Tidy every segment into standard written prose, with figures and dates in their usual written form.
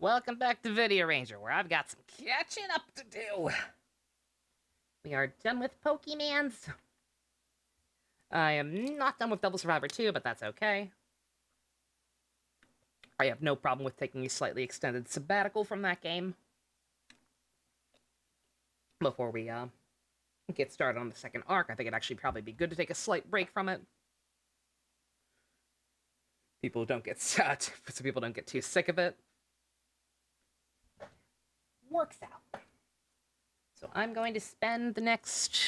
Welcome back to Video Ranger, where I've got some catching up to do. We are done with Pokemans. I am not done with Double Survivor 2, but that's okay. I have no problem with taking a slightly extended sabbatical from that game before we get started on the second arc. I think it'd actually probably be good to take a slight break from it. People don't get so people don't get too sick of it. Works out. So I'm going to spend the next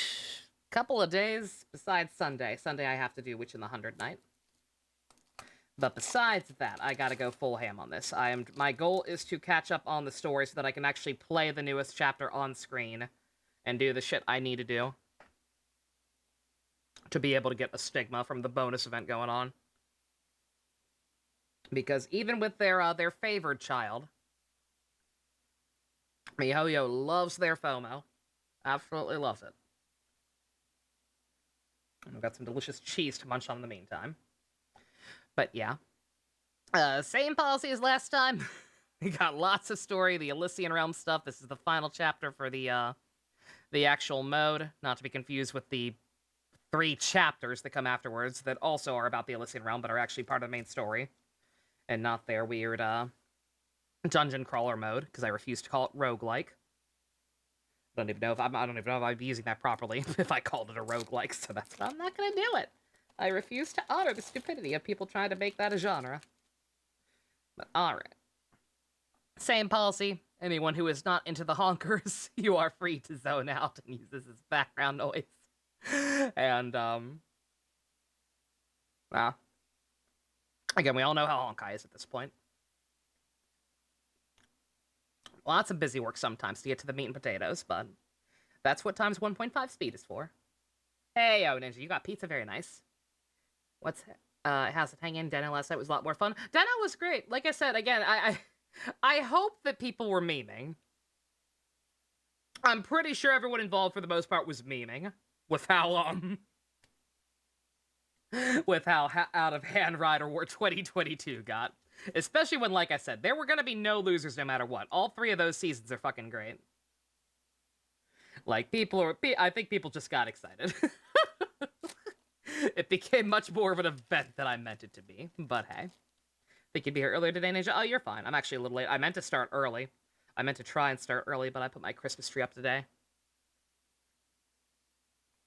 couple of days, besides Sunday. Sunday I have to do Witch in the 100 Night. But besides that, I gotta go full ham on this. My goal is to catch up on the story so that I can actually play the newest chapter on screen and do the shit I need to do to be able to get a stigma from the bonus event going on. Because even with their favored child, MiHoYo loves their FOMO. Absolutely loves it. And we've got some delicious cheese to munch on in the meantime. But yeah. Same policy as last time. We got lots of story, the Elysian Realm stuff. This is the final chapter for the actual mode. Not to be confused with the 3 chapters that come afterwards that also are about the Elysian Realm, but are actually part of the main story. And not their weird, dungeon crawler mode, because I refuse to call it roguelike. I don't even know if I'd be using that properly if I called it a roguelike, so that's why I'm not gonna do it. I refuse to honor the stupidity of people trying to make that a genre. But alright. Same policy. Anyone who is not into the honkers, you are free to zone out and use this as background noise. And, well, again, we all know how Honkai is at this point. Lots of busy work sometimes to get to the meat and potatoes, but that's what times 1.5 speed is for. Hey, oh, Ninja, you got pizza, very nice. How's it hang in? Deno last night was a lot more fun. Deno was great. Like I said, again, I hope that people were memeing. I'm pretty sure everyone involved for the most part was memeing with how, with how out of hand Rider War 2022 got. Especially when, like I said, there were gonna be no losers no matter what. All 3 of those seasons are fucking great. Like, I think people just got excited. It became much more of an event than I meant it to be, but hey. Think you'd be here earlier today, Ninja? Oh, you're fine. I'm actually a little late. I meant to start early. I meant to try and start early, but I put my Christmas tree up today.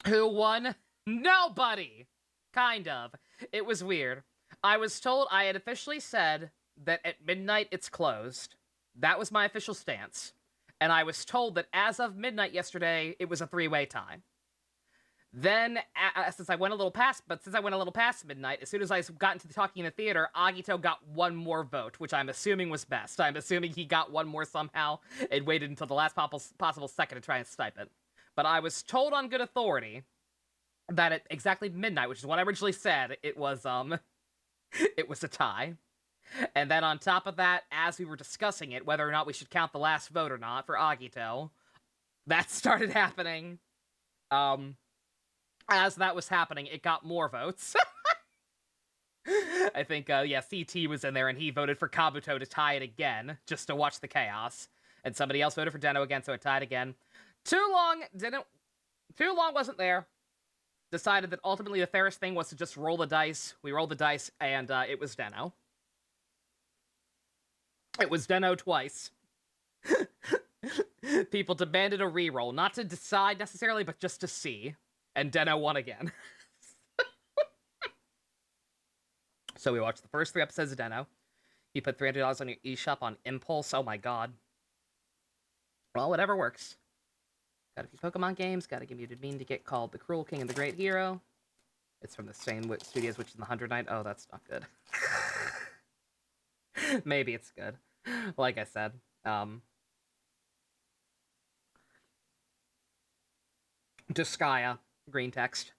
Who won? Nobody! Kind of. It was weird. I was told I had officially said that at midnight it's closed. That was my official stance. And I was told that as of midnight yesterday, it was a 3-way tie. Then, since I went a little past midnight, as soon as I got into talking in the theater, Agito got one more vote, which I'm assuming was best. I'm assuming he got one more somehow and waited until the last possible second to try and snipe it. But I was told on good authority that at exactly midnight, which is what I originally said, it was it was a tie. And then on top of that, as we were discussing it, whether or not we should count the last vote or not for Agito, that started happening. As that was happening, it got more votes. I think, yeah, CT was in there, and he voted for Kabuto to tie it again, just to watch the chaos. And somebody else voted for Deno again, so it tied again. Too long wasn't there. Decided that ultimately the fairest thing was to just roll the dice. We rolled the dice, and it was Deno. It was Deno twice. People demanded a reroll, not to decide necessarily, but just to see. And Deno won again. So we watched the first 3 episodes of Deno. You put $300 on your eShop on impulse. Oh my god. Well, whatever works. Got a few Pokemon games. Got a game you did mean to get called The Cruel King and the Great Hero. It's from the same studios, which is the 100 Night. Oh, that's not good. Maybe it's good. Like I said. Disgaea. Green text.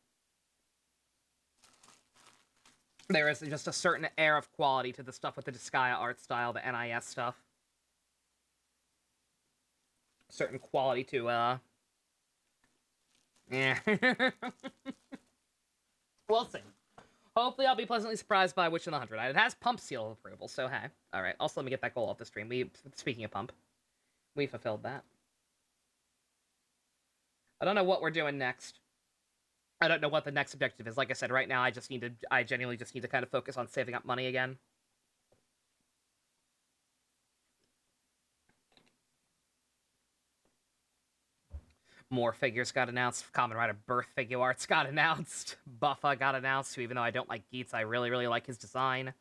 There is just a certain air of quality to the stuff with the Disgaea art style, the NIS stuff. Certain quality to, yeah. We'll see. Hopefully I'll be pleasantly surprised by Witch in the 100. It has pump seal of approval, so hey. Alright, also let me get that goal off the stream. Speaking of pump, we fulfilled that. I don't know what we're doing next. I don't know what the next objective is. Like I said, right now I genuinely just need to kind of focus on saving up money again. More figures got announced. Kamen Rider Birth figure arts got announced. Buffa got announced, who, even though I don't like Geats, I really, really like his design.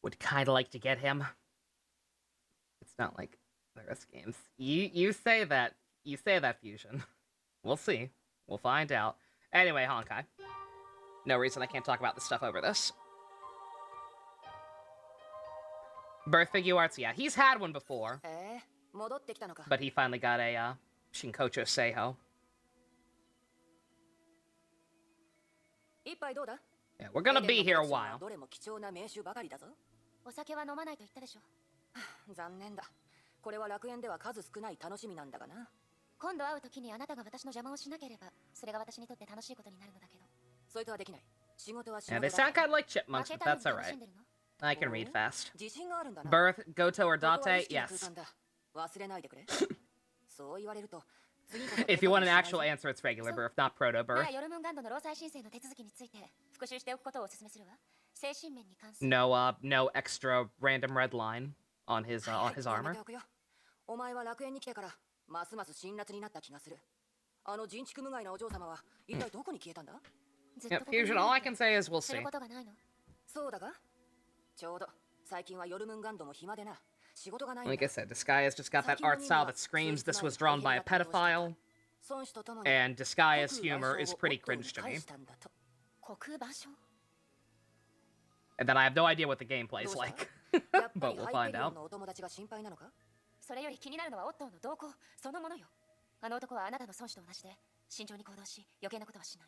Would kind of like to get him. It's not like the rest games. You say that. You say that, Fusion. We'll see. We'll find out. Anyway, Honkai. No reason I can't talk about this stuff over this. Birth figure arts, yeah. He's had one before. But he finally got a, Shinkocho Seiho. Yeah, we're gonna be here a while. お酒は飲まないと言ったでしょ。残念だ。これは楽園では数少ない楽しみなんだがな。今度会う時にあなたが私の邪魔をしなければ、それが私にとって楽しいことになるのだけど。それとはできない。仕事は仕事だ。Yeah, they sound kind of like chipmunks, but that's alright. I can read fast. Birth, Goto, or Date? Yes. 忘れないでくれ。そう言われると。If you want an actual answer, it's regular birth, not proto birth. No extra random red line on his armor. Yeah, Fusion, all I can say is we'll see. Like I said, Disgaea's just got that art style that screams this was drawn by a pedophile, and Disgaea's humor is pretty cringe to me. And then I have no idea what the gameplay's like, but we'll find out.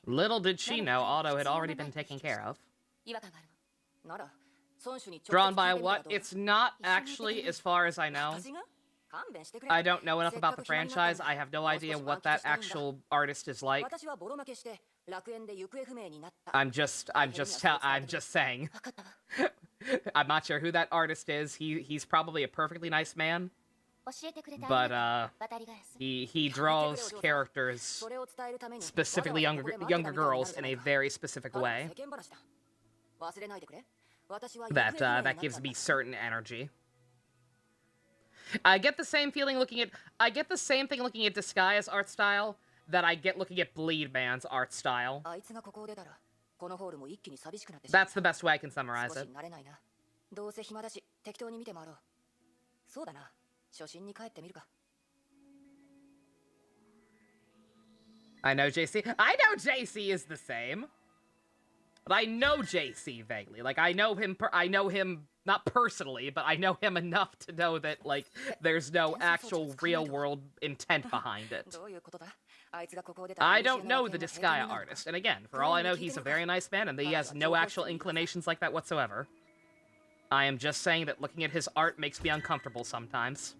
Little did she know Otto had already been taken care of. Drawn by what? It's not actually, as far as I know. I don't know enough about the franchise. I have no idea what that actual artist is like. I'm just saying. I'm not sure who that artist is. He's probably a perfectly nice man. But he draws characters, specifically younger girls, in a very specific way. That gives me certain energy. I get the same thing looking at Disgaea's art style that I get looking at Bleed Man's art style. That's the best way I can summarize it. I know JC. I know JC is the same. But I know JC vaguely. Like, I know him not personally, but I know him enough to know that, like, there's no actual real-world intent behind it. I don't know the Disgaea artist, and again, for all I know, he's a very nice man, and he has no actual inclinations like that whatsoever. I am just saying that looking at his art makes me uncomfortable sometimes.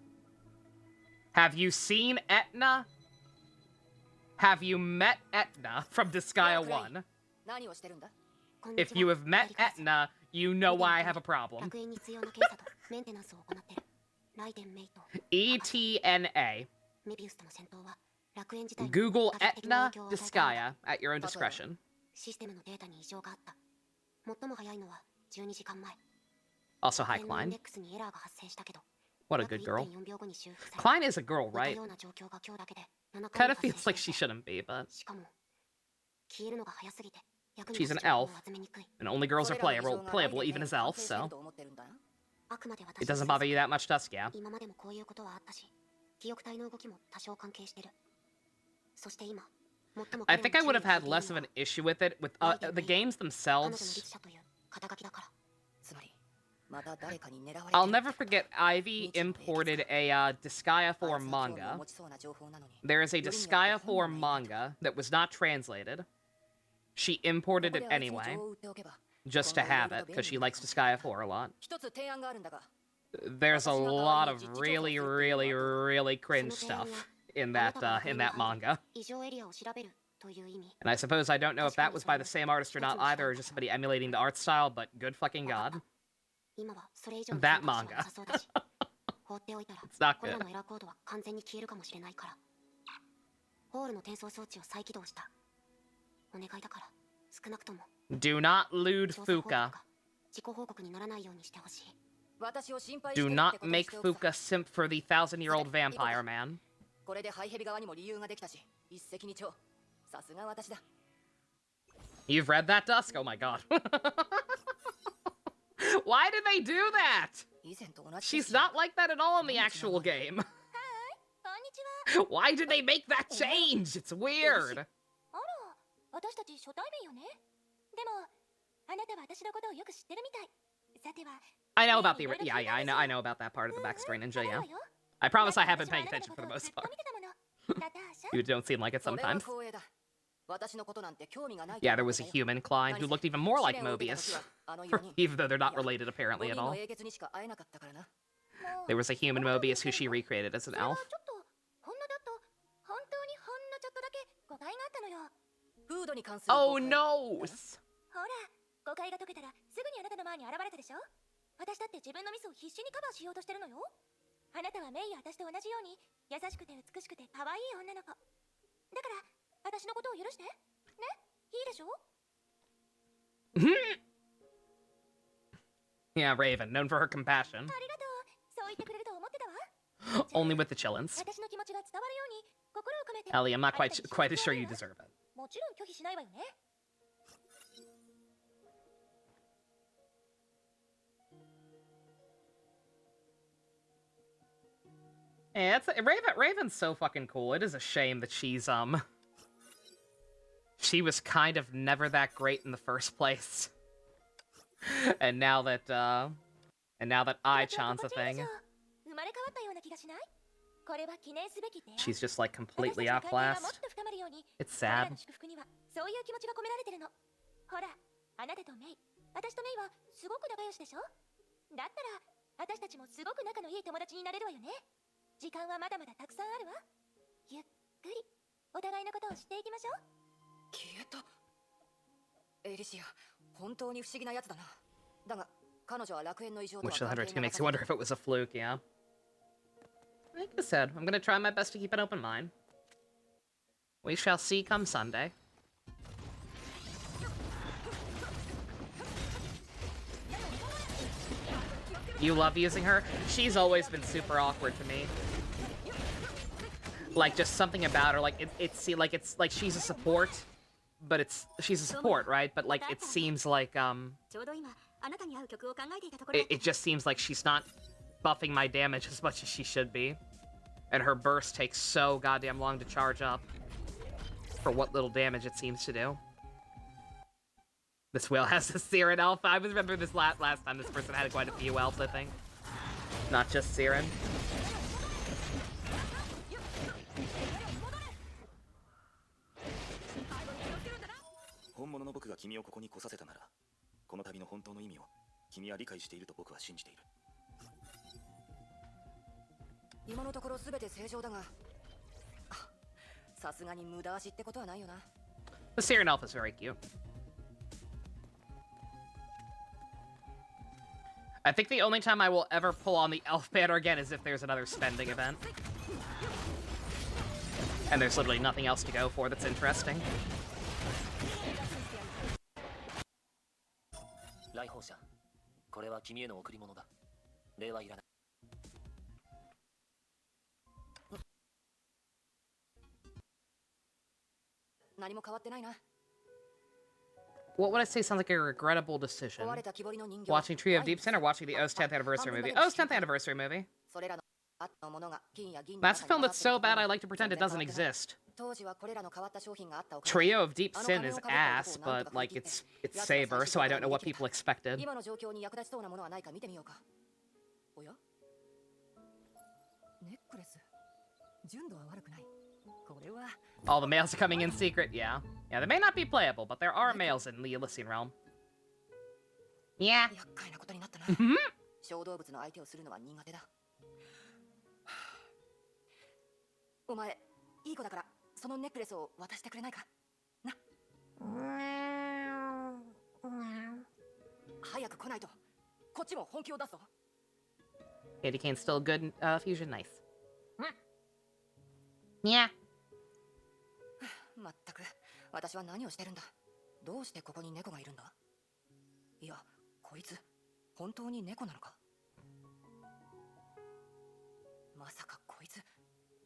Have you seen Etna? Have you met Etna from Disgaea 1? If you have met Etna, you know why I have a problem. ETNA. Google Etna Disgaea at your own discretion. Also, hi, Klein. What a good girl. Klein is a girl, right? Kind of feels like she shouldn't be, but... She's an elf, and only girls are playable even as elves, so... It doesn't bother you that much, Duskia. I think I would have had less of an issue with it, with the games themselves. I'll never forget Ivy imported a Disgaea 4 manga. There is a Disgaea 4 manga that was not translated. She imported it anyway, just to have it, because she likes Disgaea 4 a lot. There's a lot of really cringe stuff in that manga. And I suppose I don't know if that was by the same artist or not either, or just somebody emulating the art style, but good fucking god. That manga. It's not good. ホールの転送装置を再起動した。お願いだから、少なくとも。Do not lewd Fuka. 自己報告にならないようにしてほしい。 Do not make Fuka simp for the 1,000-year-old vampire man. これでハイヘビ側にも理由ができたし、一石二鳥。さすが私だ。 You've read that, Dusk? Oh my god. Why did they do that? She's not like that at all in the actual game. Why did they make that change? It's weird. I know about the I know about that part of the backstory, Ninja. Yeah, I promise I have been paying attention for the most part. You don't seem like it sometimes. Yeah, there was a human Klein who looked even more like Mobius, even though they're not related apparently at all. There was a human Mobius who she recreated as an elf. Oh no! 誤解が解けたらすぐにあなたの前に現れたでしょ。私だって自分のミスを必死にカバーしようとしてるのよ。あなたはメイや私と同じように優しくて美しくて可愛い女の子。だから私のことを許して。ね？いいでしょ？ Yeah, Raven, known for her compassion. ありがとう。そう言ってくれると思ってたわ。 Only with the chillins. 私の気持ちが伝わるように心を込めて。 Ellie, I'm not quite as sure you deserve it. もちろん拒否しないわよね。 Yeah, Raven's so fucking cool. It is a shame that she's she was kind of never that great in the first place. and now that I-chan's a thing, she's just like completely outclassed. It's sad. そういう気持ちが込められてるの。ほら、あなたとメイ、私とメイはすごく仲良しでしょ。だったら私たちもすごく仲のいい友達になれるわよね。時間はまだまだたくさんあるわ。ゆっくりお互いのことを知っていきましょう。消えた。エリシア、本当に不思議なやつだな。だが彼女は楽園の異常とは Which 102 makes you wonder if it was a fluke, yeah. Like I said, I'm gonna try my best to keep an open mind. We shall see come Sunday. You love using her? She's always been super awkward to me. Like, just something about her, like, it's like she's a support, but she's a support, right? But, like, it seems like, it just seems like she's not buffing my damage as much as she should be. And her burst takes so goddamn long to charge up for what little damage it seems to do. This whale has a Siren elf. I remember this last time this person had quite a few elves, I think. Not just Siren. 本物の僕が君をここに来させたなら、この旅の本当の意味を君は理解していると僕は信じている。今のところ全て正常だが、さすがに無駄足ってことはないよな。 The Siren elf is very cute. I think the only time I will ever pull on the elf banner again is if there's another spending event. And there's literally nothing else to go for that's interesting. 来訪者、これは君への贈り物だ。礼はいらない。何も変わってないな。 What would I say sounds like a regrettable decision? Watching Trio of Deep Sin or watching the O's 10th anniversary movie? O's 10th anniversary movie. That's a film that's so bad I like to pretend it doesn't exist. Trio of Deep Sin is ass, but like it's Saber, so I don't know what people expected. All the males are coming in secret, yeah. Yeah, they may not be playable, but there are males in the Elysian realm. Yeah. 小動物の相手をするのは苦手だ。お前、いい子だからそのネックレスを渡してくれないか。早く来ないとこっちも本気を出すぞ。 Candy cane's still a good fusion. Nice. Yeah. まったく私は何をしてるんだ。どうしてここに猫がいるんだ。いやこいつ本当に猫なのか。まさかこいつ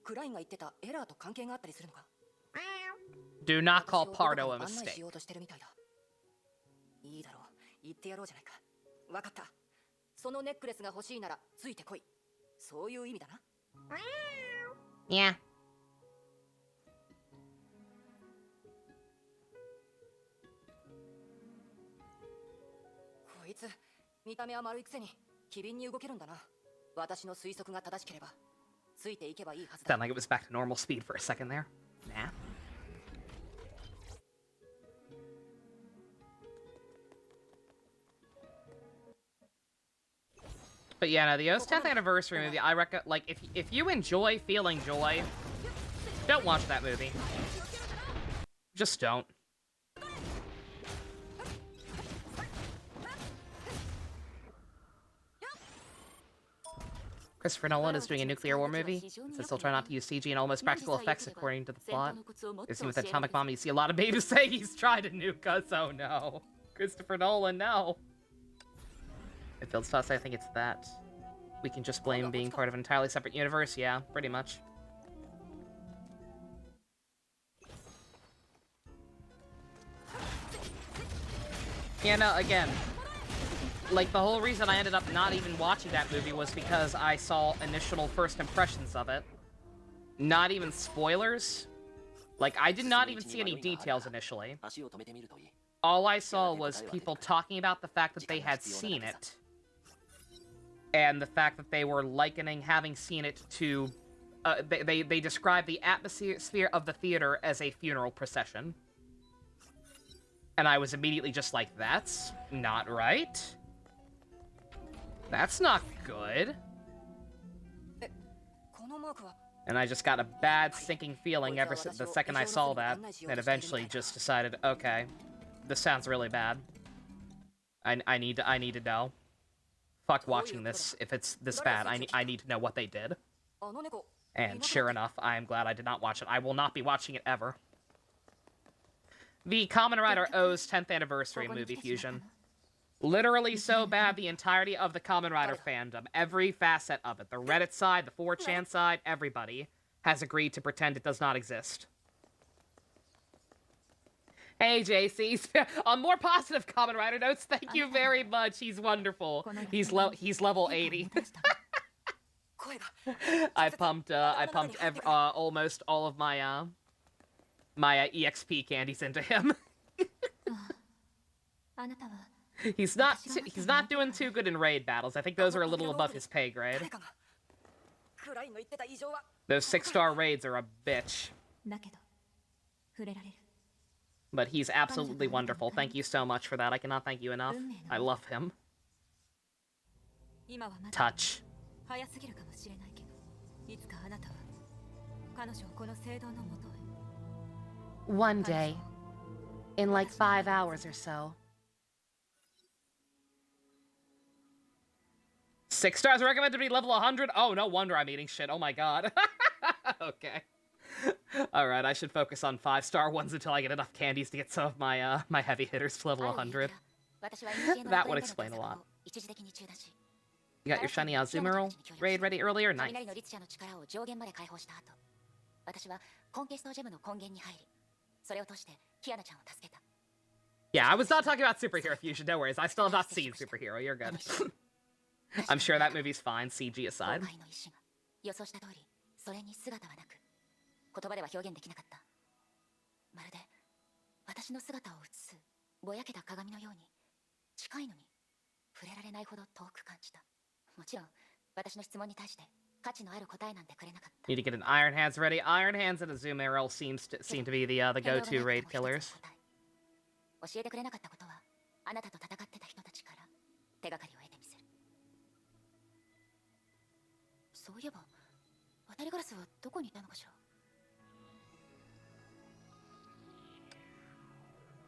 クラインが言ってたエラーと関係があったりするのか。 Do not call 私を Pardo どこ a かに案内し mistake. ようとしてるみたいだ。いいだろう言ってやろうじゃないか。わかった。そのネックレスが欲しいならついてこい。そういう意味だな。 Yeah. こいつ見た目は丸いくせに機敏に動けるんだな。私の推測が正しければついていけばいいはずだ。 Sound like it was back to normal speed for a second there. Nah. But yeah, no, the O's 10th anniversary movie, I reckon, like, if you enjoy feeling joy, don't watch that movie. Just don't. Christopher Nolan is doing a nuclear war movie. Says he'll try not to use CG and almost practical effects according to the plot. Is he with Atomic Bomb? You see a lot of babies say he's tried to nuke us. Oh no. Christopher Nolan, no. It feels to us, I think it's that. We can just blame being part of an entirely separate universe. Yeah, pretty much. Yeah, no, again, like, the whole reason I ended up not even watching that movie was because I saw initial first impressions of it. Not even spoilers. Like, I did not even see any details initially. All I saw was people talking about the fact that they had seen it. And the fact that they were likening having seen it to... they described the atmosphere of the theater as a funeral procession. And I was immediately just like, that's not right. That's not good. And I just got a bad sinking feeling ever since the second I saw that, and eventually just decided, okay, this sounds really bad. I need to know. Fuck watching this if it's this bad. I need to know what they did. And sure enough, I am glad I did not watch it. I will not be watching it ever. The Kamen Rider O's 10th anniversary movie fusion. Literally so bad the entirety of the Kamen Rider fandom, every facet of it, the Reddit side, the 4chan side, everybody has agreed to pretend it does not exist. Hey, JC. On more positive Kamen Rider notes, thank you very much. He's wonderful. He's level 80. I pumped almost all of my my EXP candies into him. He's not doing too good in raid battles. I think those are a little above his pay grade. Those 6-star raids are a bitch. But he's absolutely wonderful. Thank you so much for that. I cannot thank you enough. I love him. Touch. One day. In like 5 hours or so. 6 stars recommended to be level 100? Oh, no wonder I'm eating shit. Oh my god. Okay. Alright, I should focus on 5-star ones until I get enough candies to get some of my my heavy hitters to level 100. That would explain a lot. You got your shiny Azumarill raid ready earlier? Nice. Yeah, I was not talking about Superhero Fusion, no worries. I still have not seen Superhero, you're good. I'm sure that movie's fine, CG aside. 言葉では表現できなかった。まるで私の姿を映すぼやけた鏡のように近いのに触れられないほど遠く感じた。もちろん私の質問に対して価値のある答えなんてくれなかった。 Need to get an Iron Hands ready. Iron Hands and Azumarill seem to be the go-to raid killers. 教えてくれなかったことはあなたと戦ってた人たちから手がかりを得てみせる。そういえば渡りガラスはどこにいたのかしら。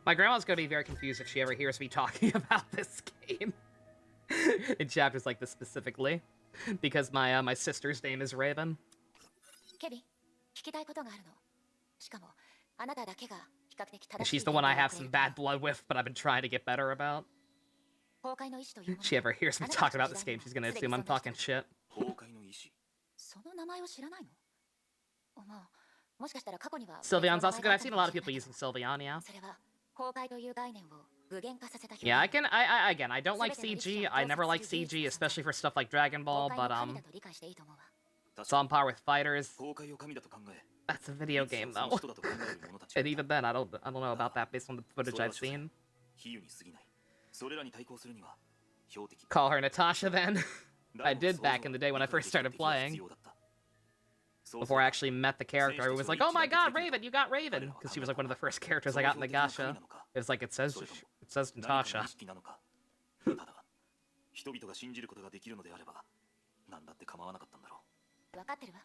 My grandma's going to be very confused if she ever hears me talking about this game. In chapters like this specifically. Because my sister's name is Raven. ケビン、聞きたいことがあるの。しかも、あなただけが比較的 And 正しい she's the one I 言動を have くれ some るから bad blood with, but I've been trying to get better about. 崩壊の意志というもの If she ever hears me talking about this game, she's gonna assume I'm talking shit. 崩壊の意志。その名前を知らないの？まあ、もしかしたら過去には Sylveon's also good. I've seen a lot of people using Sylveon, yeah. それは崩壊という概念を具現化させた表現。 Yeah, again, I don't like CG. I never like CG, especially for stuff like Dragon Ball, but, 崩壊の神だと理解していいと思うわ。 it's on par with fighters. 崩壊を神だと考え、 That's a video game, その though. 人だと考える者たち And even then, I don't know about that based on the footage I've seen. 比喩に過ぎない。それらに対抗するには標的。 Call her Natasha, then. I did back in the day when I first started playing. Before I actually met the character, I was like, oh my god, Raven, you got Raven! Because she was like one of the first characters I got in the gacha. It was like, it says Natasha. ただ、人々が信じることができるのであれば、何だって構わなかったんだろう。分かってるわ。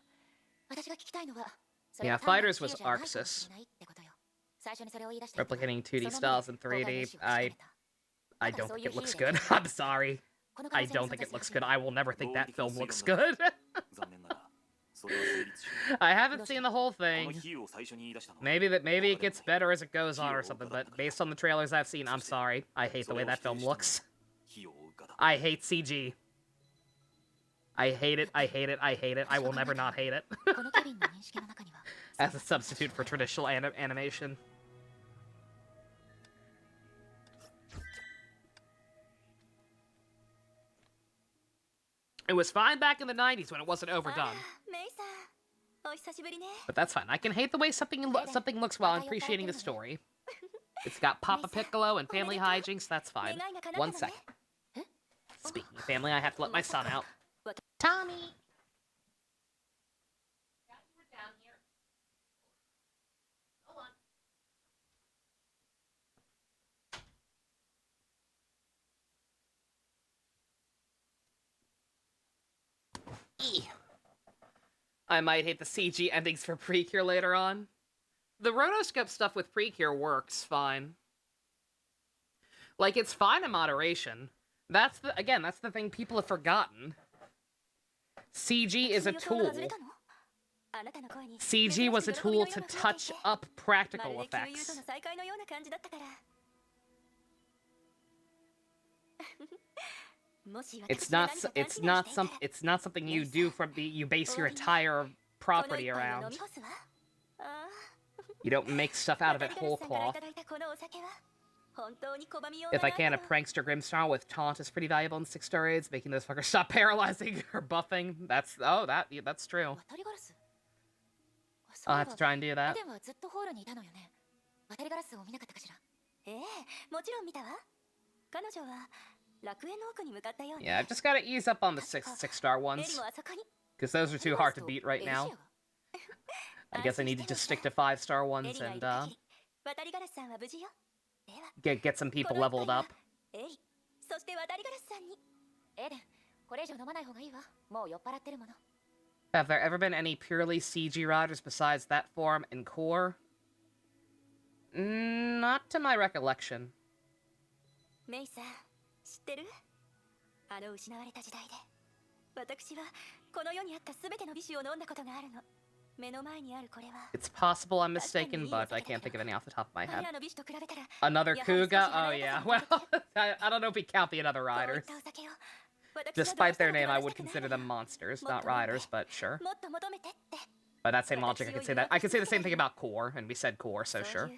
私が聞きたいのは、 Yeah, Fighters was Arxis. 最初にそれを言い出していた。 Replicating 2D styles in 3D, I don't think it looks good. I'm sorry. I don't think it looks good. I will never think that film looks good. 残念ながら、それは成立しない。 I haven't seen the whole この thing. 比喩を最初に言い出したのは、 Maybe it gets better as it goes on or something, but based on the trailers I've seen, I'm sorry. I hate the way that film looks. 比喩を追うがだ。 I hate CG. I hate it, I hate it, I hate it. I will never not hate it. このケビンの認識の中には、 As a substitute for traditional animation. It was fine back in the 90s when it wasn't overdone. メイさん、お久しぶりね。 But that's fine. I can hate the way something looks while I'm appreciating the story. It's got Papa Piccolo and family hijinks, that's fine. 1 second. Speaking of family, I have to let my son out. Tommy! I might hate the CG endings for Precure later on. The rotoscope stuff with Precure works fine. Like, it's fine in moderation. That's the thing people have forgotten. CG is a tool. CG was a tool to touch up practical effects. It's not something you do you base your entire property around. You don't make stuff out of it whole cloth. If I can, a prankster Grimstar with taunt is pretty valuable in 6-star raids, making those fuckers stop paralyzing or buffing. That's true. I'll have to try and do that. Yeah, I've just gotta ease up on the 6-star ones. Because those are too hard to beat right now. I guess I need to just stick to 5-star ones and, get some people leveled up. Have there ever been any purely CG riders besides that form in core? Not to my recollection. メイさん、知ってる？あの失われた時代で、私はこの世にあったすべての美酒を飲んだことがあるの。目の前にあるこれは。It's possible I'm mistaken, but I can't think of any off the top of my head. Another Kuga? Oh yeah. Well, I don't know if we count the other riders. Despite their name, I would consider them monsters, not riders, but sure. By that same logic, I could say that. I could say the same thing about core, and we said core, so sure.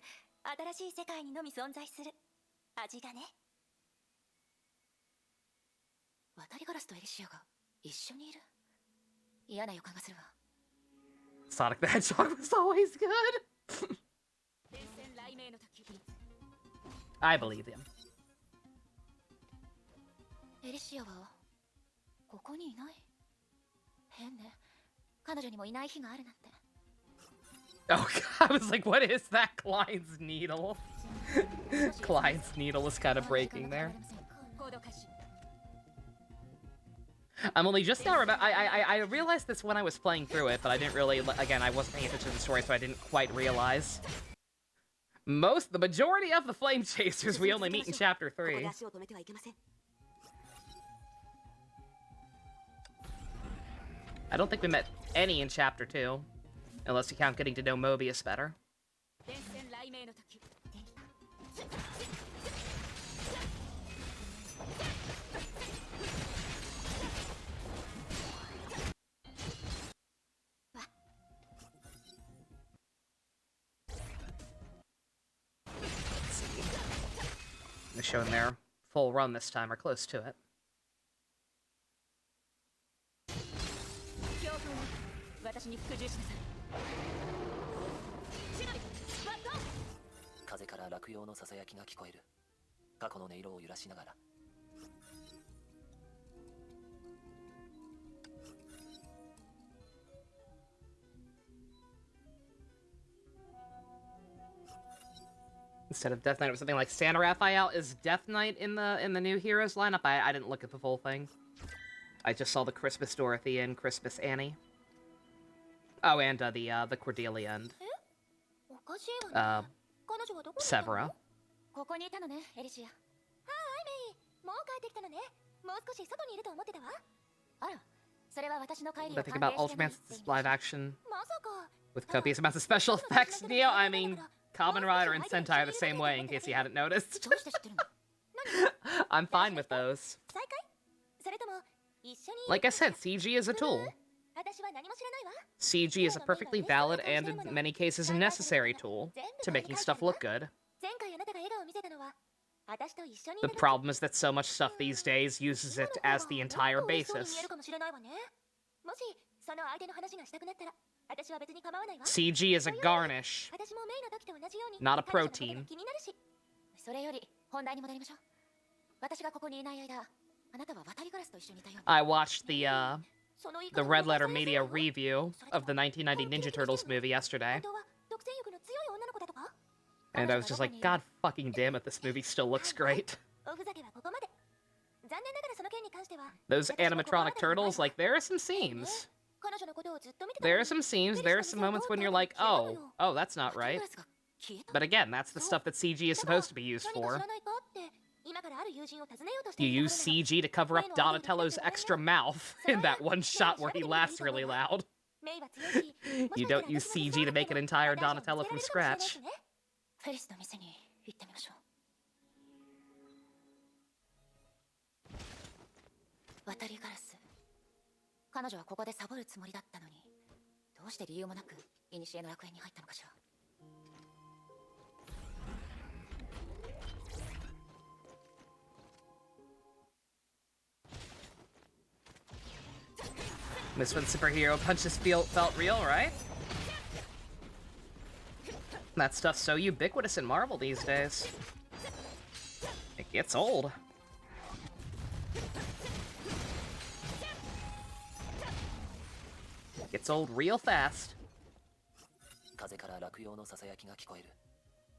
新しい世界にのみ存在する味がね。渡りガラスとエリシアが一緒にいる。嫌な予感がするわ。Sonic the Hedgehog was always good. I believe him. エリシアはここにいない。変ね。彼女にもいない日があるなんて。Oh, God, I was like, what is that? Klein's needle. Klein's needle is kind of breaking there. I'm only just now I realized this when I was playing through it, but I didn't really, again, I wasn't paying attention to the story, so I didn't quite realize. The majority of the flame chasers we only meet in chapter 3. I don't think we met any in chapter 2. Unless you count getting to know Mobius better. They're showing their full run this time, or close to it. 風から落葉のささやきが聞こえる。過去の音色を揺らしながら。Instead of Death Knight, it was something like Santa Raphael. Is Death Knight in the new Heroes lineup? I didn't look at the full thing. I just saw the Christmas Dorothy and Christmas Annie. Oh, and the Cordelia and Severa. ここにいたのね、エリシア。はーい、メイ。もう帰ってきたのね。もう少し外にいると思ってたわ。あら、それは私の帰りを The 歓 thing 迎 about してない Ultraman's live action まさか。 with copious amounts of special effects. Neo, I mean, Kamen Rider and Sentai are the same way, in case you hadn't noticed. どうして知ってるの？何？ I'm fine with those. 再会？それとも一緒に Like I said, CG is a tool. 私は何も知らないわ。 CG is a perfectly valid and, in many cases, a necessary tool to making stuff look good. 前回あなたが笑顔を見せたのは私と一緒に The problem is that so much stuff these days uses it as the entire basis. もしその相手の話がしたくなったら私は別に構わないわ。 CG is a garnish, 私もメイの時と同じように not a 彼女のことが protein. 気になるし。それより本題に戻りましょう。私がここにいない間、あなたは渡りガラスと一緒にいたように。 I watched the Red Letter Media review of the 1990 Ninja Turtles movie yesterday. 本当は独占欲の強い女の子だとか？ And I was just like, God fucking damn it, this movie still looks great. おふざけはここまで。残念ながらその件に関しては Those animatronic turtles, like, there are some scenes. 彼女のことをずっと見てた There are some scenes, there are some moments when you're like, oh, that's not right. But again, that's the stuff that CG is supposed to be used for. You use CG to cover up Donatello's extra mouth in that one shot where he laughs really loud. You don't use CG to make an entire Donatello from scratch. フェリスの店に行ってみましょう。渡りガラス。彼女はここでサボるつもりだったのに、どうして理由もなく古の楽園に入ったのかしら。This when superhero punches felt real, right? That stuff's so ubiquitous in Marvel these days. It gets old. It gets old real fast. 風から落葉のささやきが聞こえる。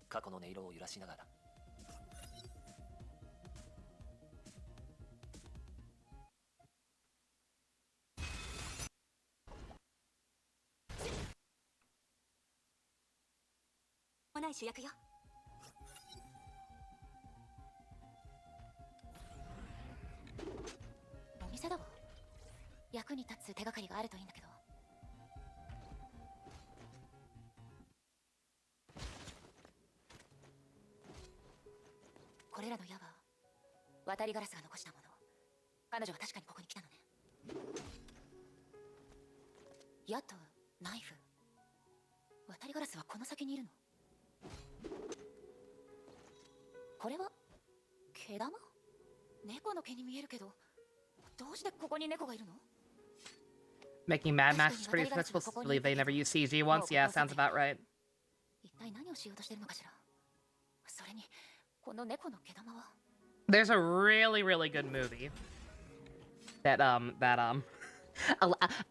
過去の音色を揺らしながら。ない主役よ。お店だわ。役に立つ手がかりがあるといいんだけど。これらの矢は渡りガラスが残したもの。彼女は確かにここに来たのね。矢とナイフ。渡りガラスはこの先にいるの。これは毛玉？猫の毛に見えるけど、どうしてここに猫がいるの？ Making Mad Max is pretty flexible to believe they never used CG once. Yeah, sounds about right. 一体何をしようとしてるのかしら。それにこの猫の毛玉は。There's a really, really good movie that a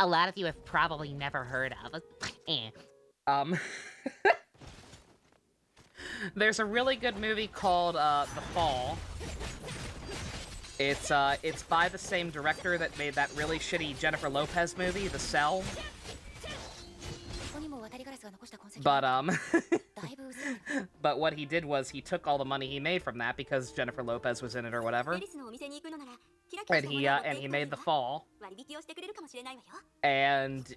lot of you have probably never heard of. There's a really good movie called The Fall. It's by the same director that made that really shitty Jennifer Lopez movie, The Cell. But but what he did was he took all the money he made from that because Jennifer Lopez was in it or whatever. And he made the fall. And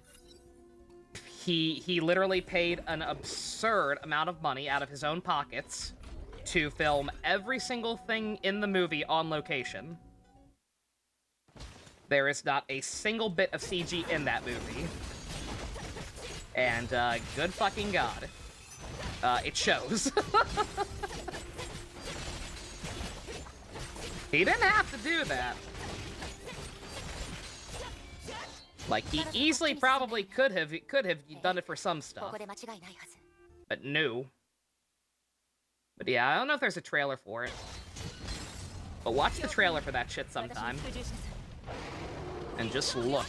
he literally paid an absurd amount of money out of his own pockets to film every single thing in the movie on location. There is not a single bit of CG in that movie. And, good fucking god. It shows. He didn't have to do that. Like, he easily probably could have done it for some stuff. But no. But yeah, I don't know if there's a trailer for it. But watch the trailer for that shit sometime. And just look.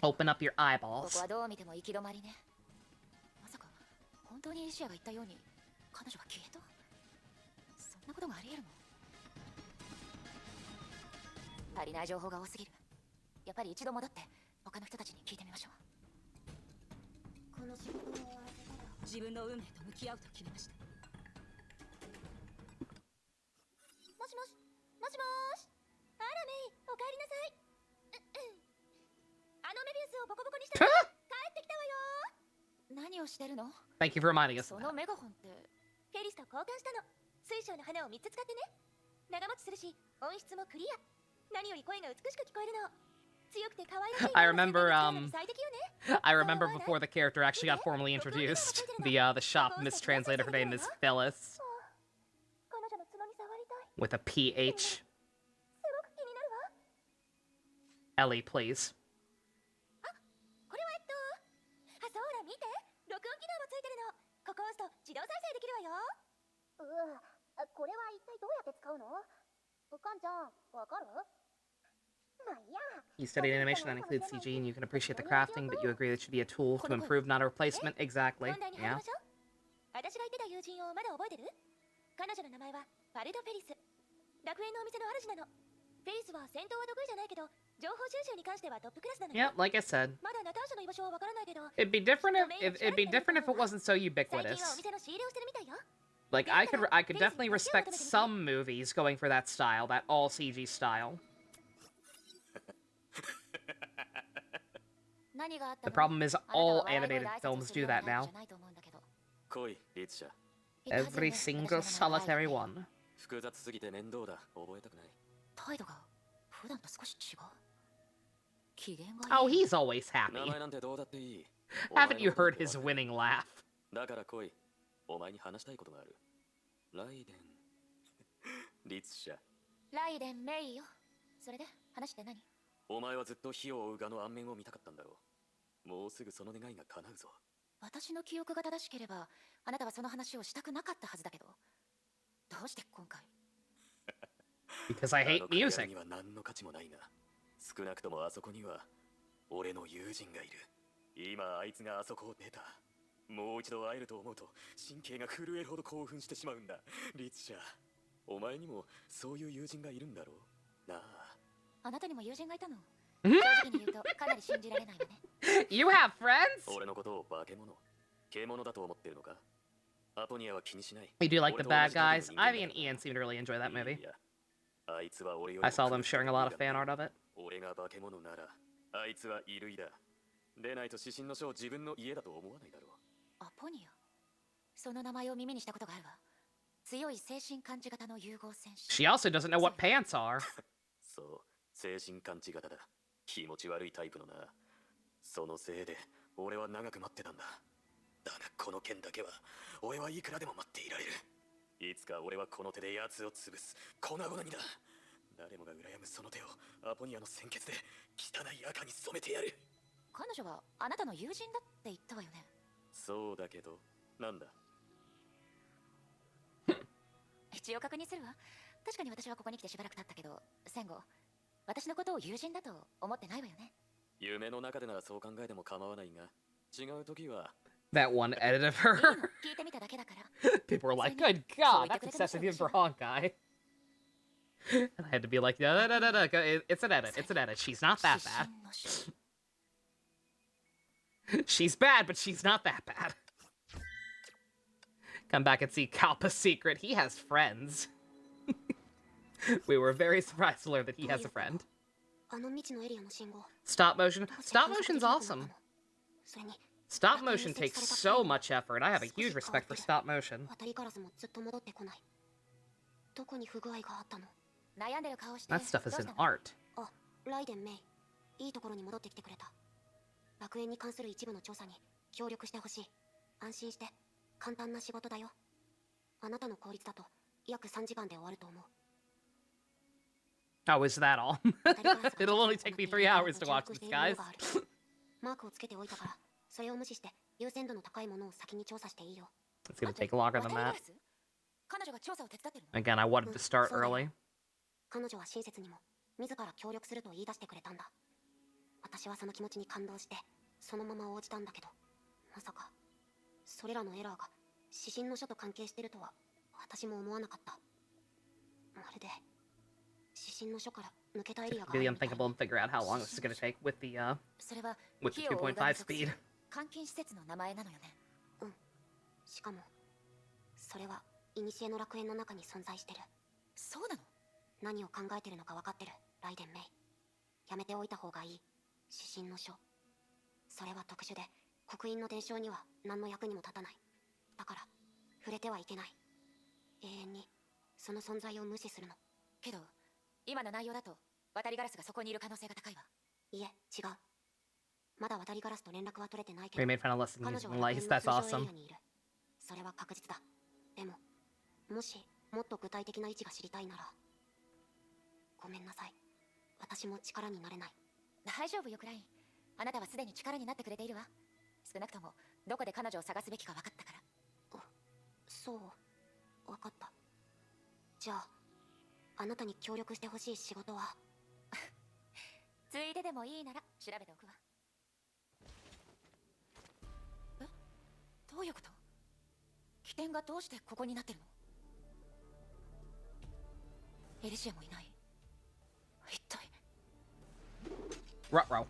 Open up your eyeballs. Thank you for reminding us of that. I remember before the character actually got formally introduced, the shop mistranslated her name as Phyllis. With a PH. Ellie, please. You studied animation that includes CG and you can appreciate the crafting, but you agree that it should be a tool to improve, not a replacement. Exactly. Yeah. Yeah, like I said. It'd be different if it wasn't so ubiquitous. Like I could definitely respect some movies going for that style, that all CG style. The problem is all animated films do that now. Every single solitary one. Oh, he's always happy. Haven't you heard his winning laugh? Because I hate music. You have friends? You do like the bad guys? Ivy and Ian seem to really enjoy that movie. I saw them sharing a lot of fan art of it. She also doesn't know what pants are. That one edit of her. People were like, good god, that's excessive even for Honkai. And I had to be like, no, it's an edit, she's not that bad. She's bad, but she's not that bad. Come back and see Kalpa's secret. He has friends. We were very surprised to learn that he has a friend. Stop motion. Stop motion's awesome. Stop motion takes so much effort. I have a huge respect for stop motion. That stuff is an art. いいところに戻ってきてくれた。楽園に関する一部の調査に協力してほしい。安心して簡単な仕事だよ。あなたの効率だと約3時間で終わると思う。Oh, is that all? It'll only take me 3 hours to watch this, guys. マークをつけておいたから、それを無視して優先度の高いものを先に調査していいよ。 It's gonna take longer than that. 彼女が調査を手伝ってるの? Again, I wanted to start early. 彼女は親切にも自ら協力すると言い出してくれたんだ。私はその気持ちに感動してそのまま応じたんだけど、まさかそれらのエラーが指針の書と関係してるとは私も思わなかった。まるで指針の書から抜けたエリアがあるみたい。 Really unthinkable to figure out how long this is gonna take with the 2.5 speed. 監禁施設の名前なのよね。うん。しかもそれは古の楽園の中に存在してる。そうなの？何を考えてるのか分かってる、ライデンメイ。やめておいた方がいい。指針の書。それは特殊で刻印の伝承には何の役にも立たない。だから触れてはいけない。永遠にその存在を無視するの。けど今の内容だと渡りガラスがそこにいる可能性が高いわ。いえ、違う。まだ渡りガラスと連絡は取れてないけど、 We made fun of less than 彼 using 女は lights. 楽園 That's の通常エ awesome. リアにいる。それは確実だ。でももしもっと具体的な位置が知りたいなら、ごめんなさい。私も力になれない。大丈夫よ、クライン。あなたはすでに力になってくれているわ。少なくともどこで彼女を探すべきか分かったから。そう、分かった。じゃああなたに協力してほしい仕事はついででもいいなら調べておくわ。え、どういうこと？起点がどうしてここになってるの？エリシアもいない。一体。 Ruh-roh.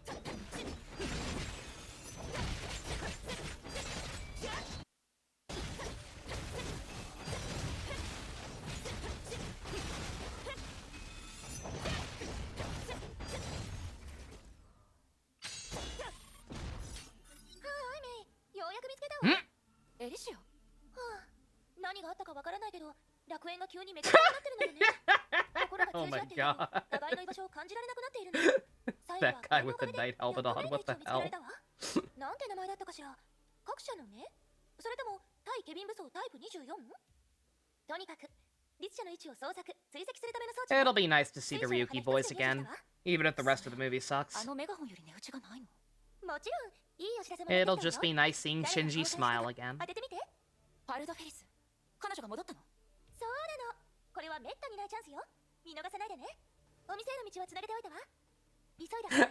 Hmm? エリシア？はあ、何があったかわからないけど、楽園が急にめちゃくちゃになってるのよね。心が通じ合っていると、互いの居場所を感じられなくなっているの。That guy with the night helmet on, what the hell? なんて名前だったかしら。各社のね。それとも対ケビン武装タイプ 24？ とにかくリツ社の位置を捜索追跡するための装置。 It'll be nice to see the Ryuki boys again, even if the rest of the movie sucks. あのメガホンより値打ちがないの？もちろん、いいお知らせも。 It'll just be nice seeing Shinji smile again. 当ててみて。パルドフェリス。彼女が戻ったの？そうなの。これはめったにないチャンスよ。見逃さないでね。お店への道はつなげておいたわ。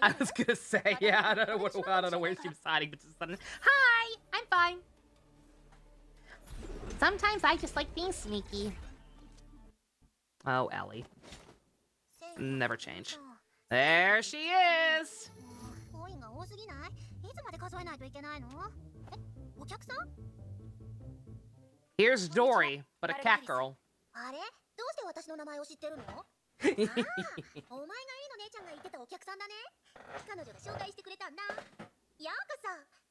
I was gonna say, yeah, I don't know where she was hiding, but just suddenly, hi, I'm fine. Sometimes I just like being sneaky. Oh, Ellie. Never change. There she is! Here's Dory, but a cat girl. あれ？どうして私の名前を知ってるの？ああ、お前がエリの姉ちゃんが言ってたお客さんだね。彼女が紹介してくれたんだ。ようこそ。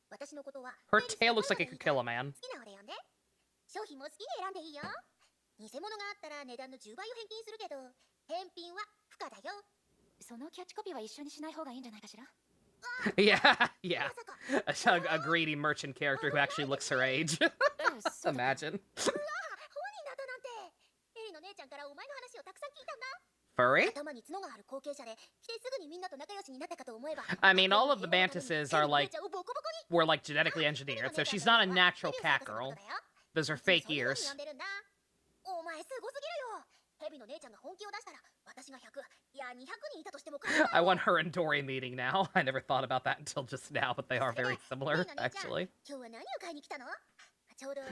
私のことは Her tail looks like it could kill a man. 好きな俺よね。商品も好きに選んでいいよ。偽物があったら値段の10倍を返金するけど、返品は不可だよ。そのキャッチコピーは一緒にしない方がいいんじゃないかしら。Yeah, yeah. A greedy merchant character who actually looks her age. Imagine. Furry? I mean, all of the mantises are were like genetically engineered, so she's not a natural cat girl. Those are fake ears. I want her and Dory meeting now. I never thought about that until just now, but they are very similar, actually.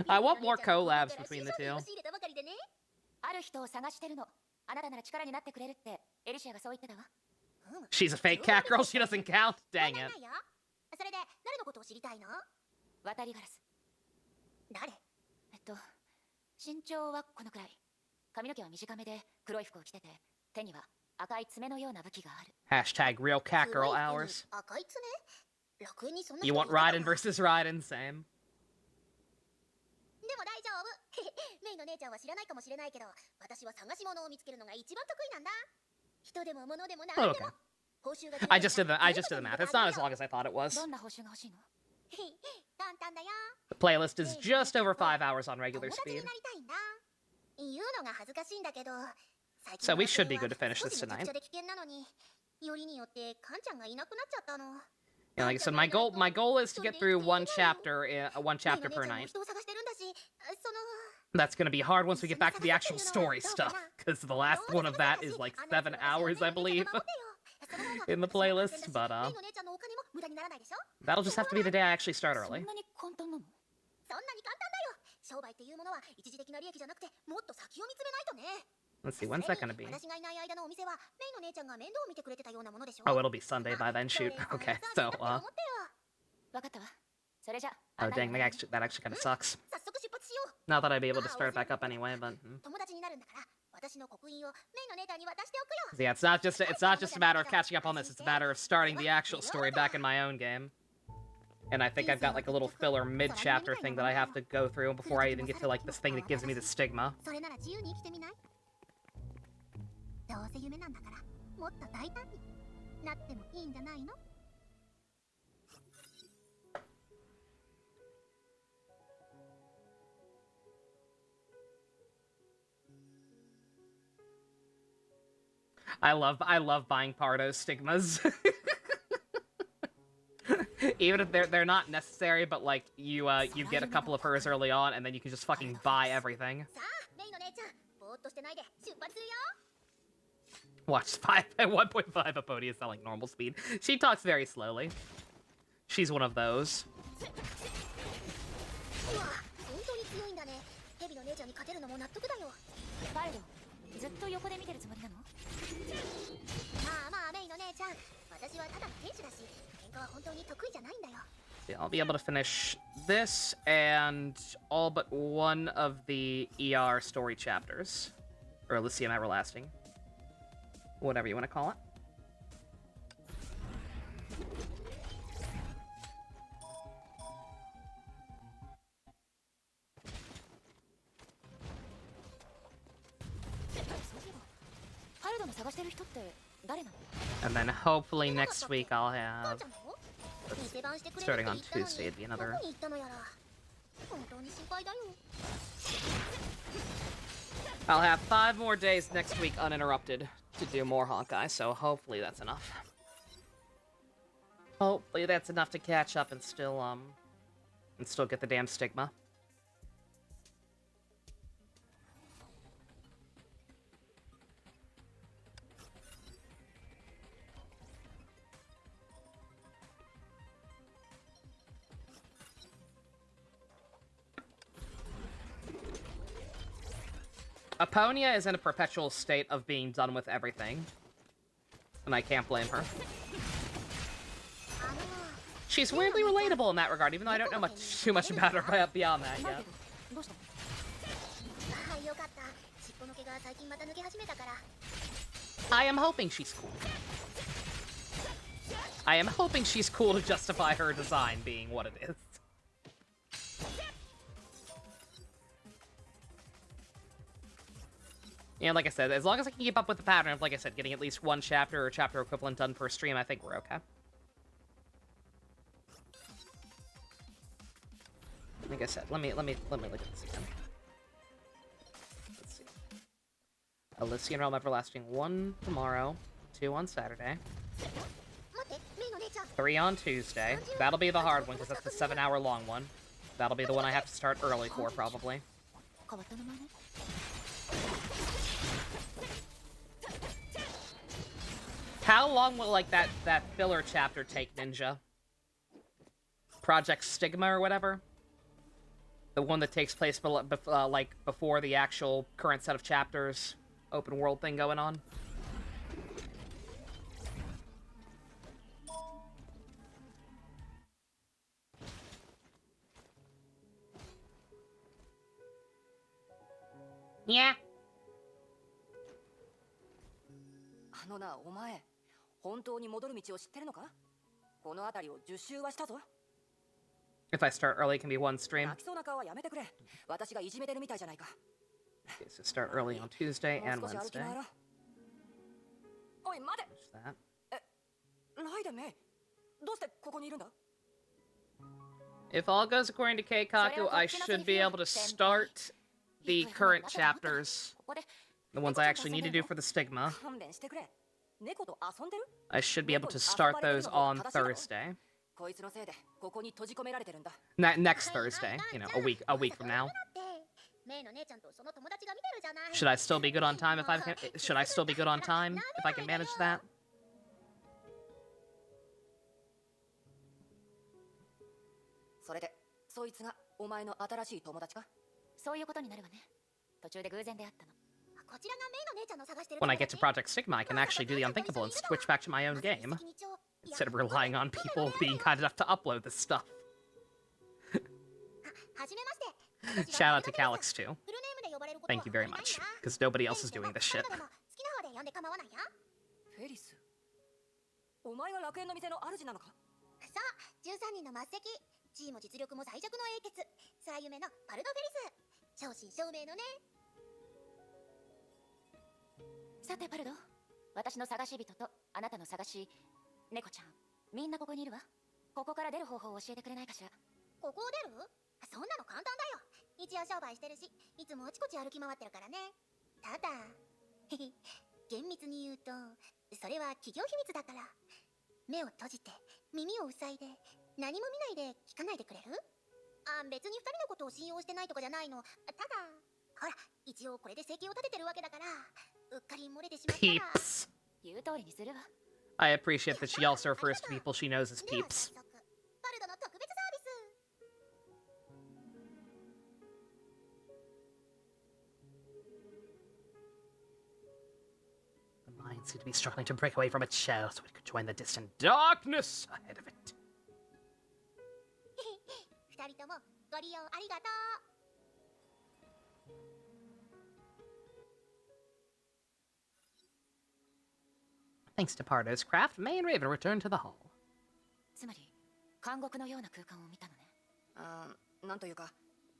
I want more collabs between the two. She's a fake cat girl? She doesn't count? Dang it. それで誰のことを知りたいの？渡りガラス。誰？身長はこのくらい。髪の毛は短めで黒い服を着てて、手には赤い爪のような武器がある。Hashtag real cat girl hours. 赤い爪？楽園にそんな You 人 want いたかな？ Raiden versus Raiden, same. でも大丈夫。メイの姉ちゃんは知らないかもしれないけど、私は探し物を見つけるのが一番得意なんだ。人でも物でも何でも。 Okay. 報酬が I just did the math. It's not as long as I thought it was. どんな報酬が欲しいの？簡単だよ。 The playlist is just over 5 hours on regular 友達に speed. なりたいんだ。言うのが恥ずかしいんだけど、最 So 近 we の should be 学 good to 園は finish 少 this しめちゃ tonight. くちゃで危険なのに、よりによってカンちゃんがいなくなっちゃったの。 Yeah, like I said, my goal is to get through one chapter per night. 人を探してるんだし、その That's gonna be hard once we get back to the actual story stuff, because the last one of that is like 7 hours, I believe, in the playlist. But メイの姉ちゃんのお金も無駄にならないでしょ。 that'll just have to be the day I actually start そ early. んなに簡単なの？そんなに簡単だよ。商売っていうものは一時的な利益じゃなくて、もっと先を見つめないとね。 Let's see, when's that gonna be? 私がいない間のお店はメイの姉ちゃんが面倒を見てくれてたようなものでしょ。 Oh, it'll be Sunday by then. Shoot. Okay, so わかったわ。それじゃ。 oh dang, that actually kind of sucks. 早速出発しよう。 Not that I'd be able to start back up anyway, but 友達になるんだから、私の刻印をメイの姉ちゃんに渡しておくよ。 yeah, it's not just a matter of catching up on this. It's a matter of starting the actual story back in my own game. And I think I've got like a little filler mid-chapter thing that I have to go through before I even get to like this thing that gives me the stigma. それなら自由に生きてみない？どうせ夢なんだから、もっと大胆になってもいいんじゃないの？ I love buying Pardo stigmas. Even if they're not necessary, but like you get a couple of hers early on, and then you can just fucking buy everything. さあ、メイの姉ちゃん、ぼーっとしてないで出発するよ。 Watch 5 at 1.5 Apodi is selling normal speed. She talks very slowly. She's one of those. うわ、本当に強いんだね。ヘビの姉ちゃんに勝てるのも納得だよ。バレル、ずっと横で見てるつもりなの？まあまあ、メイの姉ちゃん、私はただの天使だし、喧嘩は本当に得意じゃないんだよ。 Yeah, I'll be able to finish this and all but one of the ER story chapters. Or Elysium Everlasting. Whatever you want to call it. And then hopefully next week I'll have... Starting on Tuesday, it'd be another... I'll have 5 more days next week uninterrupted to do more Honkai, so hopefully that's enough. Hopefully that's enough to catch up and still get the damn stigma. Aponia is in a perpetual state of being done with everything. And I can't blame her. She's weirdly relatable in that regard, even though I don't know too much about her beyond that yet. I am hoping she's cool. I am hoping she's cool to justify her design being what it is. Yeah, like I said, as long as I can keep up with the pattern of, like I said, getting at least one chapter or chapter equivalent done per stream, I think we're okay. Like I said, let me look at this again. Let's see. Elysian Realm Everlasting 1 tomorrow, 2 on Saturday, 3 on Tuesday. That'll be the hard one, because that's the 7-hour long one. That'll be the one I have to start early for, probably. How long will, like, that filler chapter take, Ninja? Project Stigma or whatever? The one that takes place, like, before the actual current set of chapters, open world thing going on? Yeah. あのな、お前、本当に戻る道を知ってるのか？この辺りを10周はしたぞ。 If I start early, it can be one stream. 泣きそうな顔はやめてくれ。私がいじめてるみたいじゃないか。 Okay, so start early on Tuesday もう and 少し歩き Wednesday. 回ろう。おい、待て。 Finish that. ライデンメイ、どうしてここにいるんだ？ If all goes according to Keikaku, I should be able to start the current chapters, ここで the ones I actually need to do for the stigma. 勘弁してくれ。猫と遊んでる？ I should be able to start those on Thursday. こいつのせいでここに閉じ込められてるんだ。 Next Thursday, you know, a week from now. Should I still be good on time if I can? Should I still be good on time if I can manage that? それで、そいつがお前の新しい友達か？そういうことになるわね。途中で偶然出会ったの。 When I get to Project Stigma, I can actually do the unthinkable and switch back to my own game instead of relying on people being kind enough to upload this stuff. Shout out to Calix too. Thank you very much, because nobody else is doing this shit. フェリス、お前が楽園の店の主なのか？ 13人の末席、地位も実力も最弱の英傑、空夢のパルド・フェリス、正真正銘のね。さてパルド、私の探し人とあなたの探し猫ちゃん、みんなここにいるわ。ここから出る方法を教えてくれないかしら？ここを出る？そんなの簡単だよ。一応商売してるし、いつもあちこち歩き回ってるからね。ただ、厳密に言うと、それは企業秘密だから。目を閉じて、耳を塞いで、何も見ないで聞かないでくれる？別に二人のことを信用してないとかじゃないの。ただ、ほら、一応これで生計を立ててるわけだから、うっかり漏れてしまったら。 Peeps. 言う通りにするわ。 I appreciate that she also refers to people she knows as では peeps. 早速、パルドの特別サービス。 The mind seemed to be struggling to break away from its shell so it could join the distant darkness ahead of it. 二人ともご利用ありがとう。 Thanks to Pardo's craft, May and Raven returned to the hall. つまり監獄のような空間を見たのね。なんというか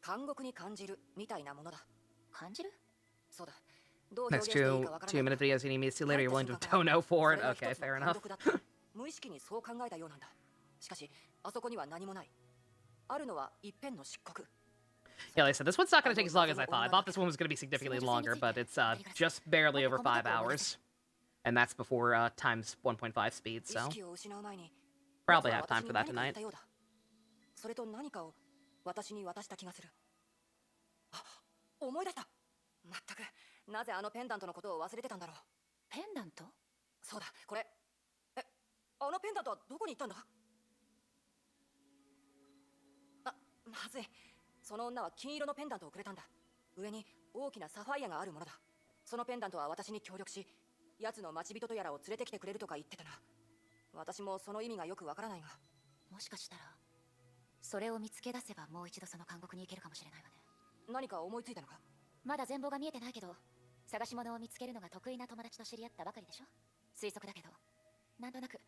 監獄に感じるみたいなものだ。感じる？そうだ。どう表 Next 現していい to かわからない。 2-minute videos you need me to see later, you're willing to dono for it? Okay, fair enough. 無意識にそう考えたようなんだ。しかしあそこには何もない。あるのは一片の漆黒。 Yeah, like I said, this one's not going to take as long as I thought. I thought this one was going to be significantly longer, but it's just barely over 5 hours. And that's before times 1.5 speed, 意 so 識を失う前に probably have time for that 私に何か言 tonight. ったようだ。それと何かを私に渡した気がする。あ、思い出した。まったく、なぜあのペンダントのことを忘れてたんだろう。ペンダント？そうだ、これ。あのペンダントはどこに行ったんだ？まずい。その女は金色のペンダントをくれたんだ。上に大きなサファイアがあるものだ。そのペンダントは私に協力し、奴の待ち人とやらを連れてきてくれるとか言ってたな。私もその意味がよくわからないが。もしかしたら、それを見つけ出せばもう一度その監獄に行けるかもしれないわね。何か思いついたのか？まだ全貌が見えてないけど、探し物を見つけるのが得意な友達と知り合ったばかりでしょ。推測だけど、なんとなく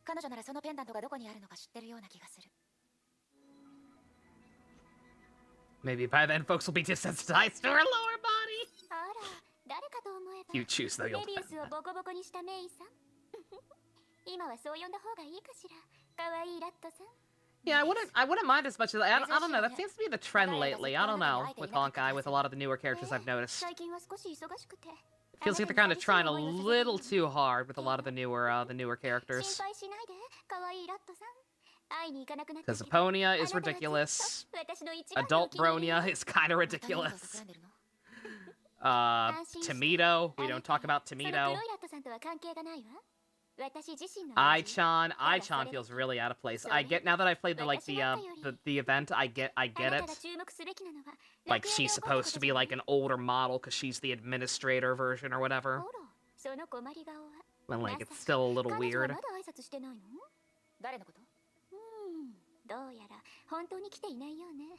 彼女ならそのペンダントがどこにあるのか知ってるような気がする。 Maybe by then folks will be desensitized to her lower body. あら、誰かと思えば。 You choose though, you'll メビウ defend スを that. ボコボコにしたメイさん。今はそう呼んだ方がいいかしら。可愛いラットさん。 Yeah, I wouldn't mind as much as I don't know. That seems to be the trend lately. I don't know with Honkai, with a lot of the newer characters I've noticed. 最近は少し忙しくて。 Feels like they're kind of trying a little too hard with a lot of the newer characters. 心配しないで、可愛いラットさん。会いに行かなくなった Because けど。 Zaponia is ridiculous. 私の一番の Adult お気に入り。 Bronia is kind of ridiculous. Tomito, we don't talk about その黒い Tomito. ラットさんとは関係がないわ。私自身の。 Ai-chan feels really out of place. I get now that I've played the event, I get あなた it. が注目すべきなのは Like she's supposed to be like an older model because she's the administrator version or whatever. ほら、その困り顔は。 When like it's still a little 彼女は weird. まだ挨拶してないの？誰のこと？どうやら本当に来ていないようね。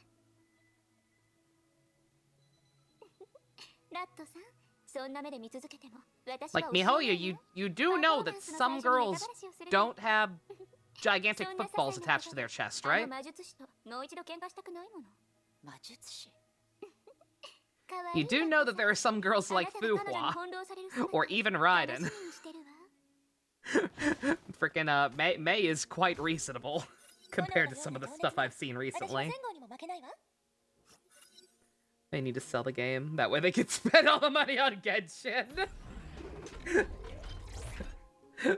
Like, Mihoyo, you do know that some girls don't have gigantic footballs attached to their chest, right? You do know that there are some girls like Fuhua, or even Raiden. Frickin' May is quite reasonable compared to some of the stuff I've seen recently. They need to sell the game. That way they can spend all the money on Genshin.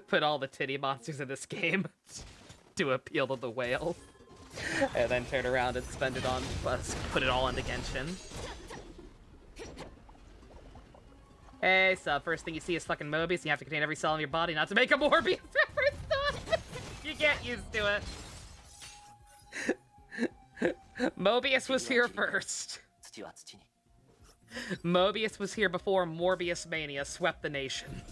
Put all the titty monsters in this game to appeal to the whale. And then turn around and spend it on, put it all into Genshin. Hey, so first thing you see is fucking Mobius. You have to contain every cell in your body not to make a Morbius reference. You get used to it. Mobius was here first. Mobius was here before Morbius Mania swept the nation.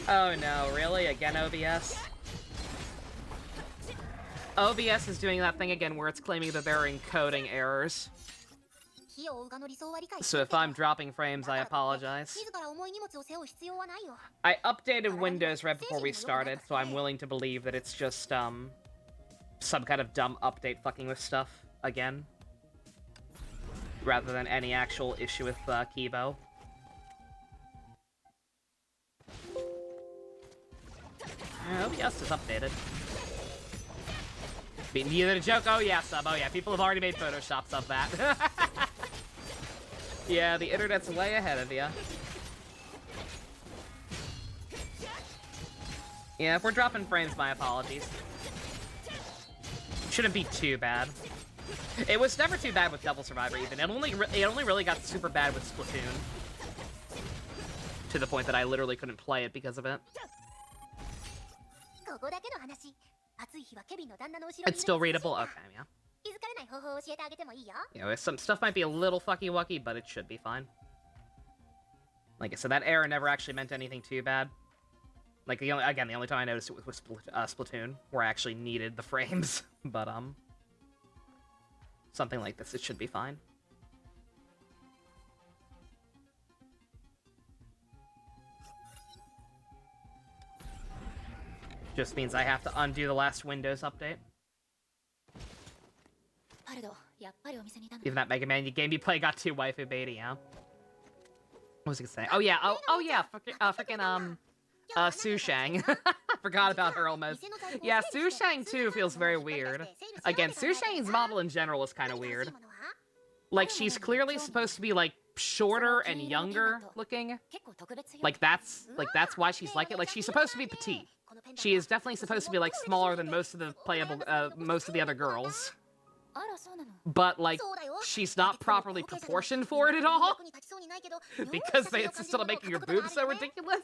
Oh no, really? Again, OBS? OBS is doing that thing again where it's claiming that there are encoding errors. So if I'm dropping frames, I apologize. I updated Windows right before we started, so I'm willing to believe that it's just, some kind of dumb update fucking with stuff again. Rather than any actual issue with, Kibo. OBS is updated. Neither a joke. Oh yeah, sub. Oh yeah, people have already made photoshops of that. Yeah, the internet's way ahead of you. Yeah, if we're dropping frames, my apologies. Shouldn't be too bad. It was never too bad with Devil Survivor even. It only really got super bad with Splatoon. To the point that I literally couldn't play it because of it. It's still readable? Okay, yeah. You know, some stuff might be a little fucky-wucky, but it should be fine. Like I said, that error never actually meant anything too bad. Like, the only time I noticed it was Splatoon, where I actually needed the frames. But, something like this, it should be fine. Just means I have to undo the last Windows update. Even that Mega Man game you play got 2 waifu beta, yeah? What was I gonna say? Oh yeah, oh yeah, frickin' Sushang. Forgot about her almost. Yeah, Sushang too feels very weird. Again, Sushang's model in general is kind of weird. Like, she's clearly supposed to be, like, shorter and younger looking. Like, that's why she's like it. Like, she's supposed to be petite. She is definitely supposed to be, like, smaller than most of the most of the other girls. But, like, she's not properly proportioned for it at all. Because they insisted on making her boobs so ridiculous.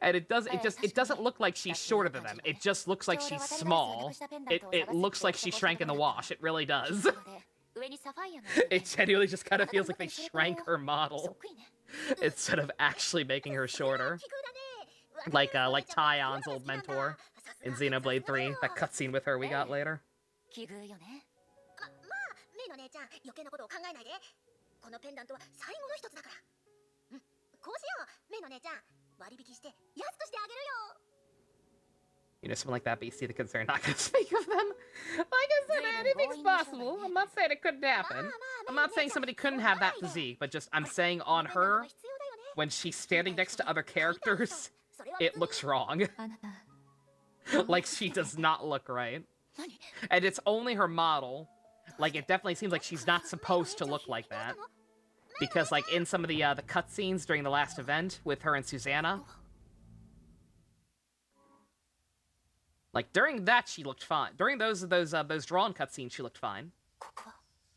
And it doesn't look like she's shorter than them. It just looks like she's small. It looks like she shrank in the wash. It really does. It genuinely just kind of feels like they shrank her model instead of actually making her shorter. Like Tyon old mentor in Xenoblade 3, that cutscene with her we got later. You know, something like that, but you see the concern, not gonna speak of them. Like I said, anything's possible. I'm not saying it couldn't happen. I'm not saying somebody couldn't have that physique, but just, I'm saying on her, when she's standing next to other characters, it looks wrong. Like, she does not look right. And it's only her model. Like, it definitely seems like she's not supposed to look like that. Because, like, in some of the cutscenes during the last event with her and Susanna, like, during that, she looked fine. During those drawn cutscenes, she looked fine.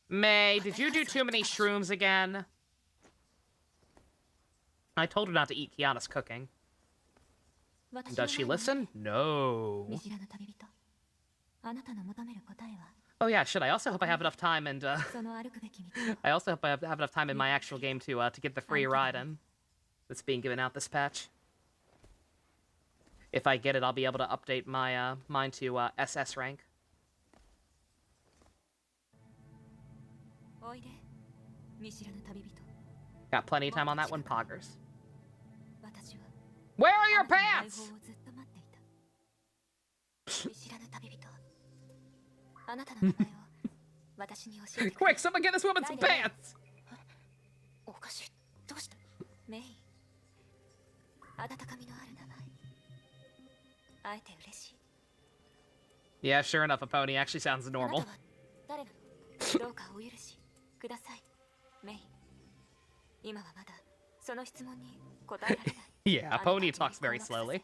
May, did you do too many shrooms again? I told her not to eat Kiana's cooking. Does she listen? No. Oh yeah, shit, I also hope I have enough time and, I also hope I have enough time in my actual game to get the free ride in that's being given out this patch. If I get it, I'll be able to update my mine to SS rank. おいで、見知らぬ旅人。 Got plenty of time on that one, poggers. 私は Where are あ your なたの来 pants? 訪をずっと待っていた。見知らぬ旅人。あなたの名前を私に教えてくれ。 Quick, someone get this woman some pants! おかしい。どうした？メイ。温かみのある名前。会えて嬉しい。 Yeah, sure enough, a pony actually sounds あな normal. たは誰なの？どうかお許しください、メイ。今はまだその質問に答えられない。 Yeah, あ a なたを pony talks very 困惑させ slowly.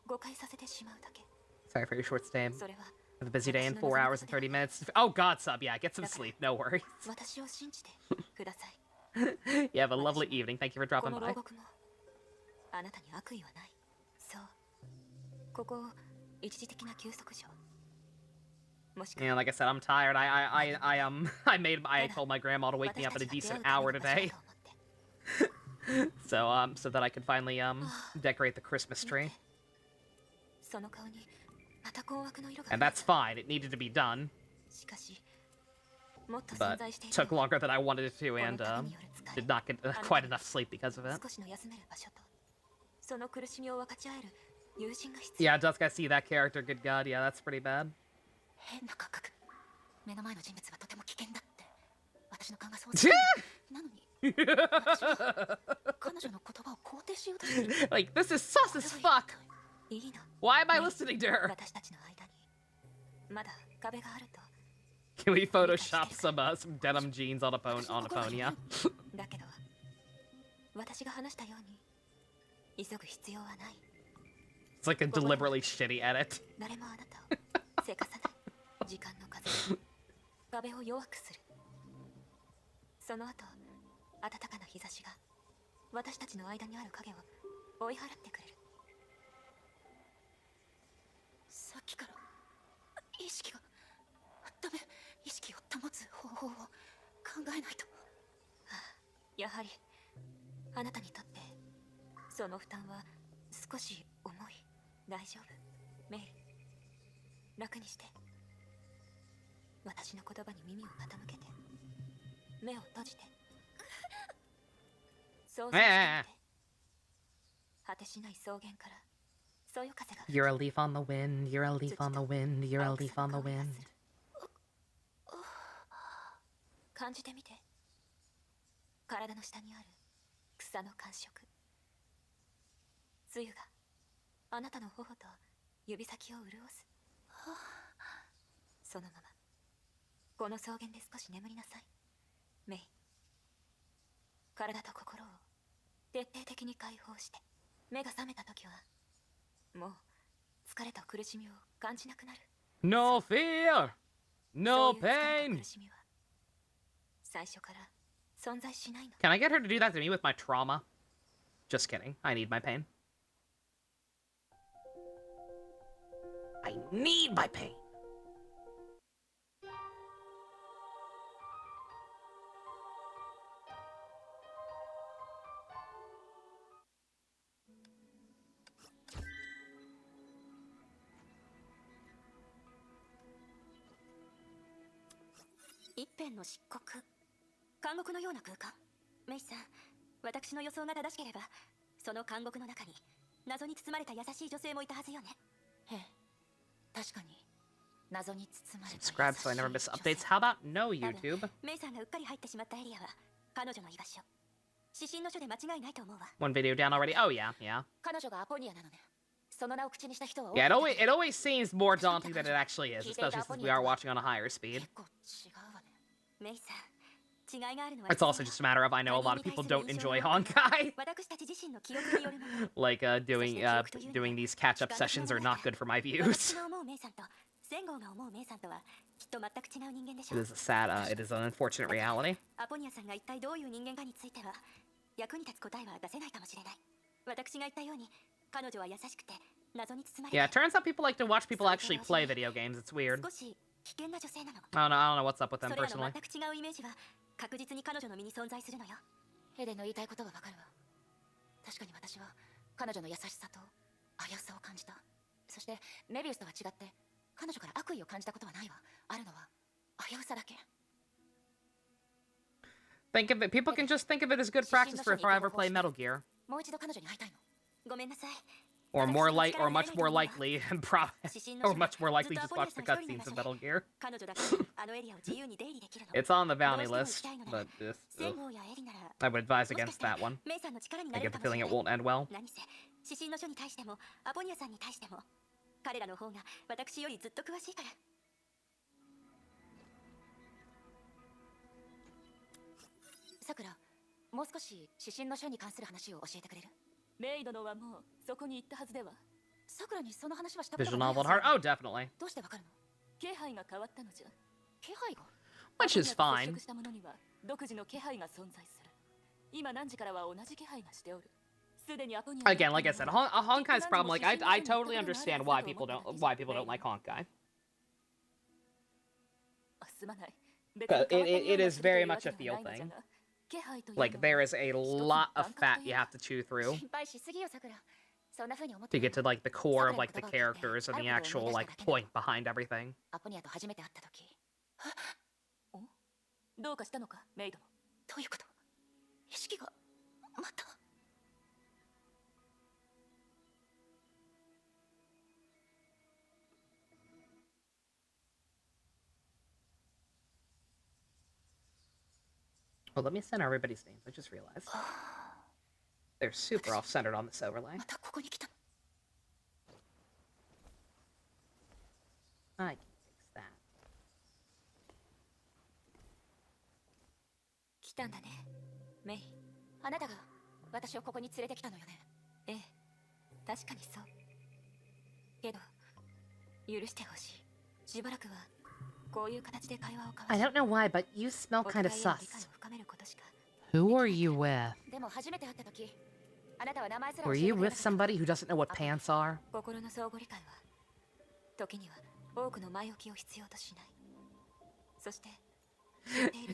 誤解させてしまうだけ。 Sorry for your short stay. それは Have a busy day in 4 hours and 30 minutes. Oh god, sub, yeah, get some sleep, no worries. 私を信じてください。 You have a lovely evening, thank you for こ dropping の by. 牢獄もあなたに悪意はない。そう。ここ一時的な休息所。もしく Yeah, like I said, I'm tired. I told my grandma to wake me up at a decent hour today. So that I could finally decorate the Christmas tree. その顔にまた困惑の色が。 And that's fine. It needed to be done, しかしもっと存 but 在している took longer than I wanted it to, and did not get quite enough sleep because of it. 少しの休める場所とその苦しみを分かち合える友人が必要。 Yeah, Dusk, I see that character. Good god, yeah, that's pretty bad. 変な感覚。目の前の人物はとても危険だって私の勘がそうしてる。なのに私は彼女の言葉を肯定しようとしている。 Like, this is sus as fuck. いいの。 Why am I listening to her? 私たちの間にまだ壁があると。 Can we Photoshop some denim jeans on a Ponya? だけど私が話したように急ぐ必要はない。 It's like a deliberately shitty edit. 誰もあなたをせかさない。時間の風壁を弱くする。その後暖かな日差しが私たちの間にある影を追い払ってくれる。さっきから意識がダメ。意識を保つ方法を考えないと。やはりあなたにとってその負担は少し重い。大丈夫メイル。楽にして。私の言葉に耳を傾けて目を閉じて想像してみて。果てしない草原からそよ風が。 You're a leaf on the wind, you're a leaf on the wind, you're a leaf on the wind. 感じてみて。体の下にある草の感触。露があなたの頬と指先を潤す。そのままこの草原で少し眠りなさいメイ。体と心を徹底的に解放して目が覚めた時はもう疲れと苦しみを感じなくなる。 No fear, そ no ういう疲れと pain. 苦しみは最初から存在しないの。 Can I get her to do that to me with my trauma? Just kidding. I need my pain. I need my pain.「一辺の漆黒」。監獄のような空間。メイさん、私の予想が正しければその監獄の中に謎に包まれた優しい女性もいたはずよね。ええ、確かに謎に包まれた優しい Subscribe so I never miss updates. How about no YouTube? メイさんがうっかり入ってしまったエリアは彼女の居場所。指針の書で間違いないと思うわ。 One video down already. Oh yeah, yeah. 彼女がアポニアなのね。その名を口にした人は Yeah, it always seems more daunting than it actually is, especially since we are watching on a higher speed. 結構違うわね。メイさん、違いがあるのは It's also just a matter of I know a lot of people don't enjoy Honkai. 私たち自身の記憶によるもの。 Like doing these catch-up sessions are not good for my 私 views. が思うメイさんとセンゴーが思うメイさんとはきっと全く違う人間でしょ It is a sad, it is an unfortunate reality. アポニアさんが一体どういう人間かについては役に立つ答えは出せないかもしれない。私が言ったように彼女は優しくて謎に包まれ Yeah, て it turns out people like to watch people actually play video games. It's weird. 少し危険な女性なの。 I don't know what's up with そ them れらの personally. 全く違うイメージは確実に彼女の身に存在するのよ。ヘレンの言いたいことはわかるわ。確かに私は彼女の優しさと危うさを感じた。そしてメビウスとは違って彼女から悪意を感じたことはないわ。あるのは危うさだけ。 Think of it. People can just think of it as good practice for if I ever play Metal Gear. もう一度彼女に会いたいの。ごめんなさい。 Or much more likely, or much more likely just watch the cutscenes of Metal Gear. 彼女だけあのエリアを自由に出入りできるの。 It's on the bounty list, but just, セゴやエリなら I would advise against that one. メイさんの力にな I れ get る the かもし feeling れ it ない。 won't end well. 何せ指針の書に対してもアポニアさんに対しても彼らの方が私よりずっと詳しいから。さくら、もう少し指針の書に関する話を教えてくれる？メイ殿はもうそこに行ったはずでは。さくらにその話はしたこと Visual がない novel は at ず heart. だ。 Oh, definitely. どうしてわかるの？気配が変わったのじゃ。気配が？ Which is アポニア fine. と接触した者には独自の気配が存在する。今何時からは同じ気配がしておる。すでにアポニア Again, like I said, Honkai's problem. Like I totally understand why people don't like Honkai. すまない。 But it is very much a feel thing. Like there is a lot of fat you have to chew through 心配しすぎよ、さくら。そんな風に思って to る get to like the core of like the characters and the actual like point behind everything. アポニアと初めて会った時。お？どうかしたのか、メイドも。どういうこと？意識がまた。 Well, let me center everybody's names. I just realized they're super off-centered on this overlay. またここに来たの。 I can fix that. 来たんだね、メイ。あなたが私をここに連れてきたのよね。ええ、確かにそう。けど、許してほしい。しばらくはこういう形で会話を交わし I don't know why, but you smell お kind 互い of への sus. 理解を深めることしか。 Who are you with? でも初めて会った時、あなたは名前すら Were 教えて you くれ with なかった。 somebody who doesn't know what pants are? 心の相互理解は時には多くの前置きを必要としない。そして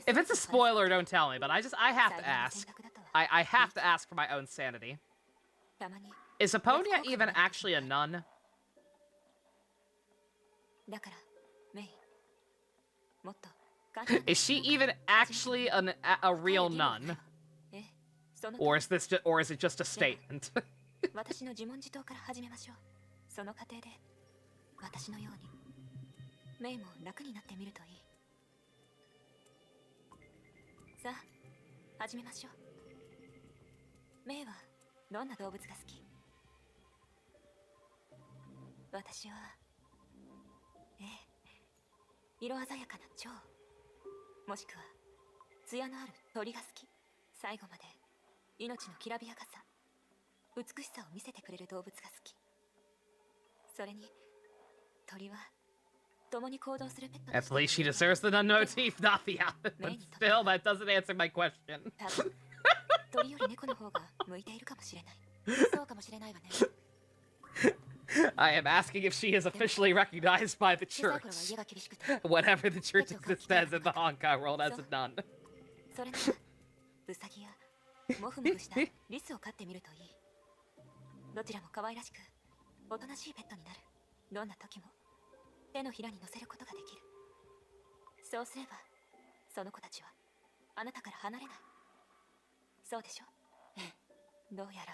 If it's a spoiler, don't tell me, but I have to ask. I have to ask for my own sanity. たまに Is Aponia even actually a nun? だからメイ、もっと簡単に Is she even actually a real nun? ええ、その Or is it just a statement? 私の自問自答から始めましょう。その過程で私のようにメイも楽になってみるといい。さあ始めましょう。メイはどんな動物が好き？私はええ、色鮮やかな蝶、もしくは艶のある鳥が好き。最後まで命のきらびやかさ、美しさを見せてくれる動物が好き。それに鳥は共に行動するペット At least she deserves the nun motif, not the outfit. But still, that doesn't answer my question. 多分鳥より猫の方が向いているかもしれない。そうかもしれないわね。 I am asking if she is officially recognized by the 小さい頃は church. 家が厳しくて、 Whatever the church says in the Honkai world as a nun. それならウサギやモフモフしたリスを飼ってみるといい。どちらも可愛らしくおとなしいペットになる。どんな時も手のひらに乗せることができる。そうすればその子たちはあなたから離れない。そうでしょ？どうやら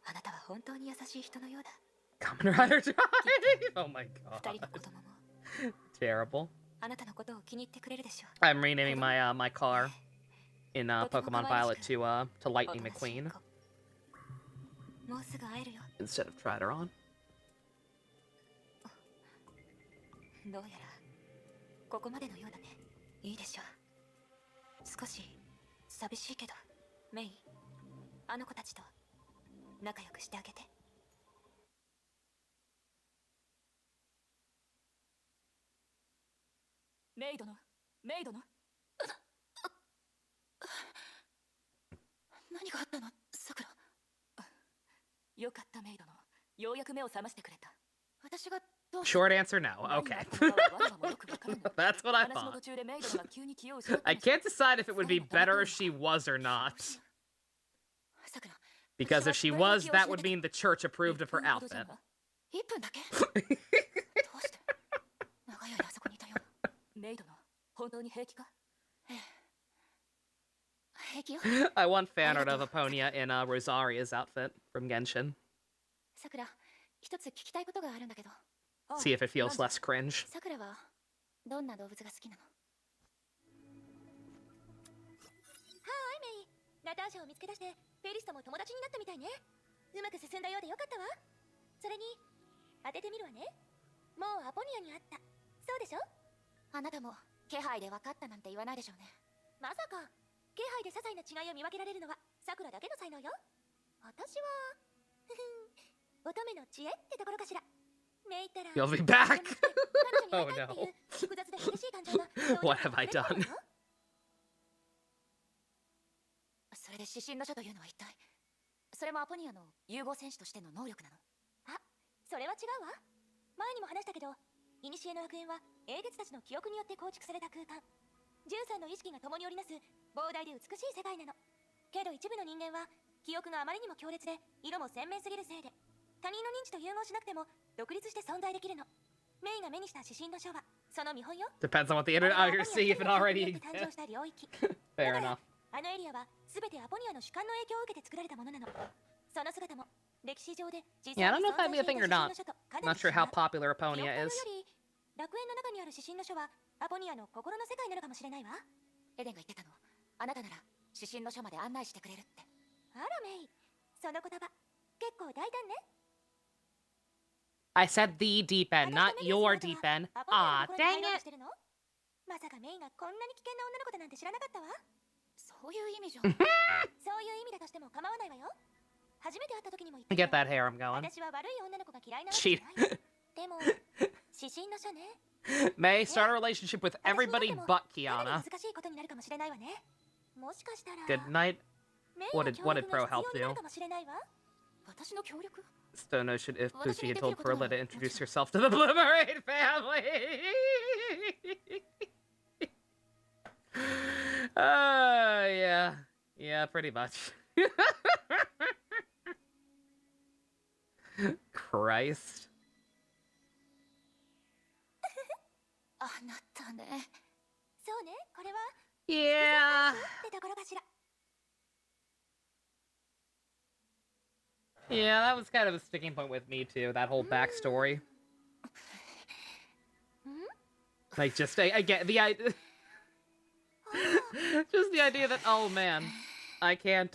あなたは本当に優しい人のようだ。 Kamen Rider Drive! Oh my 二人 god. の子供も Terrible. あなたのことを気に入ってくれるでしょう。 I'm renaming my car in Pokemon Violet to Lightning McQueen もうすぐ会えるよ。 instead of Trideron. どうやらここまでのようだね。いいでしょう。少し寂しいけどメイ、あの子たちと仲良くしてあげて。メイドのメイドの何があったの、さくら。よかったメイドの、ようやく目を覚ましてくれた。私がどう Short answer, no. Okay. That's what I 話の thought. 途中でメイドが急に気を失った I can't decide if it would be better if she was or not. さくら、Because if she was, that would mean the church approved of her outfit. 1分だけどうして長い間あそこにいたよ。メイドの本当に平気か？平気よ。I want fan art of Aponia in Rosaria's outfit from Genshin. さくら、一つ聞きたいことがあるんだけど。 See if it feels less cringe. さくらはどんな動物が好きなの？ナターシャを見つけ出してフェリスとも友達になったみたいね。うまく進んだようでよかったわ。それに当ててみるわね。もうアポニアに会った。そうでしょ？あなたも気配で分かったなんて言わないでしょうね。まさか気配で些細な違いを見分けられるのはさくらだけの才能よ。私は乙女の知恵ってところかしら。メイたら You'll be back. Oh no. What have I done? それで指針の書というのは一体、それもアポニアの融合戦士としての能力なの？あ、それは違うわ。前にも話したけど、古の楽園は英傑たちの記憶によって構築された空間。13の意識が共に織りなす膨大で美しい世界なの。けど一部の人間は記憶があまりにも強烈で色も鮮明すぎるせいで、他人の認知と融合しなくても独立して存在できるの。メイが目にした指針の書はその見本よ。 Depends on what the internet. Oh, you're seeing if it already exists. Fair enough. あのエリアはすべてアポニアの主観の影響を受けて作られたものなの。その姿も歴史上で実 Yeah, I 際 don't に know if that'd be a 存在 thing して or いた指針 not. の書とかな Not り sure 違 how う。 popular 記憶と Aponia いうよ is. り楽園の中にある指針の書はアポニアの心の世界なのかもしれないわ。エデンが言ってたの。あなたなら指針の書まで案内してくれるって。あらメイ、その言葉結構大胆ね。 I said the deep end, not your deep end. Ah, dang it. まさかメイがこんなに危険な女の子だなんて知らなかったわ。そういう意味じゃ。そういう意味だとしても構わないわよ。初めて会った時にも言ったけ Get ど、 that hair, I'm going. 私は悪い女の子が嫌いなわけじゃない。でも指針の書ね。 May start a relationship with 私 everybody にとっても but かな Kiana. り難しいことになるかもしれないわね。もしかしたら Good night. メイ What の did 協 what 力 did Pro が help 必要にな do? るかもしれないわ。私の協力？ Still no shit if Pucci had told Perla to introduce herself to the Bloomerade family. Yeah. Yeah, pretty much. Christ. あなたね。そうね、これは Yeah. ってところかしら。 Yeah, that was kind of a sticking point with me too, that whole backstory. Like, just, I get the idea... just the idea that, oh man, I can't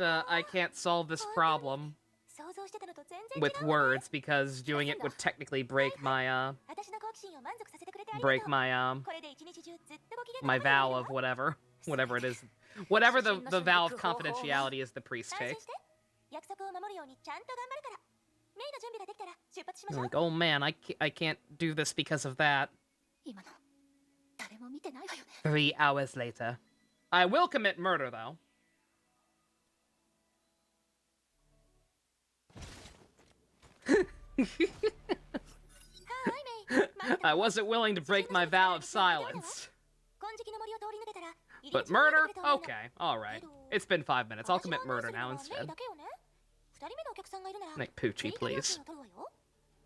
solve this problem 想像してたのと全然違うわね。 with words because doing it would technically break my, 私の好奇心を満足させてくれてありがとう。 break my, これで一日中ずっとご機嫌な my まま vow でい of るわ。 whatever it is. Whatever the vow of confidentiality is the priest 安 take. 心して。約束を守るようにちゃんと頑張るから。メイの準備ができたら出発しましょう。 Like, oh man, I can't do this because of that. 今の誰も見てないわよね。 3 hours later. I will commit murder, though. I wasn't willing to break my vow of silence. But murder? Okay, alright. It's been 5 minutes. I'll commit murder now instead. Like Poochie, please.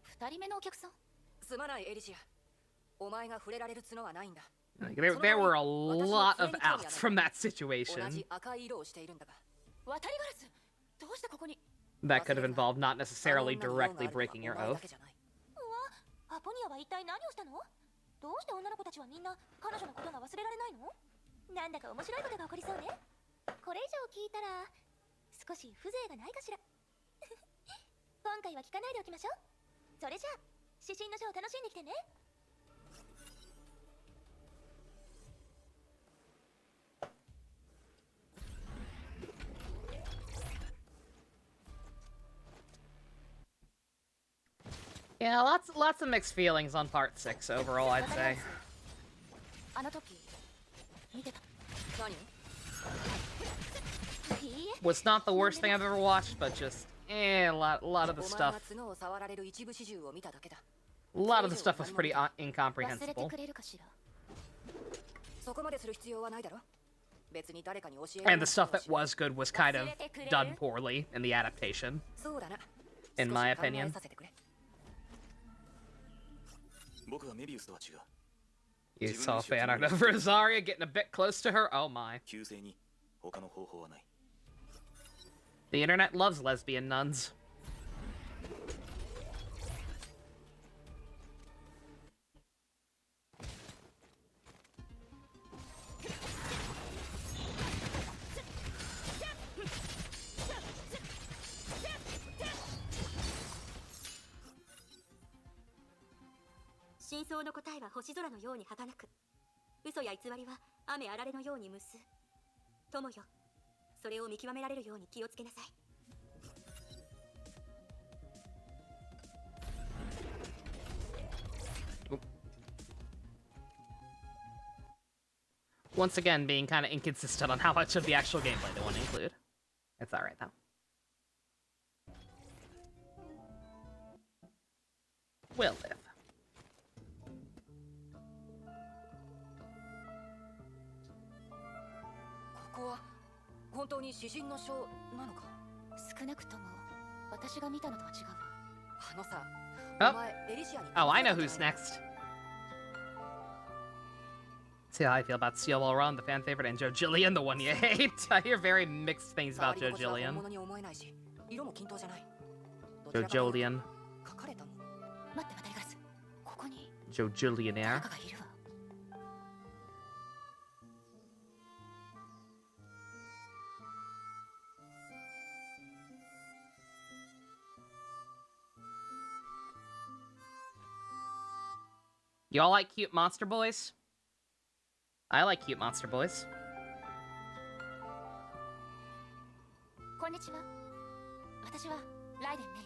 二人目のお客さん。すまないエリシア。お前が触れられる角はないんだ。 Like, there were a lot of outs from that 同 situation じ赤い色をしているんだが。渡りガラス。どうしてここに？ that could have involved not necessarily directly breaking your お前だ oath. けじゃない。うわ、アポニアは一体何をしたの？どうして女の子たちはみんな彼女のことが忘れられないの？なんだか面白いことが起こりそうね。これ以上聞いたら少し風情がないかしら。今回は聞かないでおきましょう。それじゃあ指針の書を楽しんできてね。 Yeah, lots of mixed feelings on part 6 overall, I'd say. あの時見てた。何？ いいえ。 Was not the worst thing I've ever watched, but just a lot of the お前 stuff. が角を触られる一部始終を見ただけだ。 A lot of the stuff was pretty 忘れて incomprehensible. くれるかしら。そこまでする必要はないだろ。別に誰かに教える And the stuff that was good was kind of done poorly in the adaptation, そうだな in my 少し考え opinion. させてくれ僕はメビウスとは違う You saw fan art of Rosaria getting a bit close to her? Oh my. 旧姓に他の方法はない The internet loves lesbian nuns. Once again, being kind of inconsistent on how much of the actual gameplay they want to include. It's alright, though. We'll live. ここは本当に詩人の書なのか少なくとも私が見たのとは違うわ。あのさ Oh. お前エリシアに Oh, I know who's next. See how I feel about Steel Ball Run, the fan favorite, and Joe Jillian, the one you hate. I hear very mixed things about Joe 触り心地は本 Jillian. 物に思えないし色も均等じゃない Joe Jillian. 書かれたもの待って、渡りガラス。ここに Joe Jillionaire. 誰かがいるわ。Y'all like cute monster boys? I like cute monster boys. こんにちは。私はライデン・メイ。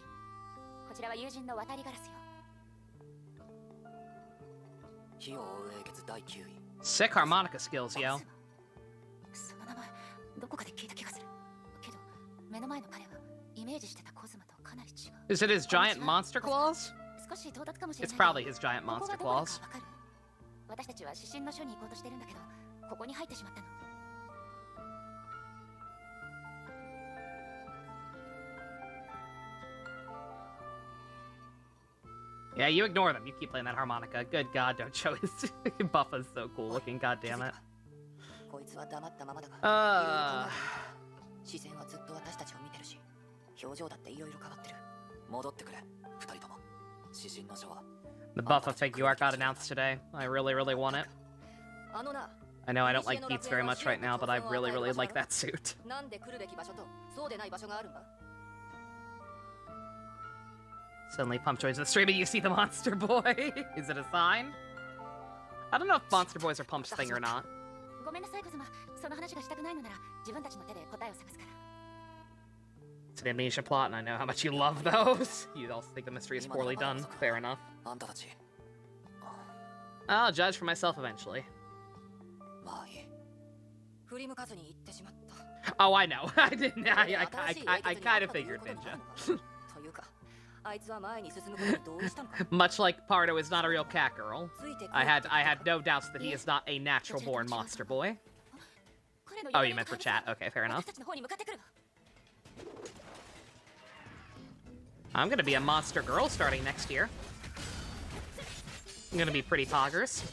こちらは友人の渡りガラスよ。火を追う英傑第9位 Sick harmonica skills, yo. その名前、どこかで聞いた気がする。けど、目の前の彼はイメージしてたコズマとかなり違う。 Is it his giant monster claws? 少し到達かもしれな It's い。 probably his giant ここ monster がどこなの claws. かわかる？私たちは指針の書に行こうとしてるんだけど、ここに入ってしまったの。 Yeah, you ignore them. You keep playing that harmonica. Good God, don't show his buff is so cool looking. God damn it. こいつは黙ったままだが Uh, 視線はずっと私たちを見てるし表情だっていろいろ変わってる戻ってくれ二人とも詩人の書は the buff of Figure art got announced today. I really, really want it. あのな I know I don't like Beats very much right now, but I really, really like that suit. なんで来るべき場所とそうでない場所があるんだ Suddenly Pump joins the stream and you see the Monster Boy. Is it a sign? I don't know if Monster Boys are Pump's thing or not. ごめんなさい、コズマ。その話がしたくないのなら、自分たちの手で答えを探すから。 It's an amnesia plot, and I know how much you love those. You also think the mystery is poorly done. Fair enough. あんたたち I'll judge for myself eventually. まあいい振り向かずに行ってしまった Oh, I know. I didn't. I kind of figured, Ninja. というかあいつは前に進むことに同意したのか Much like Pardo is not a real cat girl, ついてくる I had no doubts that he is not a natural-born monster boy. 彼の Oh, 夢 you の meant for 怪物 chat. が Okay, fair enough. 私たちの方に向かってくるわ。 I'm gonna be a monster girl starting next year. I'm gonna be pretty poggers.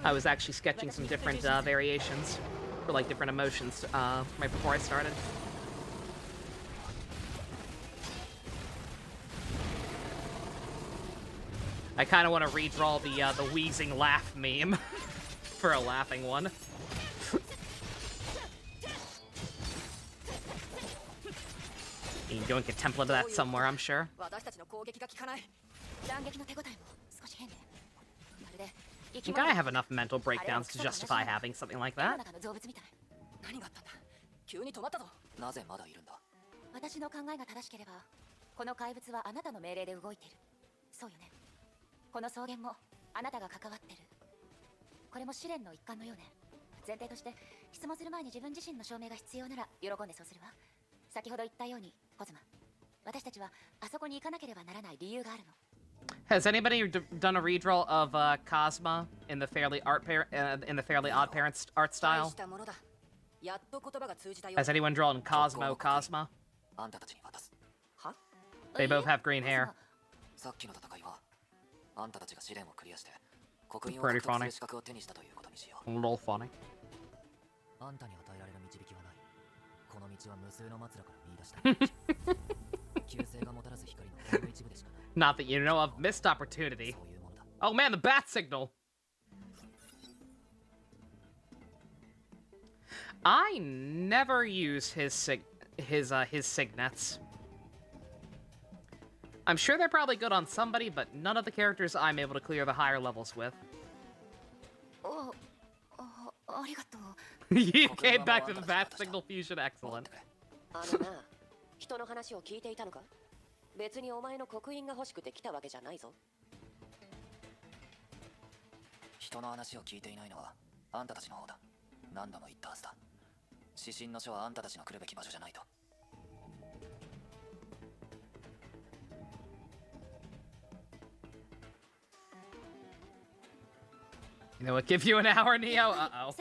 I was actually sketching some different variations for like different emotions right before I started. I kind of want to redraw the wheezing laugh meme for a laughing one. You can go and get a template of that somewhere, I'm sure. 私たちの攻撃が効かない斬撃の手応えも少し変ね。まるで I think I have enough mental breakdowns to justify having something like 世の that. 中の動物みたい。何があったんだ急に止まったぞなぜまだいるんだ私の考えが正しければ、この怪物はあなたの命令で動いている。そうよね。この草原もあなたが関わってる。これも試練の一環のようね。前提として質問する前に自分自身の証明が必要なら喜んでそうするわ。先ほど言ったように、コズマ。私たちはあそこに行かなければならない理由があるの。Has anybody done a redraw of Cosma in the Fairly Odd Parents art style? Has anyone drawn Cosmo Cosma? They both have green hair. Pretty funny. A little funny. Not that you know of. Missed opportunity. Oh man, the bat signal. I never use his signets. I'm sure they're probably good on somebody, but none of the characters I'm able to clear the higher levels with. You came back to the bat signal fusion, excellent. 人の話を聞いていたのか？別にお前の刻印が欲しくて来たわけじゃないぞ。人の話を聞いていないのはあんたたちの方だ。何度も言ったはずだ。指針の書はあんたたちの来るべき場所じゃないと。You know what? Give you an hour, Neo. Uh-oh.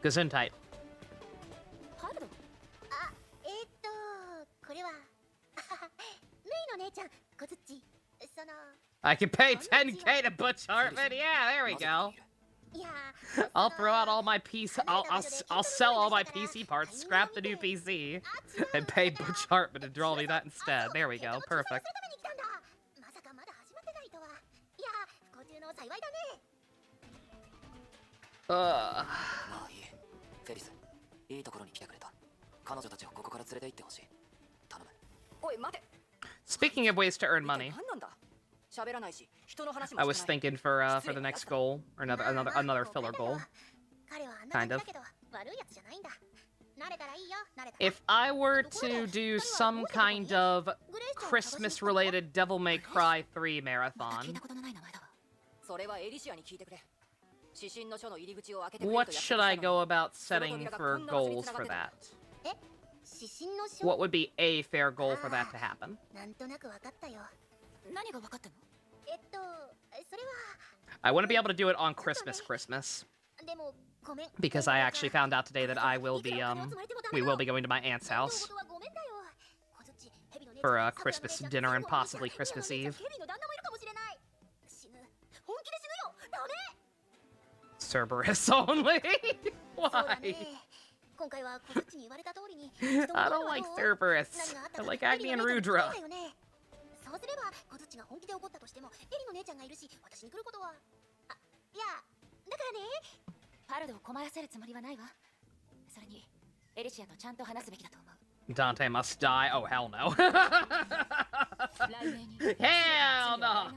Gesundheit. これはメイの姉ちゃん、こずっち。その I can pay 10K to Butch Hartman. Yeah, there we go. I'll throw out all my PC. I'll sell all my PC parts, scrap the new PC, and pay Butch Hartman to draw me that instead. There we go. Perfect. まさかまだ始まってないとは。いや、不幸中の幸いだね。まあいい。フェリス、いいところに来てくれた。彼女たちをここから連れて行ってほしい。頼む。おい、待て。 Speaking of ways to earn money, 何なんだ。喋らないし、人の話も I し was ない。 thinking for the next goal or another filler goal. 彼はあんな Kind 感じ of. だけど悪いやつじゃないんだ。慣れたらいいよ、慣れたら。 If I were to do some kind of Christmas-related Devil May Cry 3 marathon, 聞いたことのない名前だわ。それはエリシアに聞いてくれ。指針の書の入り口を開けてくれ what と約 should 束 I したの go に。 about setting for goals for that? 指針の書 What would be a fair goal for that to happen? なんとなくわかったよ。何が分かったの？それは I want to be able to do it on Christmas, でもごめん。 because I actually found out today that we will be going to my aunt's house for Christmas dinner and possibly Christmas Eve. Cerberus only? Why? 今回はこっちに言われた通りに I don't like Cerberus. I like Agni and Rudra. そうすればこっちが本気で怒ったとしてもエリの姉ちゃんがいるし私に来ることはあ、いやだからねパルドを困らせるつもりはないわ。それにエリシアとちゃんと話すべきだと思う。 Dante must die. Oh hell no. Hell no.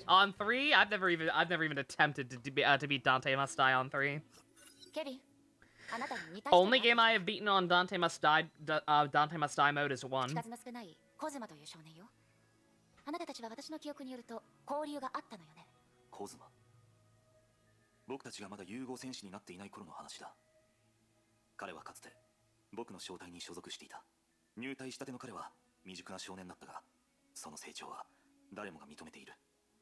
On 3, I've never even attempted to beat Dante Must Die on 3. ケビン、あなたに似た Only game I have beaten on Dante Must Die mode is 1. 口数の少ないコズマという少年よ。あなたたちは私の記憶によると交流があったのよね。コズマ。僕たちがまだ融合戦士になっていない頃の話だ。彼はかつて僕の正体に所属していた。入隊したての彼は未熟な少年だったが、その成長は誰もが認めている。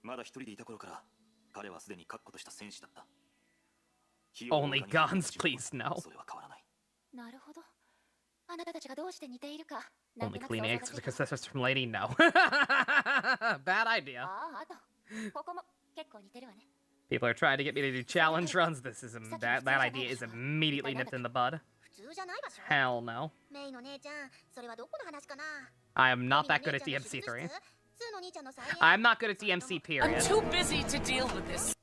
まだ一人でいた頃から彼はすでに確固とした戦士だった。 Only guns, please no. それは変わらない。なるほど。あなたたちがどうして似ているか。 Only clean eggs because that's from Lady. No. Bad idea. あとここも結構似てるわね。 People are trying to get me to do challenge runs. This is that idea is immediately nipped in the bud. 普通じゃない場所 Hell no. メイの姉ちゃんそれはどこの話かな I am not that good at DMC3. I'm not good at DMC, period. too busy to deal with this.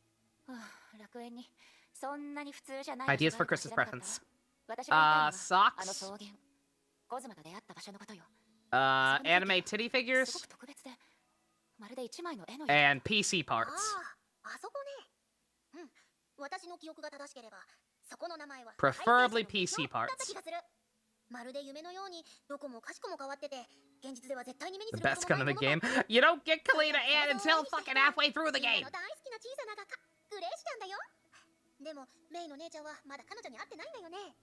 楽園にそんなに普通じゃない Ideas for Christmas presents. 私が言いたいのは Socks. あの草原コズマと出会った場所のことよ。 Anime titty すご figures く特別でまるで一枚の絵のよう。 and PC parts. あそこね私の記憶が正しければそこの名前は Preferably PC だった parts. 気がするまるで夢のようにどこもかしこも変わってて現実では絶対に目に The する best gun in the game. You don't get Kalina Ann until fucking halfway through the 大 game. 好きな小さな画家グレイシちゃんだよでもメイの姉ちゃんはまだ彼女に会ってないんだよね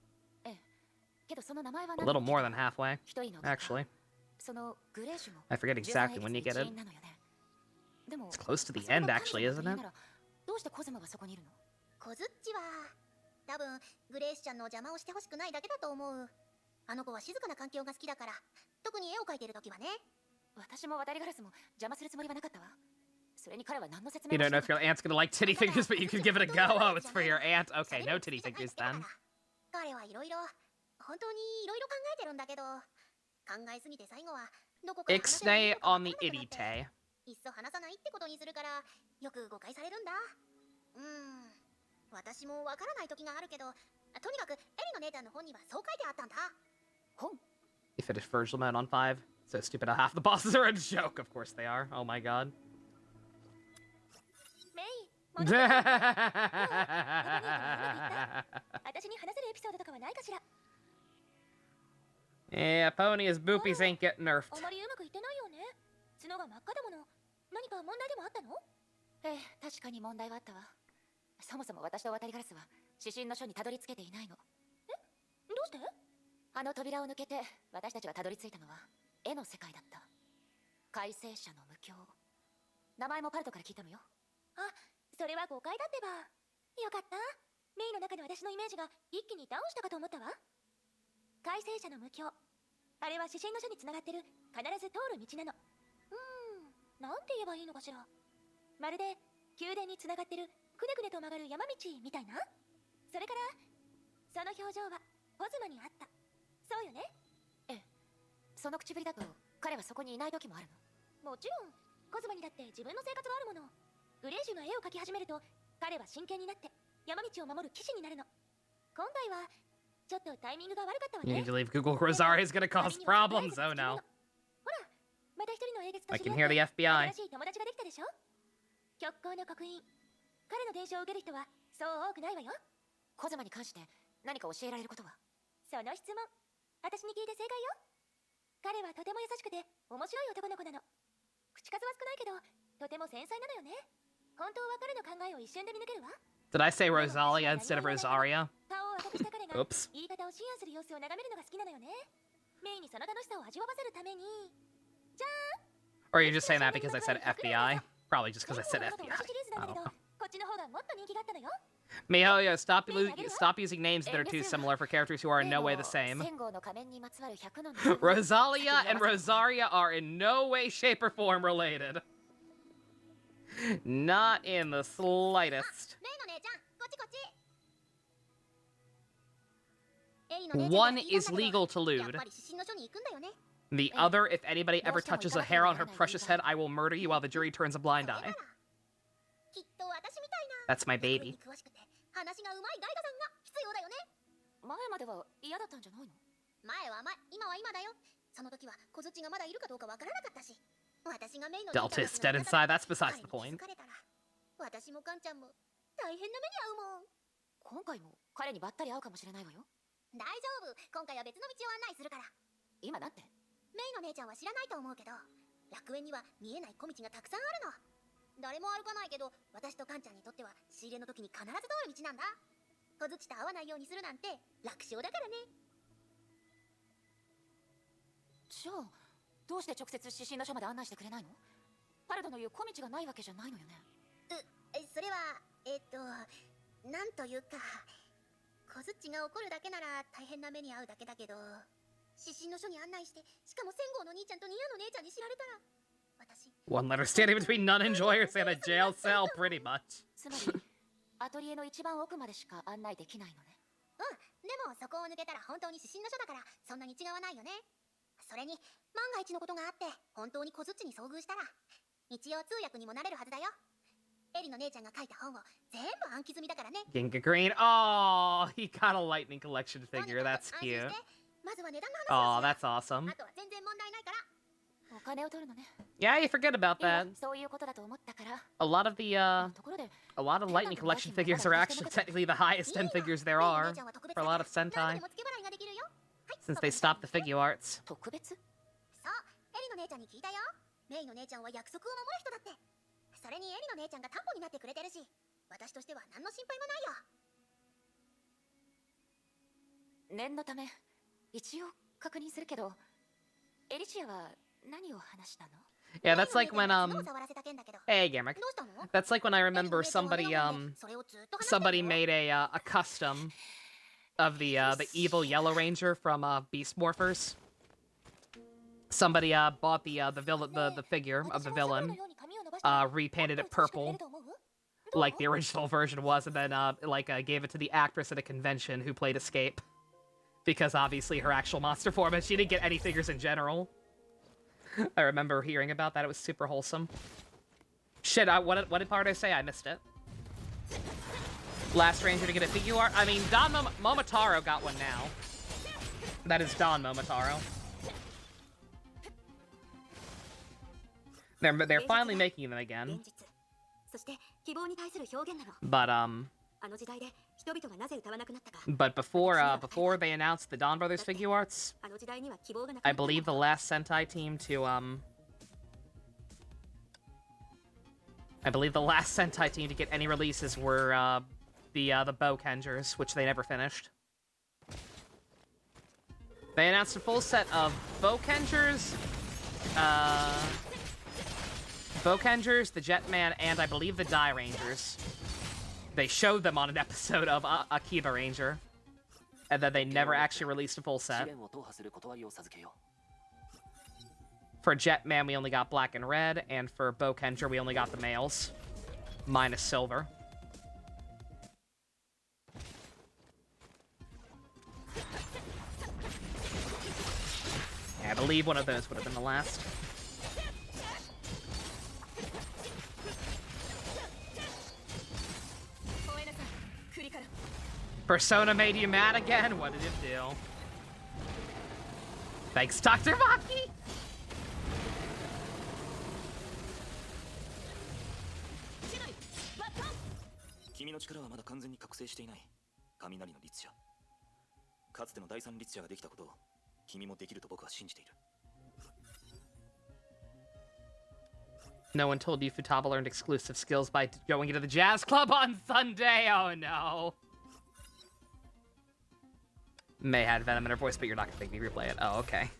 けどその名前は A little more than halfway, 一人の actually. そのグレーシュも I forget exactly when you get it. なのよね。でも It's close to the それ end, が actually, 彼女 isn't の it? ならどうしてコズマがそこにいるの？コズッチは多分グレースちゃんの邪魔をしてほしくないだけだと思う。あの子は静かな環境が好きだから、特に絵を描いてる時はね。私も渡りガラスも邪魔するつもりはなかったわ。それに彼は何の説 You 明も don't し know な if かっ your aunt's gonna like titty figures, but you could give it a go. Oh, it's for your aunt. Okay, no titty figures then. 彼はいろいろ、本当にいろいろ考えてるんだけど、考えすぎて最後はどこから話せばいい Ixnay のかわ on から the なくなって idite. いっそ話さないってことにするから、よく誤解されるんだ。私もわからない時があるけど、とにかくエリの姉ちゃんの本にはそう書いてあったんだ。本 You finished Virgil mode on 5. So stupid how half the bosses are a joke. Of course they are. Oh my god. メイ、戻ってきた。私に話せるエピソードとかはないかしら。 Yeah, Pony's boopies ain't getting nerfed. あまりうまくいってないよね。角が真っ赤だもの。何か問題でもあったの？ええ、確かに問題はあったわ。そもそも私と渡りガラスは指針の書にたどり着けていないの。え？どうして？あの扉を抜けて私たちがたどり着いたのは絵の世界だった。改正者の無境。名前もパルトから聞いたのよ。あ、それは誤解だってば。よかった。メイの中の私のイメージが一気にダウンしたかと思ったわ。改正者の無境。あれは指針の書につながってる必ず通る道なの。なんて言えばいいのかしら。まるで宮殿につながってるくねくねと曲がる山道みたいな。それからその表情はホズマにあった。そうよね。ええ、その口ぶりだと彼はそこにいない時もあるの？もちろんコズマにだって自分の生活があるもの。グレージュが絵を描き始めると彼は真剣になって山道を守る騎士になるの。今回はちょっとタイミングが悪かったわ You ね。 need to leave Google Rosaria is gonna cause problems. Oh no. ほら、また一人の英月と I 知 can り合 hear the って FBI. 新しい友達ができたでしょ。極光の刻印。彼の伝承を受ける人はそう多くないわよ。コズマに関して何か教えられることは？その質問、私に聞いて正解よ。彼はとても優しくて面白い男の子なの。口数は少ないけど、とても繊細なのよね。本当は彼の考えを一瞬で見抜けるわ。 Did I say Rosalia instead of Rosaria? 顔を赤くした彼が Oops. 言い方を思案する様子を眺めるのが好きなのよね。メイにその楽しさを味わわせるために。じゃ Or are you just saying that because I said FBI? Probably just あ、 because I said 全部のこと FBI. 同じシリーズなん I だけ don't ど、 know. こっちの方がもっと人気があったのよ。 Mihoyo, stop using names that are too similar for characters who are in no way the same. 戦後の仮面にまつわる100の Rosalia and Rosaria are in no way, shape, or form related. Not in the slightest. メイの姉ちゃん、こっちこっち。エリの姉ちゃん One から聞いたん is だけど、 legal to やっ lewd. ぱり指針の書に行くんだよね。 The other, if anybody ever touches a hair on her precious head, I will murder you while the jury turns a blind それな eye. らきっと私みたいな That's my 落語 baby. に詳しくて話がうまいガイドさんが必要だよね。前までは嫌だったんじゃないの？前は前、今は今だよ。その時は小槌がまだいるかどうかわからなかったし、私がメインの Delta is dead inside, that's besides the 彼に point. 気づかれたら、私もカンちゃんも大変な目に遭うもん。今回も彼にばったり会うかもしれないわよ。大丈夫、今回は別の道を案内するから。今なんて？メイの姉ちゃんは知らないと思うけど、楽園には見えない小道がたくさんあるの。誰も歩かないけど、私とカンちゃんにとっては仕入れの時に必ず通る道なんだ。小槌と合わないようにするなんて楽勝だからね。じゃあどうして直接指針の書まで案内してくれないの？パルドの言う小道がないわけじゃないのよね。それはなんというか、小槌が怒るだけなら大変な目に遭うだけだけど、指針の書に案内して、しかも仙号の兄ちゃんとニアの姉ちゃんに知られたら、私 One letter standing between none enjoyers and a jail cell, pretty much. つまりアトリエの一番奥までしか案内できないのね。でもそこを抜けたら本当に指針の書だからそんなに違わないよね。それに万が一のことがあって本当に小槌に遭遇したら一応通訳にもなれるはずだよ。エリの姉ちゃんが書いた本を全部暗記済みだからね。 Ginga Green. Oh, he got a Lightning Collection とに figure. かく That's 安心 cute. してまずは値段の話 Oh, をしよ that's awesome. う。あとは全然問題ないから。お金を取るのね。 Yeah, you forget about いいわ that. そういうことだと思ったから A lot of theところで a lot of Lightning Collection figures are actually technically the highest end figures there are for a lot of Sentai, 何でも付け払いができるよ。はい、 since they stopped the figure arts. 特別？そう、エリの姉ちゃんに聞いたよ。メイの姉ちゃんは約束を守る人だって。それにエリの姉ちゃんが担保になってくれてるし、私としては何の心配もないよ。念のため一応確認するけど、エリシアは何を話したの？ Yeah, that's like when, 昨日触らせた件だけど。 hey, Gamrick. どうしたの？ That's like when I remember somebody, それをずっと話してる somebody よ。 made a custom of the evil Yellow Ranger from, Beast Morphers. Somebody, bought the villain, the figure of the villain, repainted it purple, like the original version was, and then, gave it to the actress at a convention who played Escape. Because obviously her actual monster form, and she didn't get any figures in general. I remember hearing about that, it was super wholesome. Shit, what did Pardo say? I missed it. Last Ranger to get a figure art? I mean, Don Momotaro got one now. That is Don Momotaro. They're finally making them again. そして希望に対する表現なの。 But あの時代で人々がなぜ歌わなくなったか。 but before they announced the Don Brothers figure arts, あの時代には希望がなくなった I believe the last Sentai team to get any releases were the Bokengers, which they never finished. They announced a full set of Bokengers, the Jetman, and I believe the Die Rangers. They showed them on an episode of Akiba Ranger, and then they never actually released a full set. For Jetman, we only got black and red, and for Bokenger, we only got the males, minus silver. Yeah, I believe one of those would have been the last. Persona made you mad again? What did it do? Thanks, Dr. Maki! 君の力はまだ完全に覚醒していない。雷の律者。かつての第三律者ができたことを君もできると僕は信じている。No one told you Futaba learned exclusive skills by going into the jazz club on Sunday. Oh no. May had Venom in her voice, but you're not gonna make me replay it. Oh, okay.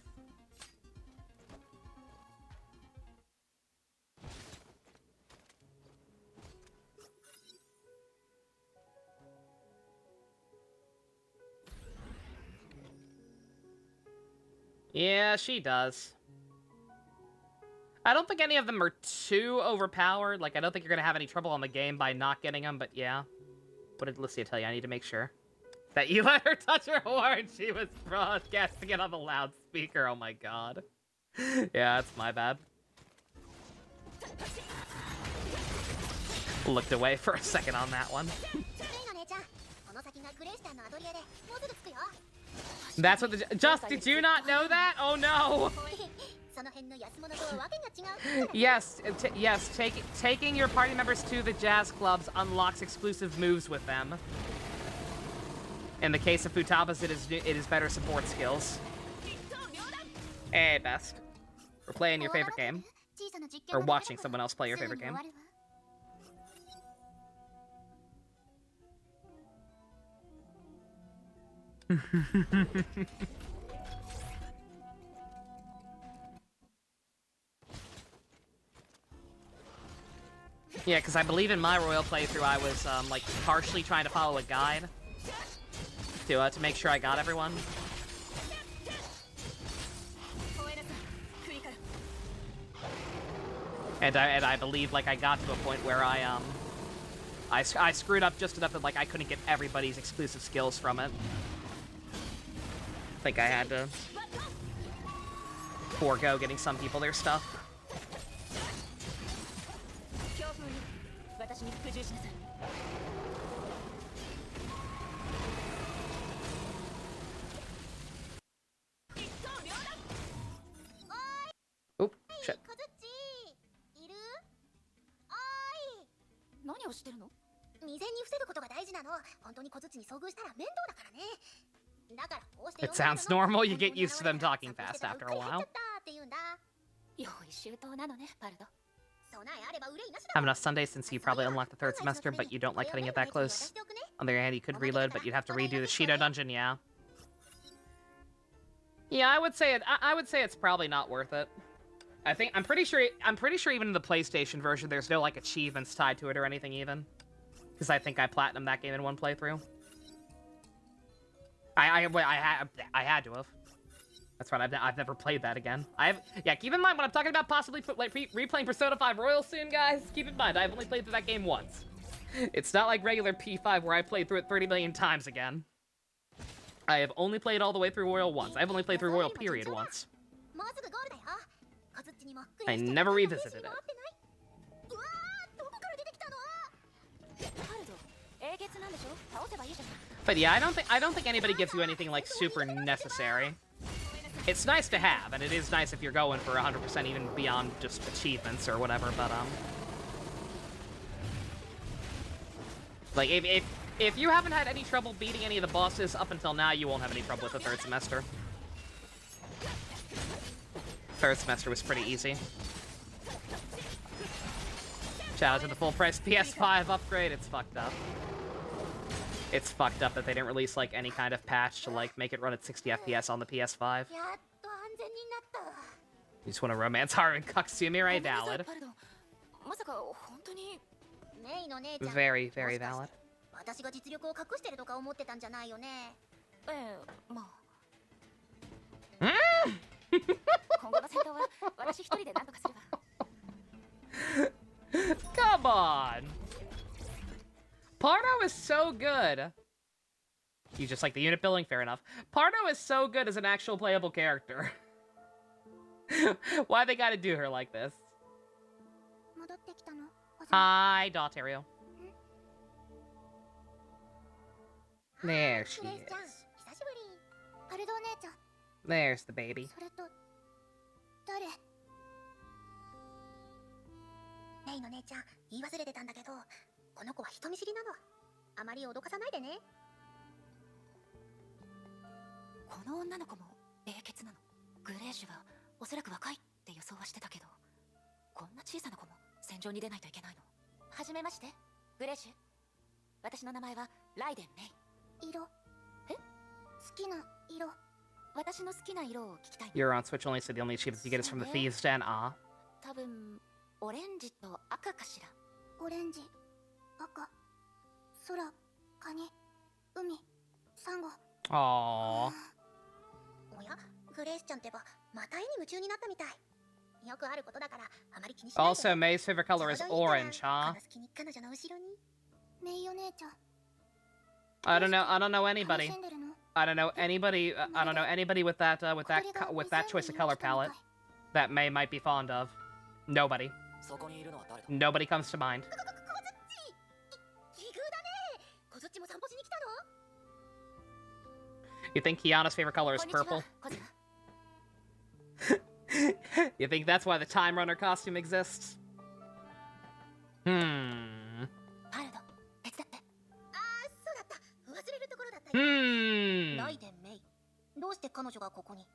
Yeah, she does. I don't think any of them are too overpowered. Like, I don't think you're gonna have any trouble on the game by not getting them, but yeah. What did Lucia tell you? I need to make sure. That you let her touch her horn. She was broadcasting it on the loudspeaker. Oh my god. Yeah, that's my bad. Looked away for a second on that one. That's what the... Just, did you not know that? Oh no! Yes, taking your party members to the jazz clubs unlocks exclusive moves with them. In the case of Futaba's, it is better support skills. Hey, best. We're playing your favorite game. Or watching someone else play your favorite game. Yeah, because I believe in my Royal playthrough I was, like, partially trying to follow a guide. To make sure I got everyone. And I believe, like, I got to a point where I screwed up just enough that, like, I couldn't get everybody's exclusive skills from it. I think I had to forego getting some people their stuff. Oop, shit. 何をしてるの？未然に防ぐことが大事なの。本当に小槌に遭遇したら面倒だからね。だからこうして It sounds normal. You get used to them talking fast after a while. 用意周到なのね、パルド。 Have enough Sundays since you probably unlocked the third semester, but you don't like cutting it that close. On the other hand, you could reload, but you'd have to redo the Shido dungeon, yeah. Yeah, I would say it's probably not worth it. I'm pretty sure even in the PlayStation version, there's no like achievements tied to it or anything even. Because I think I platinumed that game in one playthrough. I had to have. That's right. I've never played that again. Yeah. Keep in mind when I'm talking about possibly replaying Persona 5 Royal soon, guys. Keep in mind I've only played through that game once. It's not like regular P5 where I played through it 30 million times again. I have only played all the way through Royal once. I've only played through Royal period once. I never revisited it. But yeah, I don't think anybody gives you anything like super necessary. It's nice to have, and it is nice if you're going for 100% even beyond just achievements or whatever, but like if you haven't had any trouble beating any of the bosses up until now, you won't have any trouble with the third semester. Third semester was pretty easy. Shout out to the full price PS5 upgrade. It's fucked up. It's fucked up that they didn't release like any kind of patch to like make it run at 60 FPS on the PS5. You just want to romance Haru and Katsumi, right? Valid. Very, very valid. Come on! Pardo is so good. You just like the unit building? Fair enough. Pardo is so good as an actual playable character. Why they gotta do her like this? Hi, Dotario. There she is. There's the baby. メイの姉ちゃん、言い忘れてたんだけど、この子は人見知りなの。あまり脅かさないでね。この女の子も冷血なの。グレージュはおそらく若いって予想はしてたけど、こんな小さな子も戦場に出ないといけないの。はじめまして、グレージュ。私の名前はライデン・メイ。色？え？好きな色。私の好きな色を聞きたい。You're on Switch only, so the only achievements you get is from the Thieves' Den. 多分オレンジと赤かしら。オレンジ、赤、空、カニ、海、サンゴ。Aww. おや、グレースちゃんってばまた絵に夢中になったみたい。よくあることだからあまり気にしないで。Also, May's favorite color is orange, huh? 彼女の後ろに。メイお姉ちゃん。I don't know anybody. I don't know anybody with that choice of color palette that May might be fond of. Nobody. Nobody comes to mind. You think Kiana's favorite color is purple? You think that's why the Time Runner costume exists? Hmm. Hmm. ライデン・メイ。どうして彼女がここに？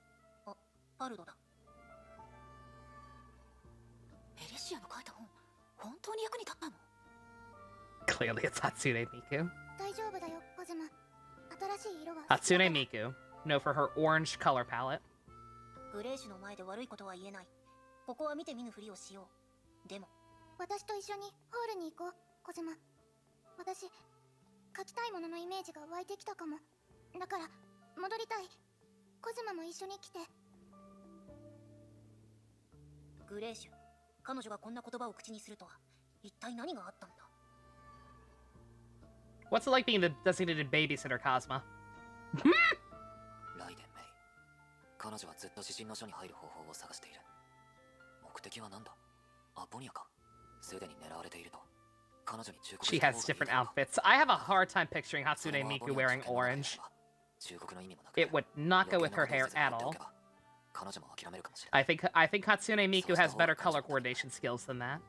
あ、パルドだ。エリシアの書いた本、本当に役に立ったの？ Clearly it's Hatsune Miku. 大丈夫だよ、コズマ。新しい色が。Hatsune Miku, known for her orange color palette. グレーシュの前で悪いことは言えない。ここは見て見ぬふりをしよう。でも、私と一緒にホールに行こう、コズマ。私、書きたいもののイメージが湧いてきたかも。だから戻りたい。コズマも一緒に来て。グレーシュ、彼女がこんな言葉を口にするとは一体何があったんだ。 What's it like being the designated babysitter, Cosma? ライデン・メイ。彼女はずっと指針の書に入る方法を探している。目的は何だ？アポニアか？すでに狙われていると。 She has different outfits. I have a hard time picturing Hatsune Miku wearing orange. It would not go with her hair at all. I think Hatsune Miku has better color coordination skills than that.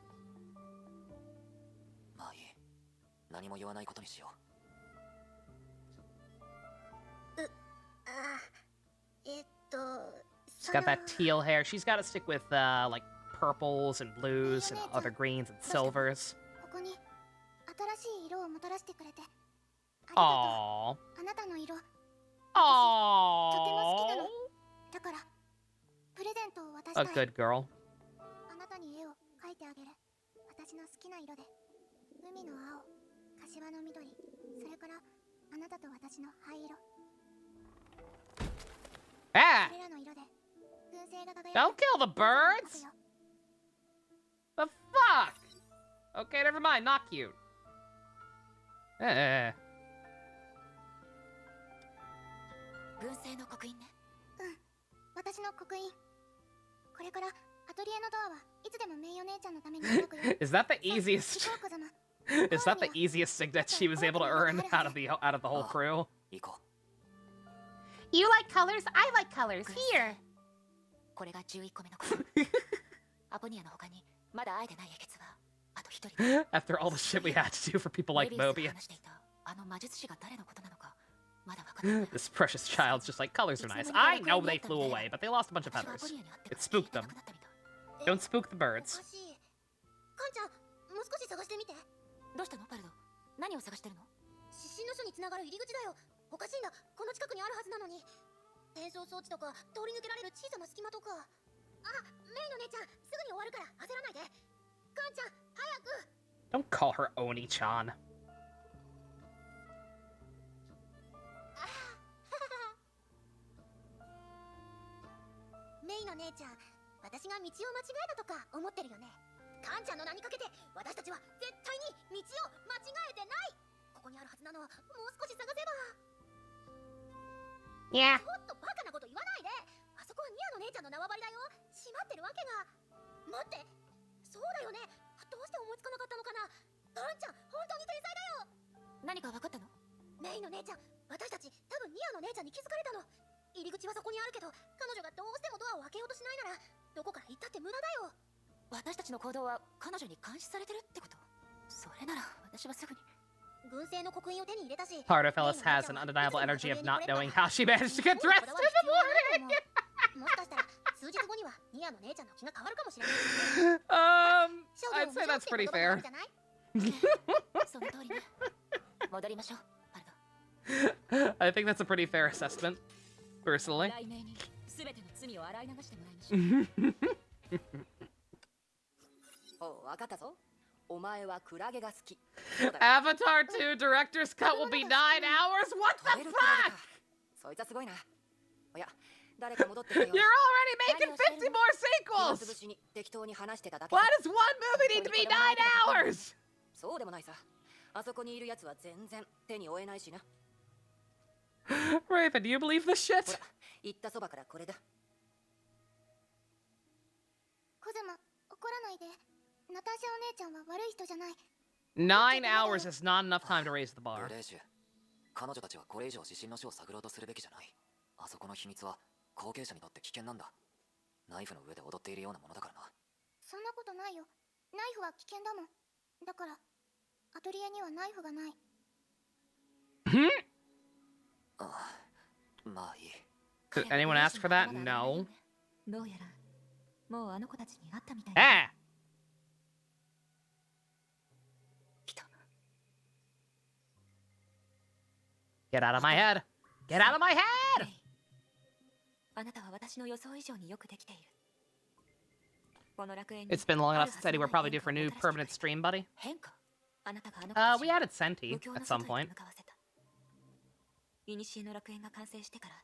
She's got that teal hair. She's got to stick with like purples and blues and other greens and silvers. Aww. Aww. だからプレゼントを渡し A たい。 good girl. あなたに絵を描いてあげる。私の好きな色で、海の青、柏の緑、それからあなたと私の灰色。 Ah! これらの色で群星が輝く。 Don't kill the birds! The fuck? Okay, never mind. Not cute. Eh. 群星の刻印ね。私の刻印。これからアトリエのドアはいつでもメイお姉ちゃんのために開くよ。 Is that the easiest? さあ貴公子様。 Is that the easiest thing that she was able to earn out of the whole crew? 行こ You like colors? I like colors. 群星。これが11個目の刻印。アポニアの他にまだ会えてない英傑はあと一人だ。 After all the shit we had to do for people like メビウスが Mobius. 話していたあの魔術師が誰のことなのかまだ分かっていない。 This precious child's just like, colors are nice. I know they flew away, but they lost a bunch of 私はアポ feathers. ニアに会って It spooked から them. いなくなったみたい。 Don't spook the お birds. かしい。カンちゃん、もう少し探してみて。どうしたのパルド？何を探してるの？失神の書に繋がる入り口だよ。おかしいんだ。この近くにあるはずなのに。転送装置とか通り抜けられる小さな隙間とか。あ、メイの姉ちゃん、すぐに終わるから焦らないで。カンちゃん、早く。 Don't call her Oni-chan. メイの姉ちゃん、私が道を間違えたとか思ってるよね。カンちゃんの名にかけて私たちは絶対に道を間違えてない。ここにあるはずなのはもう少し探せば。 Yeah. ちょっとバカなこと言わないで。あそこはニアの姉ちゃんの縄張りだよ。閉まってるわけが。待って、そうだよね。どうして思いつかなかったのかな。カンちゃん、本当に天才だよ。何か分かったの？メイの姉ちゃん、私たち多分ニアの姉ちゃんに気づかれたの。入り口はそこにあるけど、彼女がどうしてもドアを開けようとしないならどこから行ったって無駄だよ。私たちの行動は彼女に監視されてるってこと？それなら私はすぐに。群星の刻印を手に入れたし、 Part of Phyllis has an undeniable energy of not knowing how she managed to get dressed in the morning. もしかしたら数日後にはニアの姉ちゃんの気が変わるかもしれない。 I'd say that's pretty fair. その通りね。戻りましょう、パルド。 I think that's a pretty fair assessment, personally. 雷鳴に全ての罪を洗い流してもらいましょう。おう、分かったぞ。お前はクラゲが好き。 Avatar 2 director's cut will be 9 hours? What the 食べるクラゲ fuck? か。そいつはすごいな。おや、誰か戻ってきてよ。 You're already making 50 more 暇つぶ sequels! しに適当に話してただけ Why さ。 does one movie need to be 9 hours? そうでもないさ。あそこにいるやつは全然手に負えないしな。 Raven, do you believe this ほ shit? ら、言ったそばからこれだ。コズマ、怒らないで。ナターシャお姉ちゃんは悪い人じゃない。 9 hours is not enough time to raise the う bar. グレージュ、彼女たちはこれ以上指針の書を探ろうとするべきじゃない。あそこの秘密は後継者にとって危険なんだ。ナイフの上で踊っているようなものだからな。そんなことないよ。ナイフは危険だもん。だからアトリエにはナイフがない。ああ、まあいい。 Did anyone ask for that? No. どうやらもうあの子たちに会ったみたい Ah! 来た。 Get out of my head! Get out of my head! レイ、あなたは私の予想以上によくできている。この楽園に It's been long あ enough るは since ず Eddie の we're ない probably due 変 for a 化を new もたらして permanent くれた。 stream, buddy. 変化？あなたがあの子たち We added Senti 無境の at 外 some へ point. 向かわせた。古の楽園が完成してから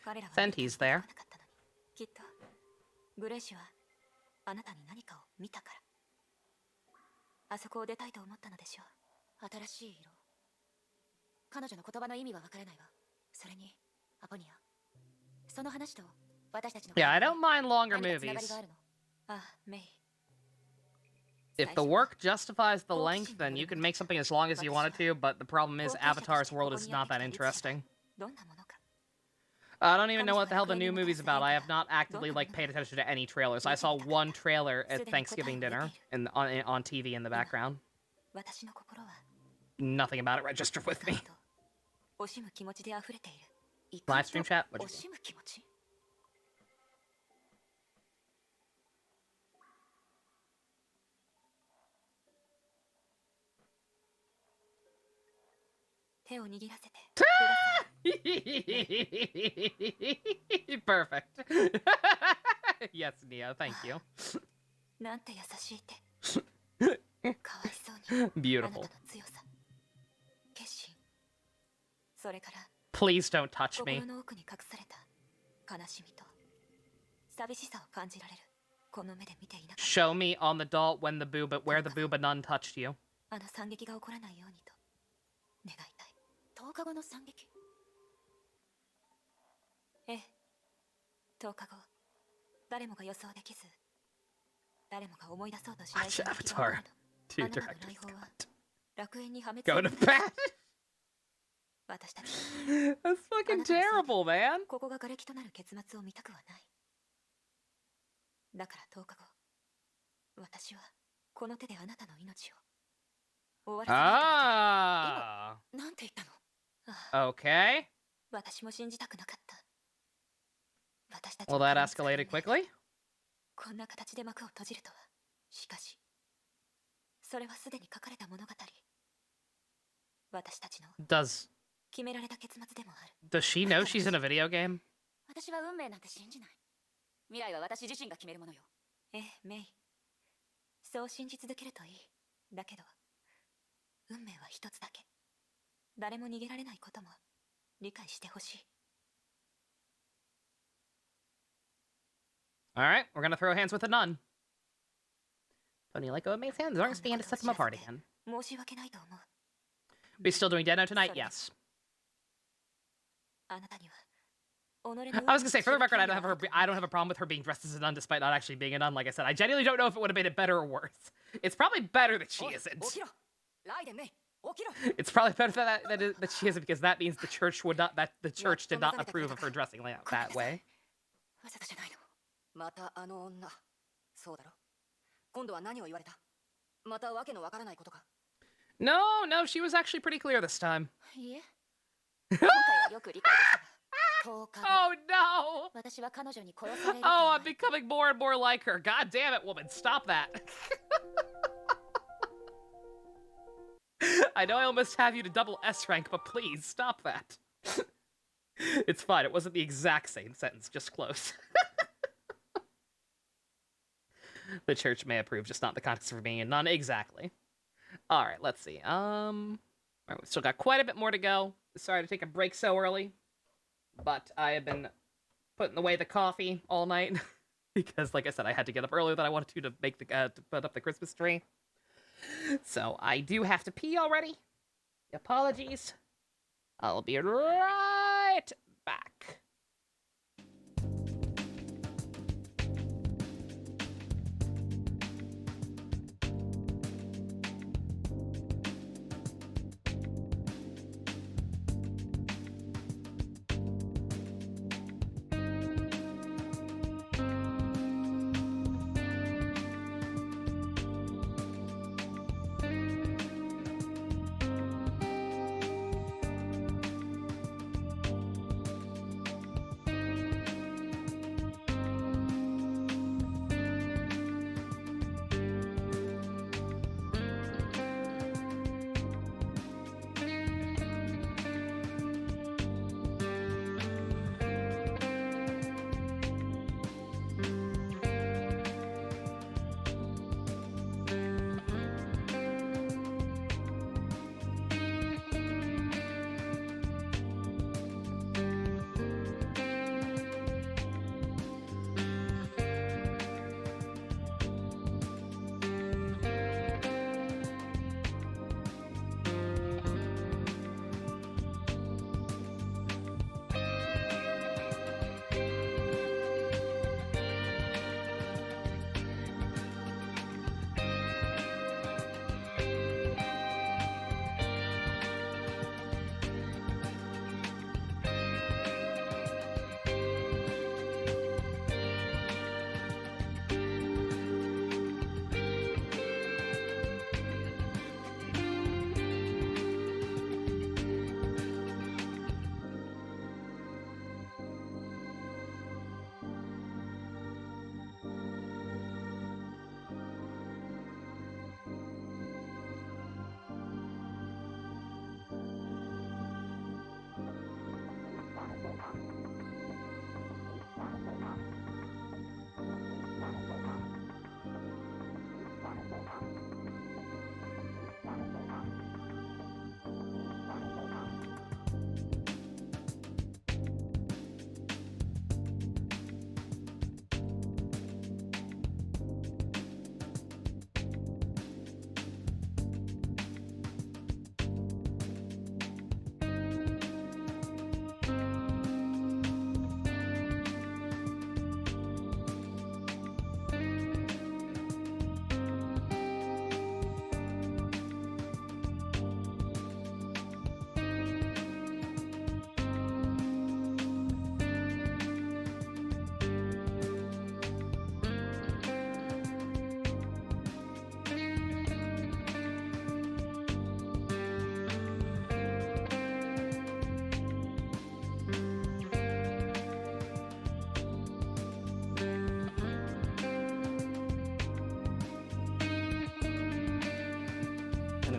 彼らは Senti's there. 来なかったのに、きっとグレーシュはあなたに何かを見たから、あそこを出たいと思ったのでしょう。新しい色。彼女の言葉の意味はわからないわ。それにアポニア、その話と私たちの Yeah, I don't mind longer 何かつながり movies. があるの？あ、メイ。 If the work justifies the length, then you can make something as long as you want it to, but the problem is Avatar's world is not that interesting. どんなものか。 I don't even know what the hell the new movie's about. I have not actively paid attention to any trailers. I saw one trailer at Thanksgiving dinner on TV in the background. 私の心は Nothing about it registered with me. 惜しむ気持ちで溢れている。 Live stream chat? What'd you 惜 say? しむ気持ち。手を握らせてください。Perfect. Yes, Neo, thank you. なんて優しいってかわいそうにあなた Beautiful. の強さ決心それから Please don't touch me. 心の奥に隠された悲しみと寂しさを感じられるこの目で見ていなかった Show me on the doll when the booba where the booba nun touched you. あの惨劇が起こらないようにと願いたい10日後の惨劇ええ10日後誰もが予想できず誰もが思い出そうとしない Watch 惨劇が Avatar 起こる 2 のあなたの director's 来訪は cut. 楽園に破滅 Go を to 招く bed. 私たち That's fucking terrible, man. ここが瓦礫となる結末を見たくはないだから10日後私はこの手であなたの命を終わらせないと Ah. なんて言ったのああ Okay. 私も信じたくなかった私たち Well, の that 過密な escalated 運命 quickly. こんな形で幕を閉じるとはしかしそれはすでに書かれた物語私たちの Does 決められた結末でもある does she know she's in a video game? 私は運命なんて信じない未来は私自身が決めるものよええメイそう信じ続けるといいだけど運命は一つだけ誰も逃げられないことも理解してほしい All right, we're gonna throw hands with a nun. Tony Lyko makes hands. We're gonna stand to set them apart again. 申し訳ないと思う We still doing Deno tonight? Yes. あなたには己の I was gonna say, for the record, I don't have a problem with her being dressed as a nun, despite not actually being a nun. Like I said, I genuinely don't know if it would have made it better or worse. It's probably better that she isn't. 起きろライデンメイ起きろ It's probably better that she isn't, because that means the church did not approve of her dressing like that way. わざとじゃないのまたあの女そうだろ今度は何を言われたまたわけのわからないことか No, she was actually pretty clear this time. いえ今回はよく理解できたが10日後 Oh no! 私は彼女に殺されると Oh, 思わ I'm れ becoming more and more like her. God damn it, woman, stop that. I know I almost have you to double S rank, but please stop that. It's fine, it wasn't the exact same sentence, just close. The church may approve, just not in the context of being a nun. Exactly. All right, let's see. All right, we've still got quite a bit more to go. Sorry to take a break so early, but I have been putting away the coffee all night because, like I said, I had to get up earlier than I wanted to make the to put up the Christmas tree. So I do have to pee already. Apologies. I'll be right back.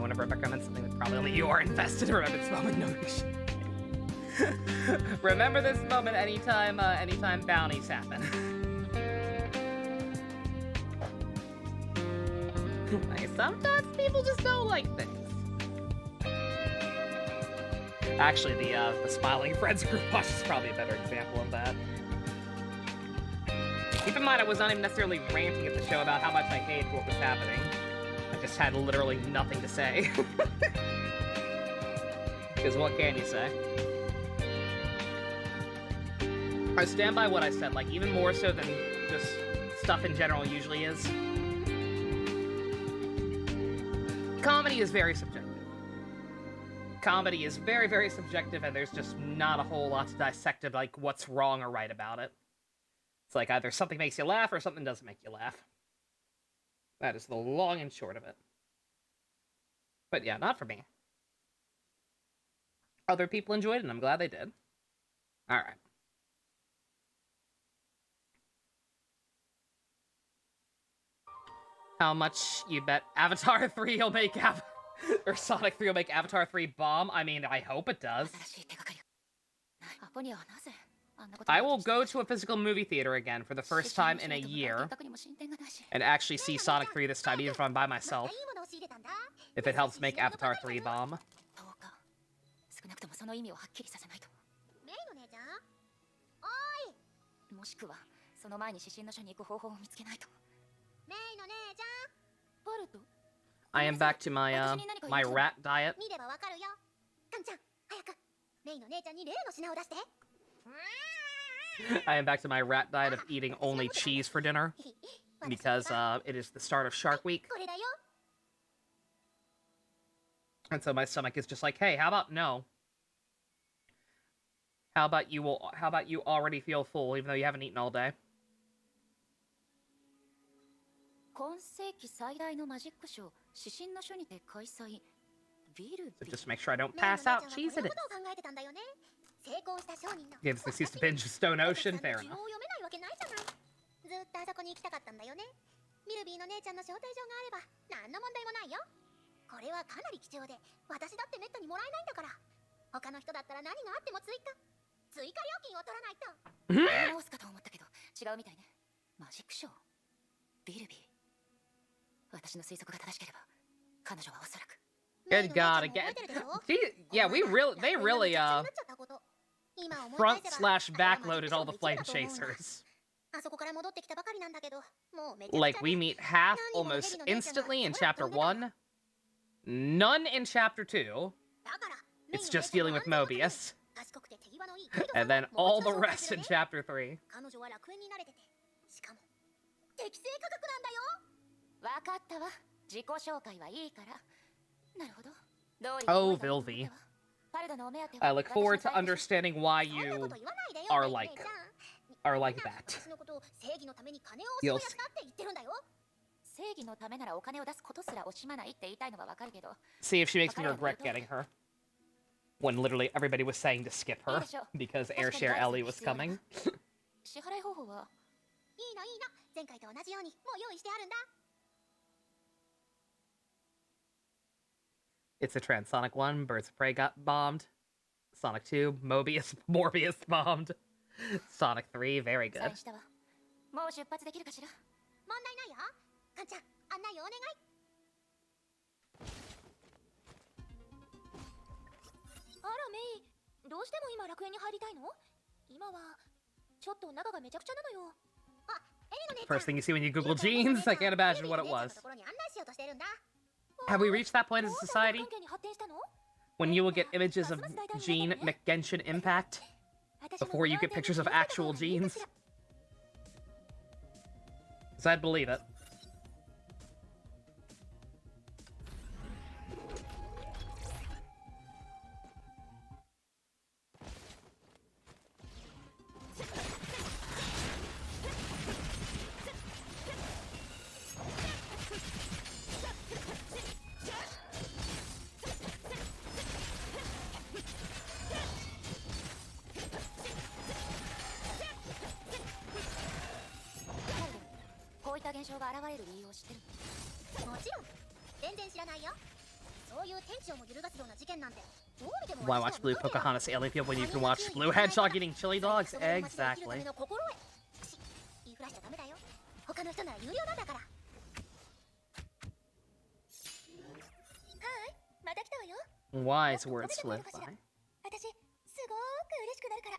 whenever I recommend something that probably only you are invested. Remember this moment, no remember this moment anytime, anytime bounties happen. Like, sometimes people just don't like things. Actually, the Smiling Friends group watch is probably a better example of that. Keep in mind, I was not even necessarily ranting at the show about how much I hated what was happening. I just had literally nothing to say. Because what can you say? I stand by what I said, like, even more so than just stuff in general usually is. Comedy is very subjective. Comedy is very, very subjective, and there's just not a whole lot to dissect of, like, what's wrong or right about it. It's like either something makes you laugh or something doesn't make you laugh. That is the long and short of it. But yeah, not for me. Other people enjoyed it, and I'm glad they did. Alright. How much you bet Avatar 3 will make or Sonic 3 will make Avatar 3 bomb? I mean, I hope it does. I will go to a physical movie theater again for the first time in a year and actually see Sonic 3 this time, even if I'm by myself. If it helps make Avatar 3 bomb. 少なくともその意味をはっきりさせないと。メイの姉ちゃん、おーい。もしくはその前に指針の書に行く方法を見つけないと。メイの姉ちゃん。バルト。I am back to my my rat diet. 見ればわかるよ。カンちゃん、早く。メイの姉ちゃんに例の品を出して。I am back to my rat diet of eating only cheese for dinner because it is the start of Shark Week. これだよ。And so my stomach is just like, hey, how about no? How about you already feel full even though you haven't eaten all day? 今世紀最大のマジックショー、指針の書にて開催。ビル So just to make sure I don't pass out, cheese it is. Gives the excuse to binge Stone Ocean, fair enough. ずっとあそこに行きたかったんだよね。ミルビーの姉ちゃんの招待状があれば何の問題もないよ。これはかなり貴重で、私だってめったにもらえないんだから。他の人だったら何があっても追加料金を取らないと。直すかと思ったけど違うみたいね。マジックショー、ビルビー。私の推測が正しければ、彼女はおそらく。Good God, again. Yeah, they really front/backloaded all the flame chasers. Like, we meet half almost instantly in Chapter 1, none in Chapter 2, it's just dealing with Mobius, and then all the rest in Chapter 3. わかったわ。自己紹介はいいから。なるほど。 Oh, Vilvi. I look forward to understanding why you are like that. You'll 正義のためならお金を出すことすら惜しまないって言いたいのはわかるけど。 see if she makes me regret getting her. When literally everybody was saying to skip her because Airshare Ellie was coming. 支払い方法は？いいの。前回と同じようにもう用意してあるんだ。 It's a trend. Sonic 1, Birds of Prey got bombed. Sonic 2, Morbius bombed. Sonic 3, very good. もう出発できるかしら？問題ないよ。カンちゃん、案内をお願い。あらメイ、どうしても今楽園に入りたいの？今はちょっと中がめちゃくちゃなのよ。あ、エリの姉ちゃん。 First thing you see when you Google jeans, I can't imagine what it was. Have we reached that point as a society? When you will get images of Gene McGenshin Impact before you get pictures of actual jeans? Because I'd believe it. そういう天地をも揺るがすような事件なんてどう見ても Why watch Blue Pocahontas alien people when you can watch Blue Hedgehog eating chili dogs? Exactly. 言いふらしちゃダメだよ。他の人なら有料なんだから。はい、また来たわよ。 Wise words to live by. 私すごーく嬉しくなるから。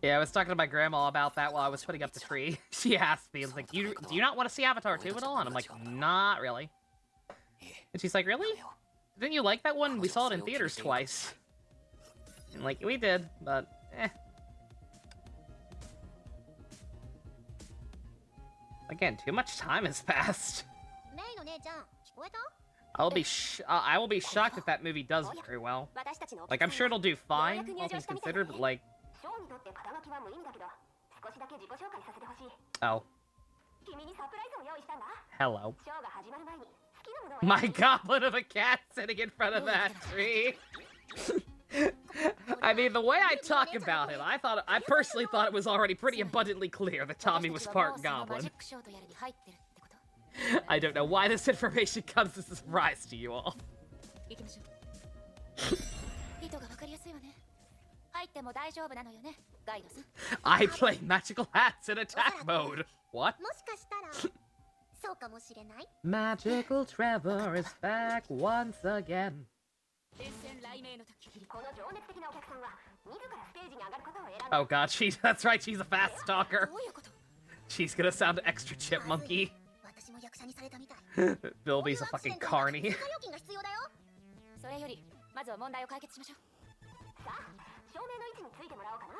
Yeah, I was talking to my grandma about that while I was putting up the tree. She asked me, like, do you not want to see Avatar 2 at all? And I'm like, not really. And she's like, really? Didn't you like that one? We saw it in theaters twice. And like, we did, but eh. Again, too much time has passed. メイの姉ちゃん、聞こえた？ I will be shocked if that movie does very well. Like, I'm sure it'll do fine, all things considered, but like... Oh. Hello. My goblet of a cat sitting in front of that tree. I mean, the way I talk about it, I personally thought it was already pretty abundantly clear that Tommy was part goblin. I don't know why this information comes as a surprise to you all. I play magical hats in attack mode. What? もしかしたらそうかもしれない。 Magical Trevor is back once again. Oh god, that's right, she's a fast stalker. She's gonna sound extra chipmunky. Bilby's a fucking carny. それよりまずは問題を解決しましょう。さあ、照明の位置についてもらおうかな。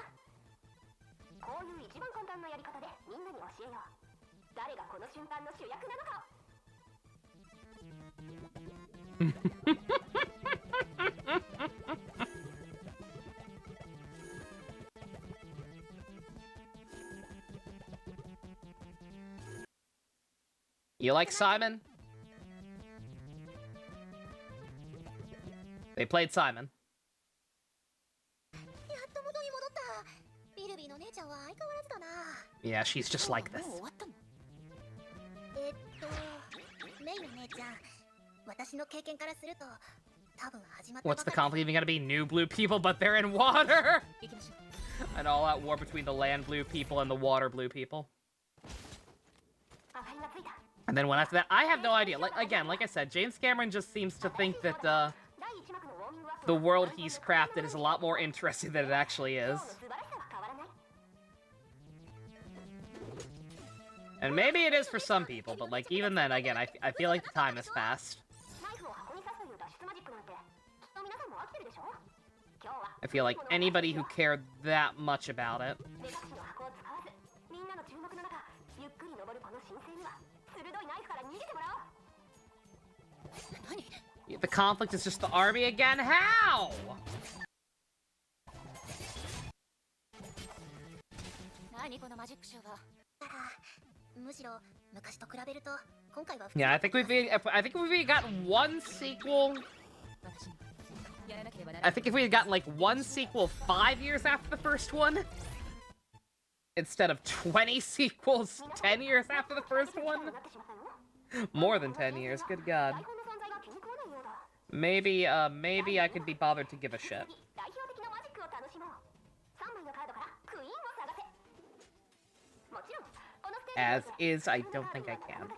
こういう一番簡単なやり方でみんなに教えよう。誰がこの瞬間の主役なのかを。You like Simon? They played Simon. やっと元に戻った。ビルビーの姉ちゃんは相変わらずだな。 Yeah, she's just like this. メイの姉ちゃん、私の経験からすると、多分始まったば What's か the り。 conflict even gonna be? New blue people, but they're in water! An all-out war between the land blue people and the water blue people. And then one after that, I have no idea. Like I said, James Cameron just seems to think that the world he's crafted is a lot more interesting than it actually is. And maybe it is for some people, but like even then, again, I feel like the time has passed. I feel like anybody who cared that much about it. The conflict is just the army again? How? 何このマジックショーは。むしろ昔と比べると今回は Yeah, I think if we gotten one sequel. I think if we had gotten like one sequel 5 years after the first one, instead of 20 sequels 10 years after the first one, more than 10 years. Good God. Maybe I could be bothered to give a shit. As is, I don't think I can.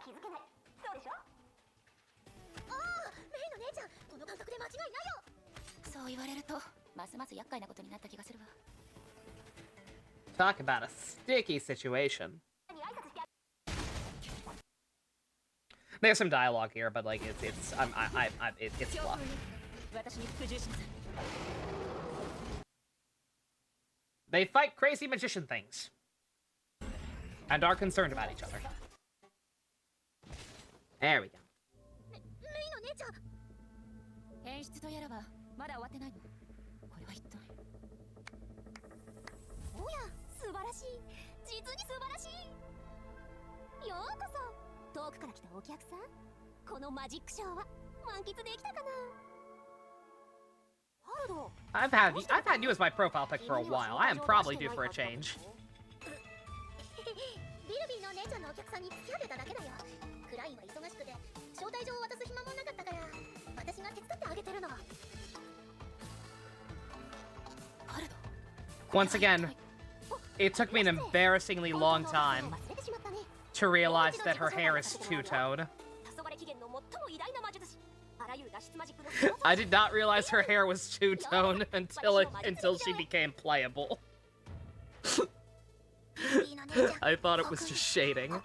Talk about a sticky situation. There's some dialogue here, but like it's fluff. They fight crazy magician things. And are concerned about each other. There we go. 演出とやらはまだ終わってないの。これは一体。おや、素晴らしい。実に素晴らしい。ようこそ遠くから来たお客さん、このマジックショーは満喫できたかな。 I've had you as my profile pic for a while. I am probably due for a change. ビルビーの姉ちゃんのお客さんに付き合ってただけだよ。クラインは忙しくて招待状を渡す暇もなかったから私が手伝ってあげてるの。 Once again, it took me an embarrassingly long time to realize that her hair is two-tone. I did not realize her hair was two-tone until she became playable. I thought it was just shading.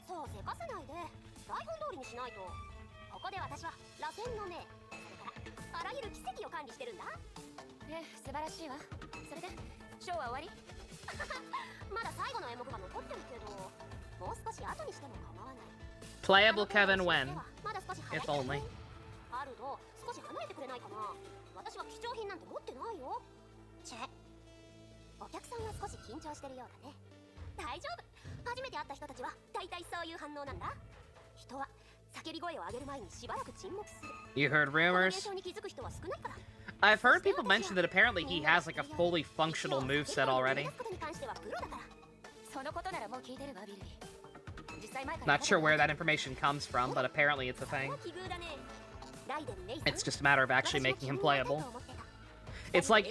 そうせかさないで台本通りにしないと。ここで私は螺旋の目、それからあらゆる奇跡を管理してるんだ。素晴らしいわ。それでショーは終わり？まだ最後の演目が残ってるけど、もう少し後にしても構わない。 Playable Kevin when, if only. ハルド、少し離れてくれないかな。私は貴重品なんて持ってないよ。チェ。お客さんは少し緊張してるようだね。大丈夫。初めて会った人たちは大体そういう反応なんだ。人は叫び声を上げる前にしばらく沈黙する。 You heard rumors? I've heard people mention that apparently he has like a fully functional moveset already. Not sure where that information comes from, but apparently it's a thing. It's just a matter of actually making him playable. It's like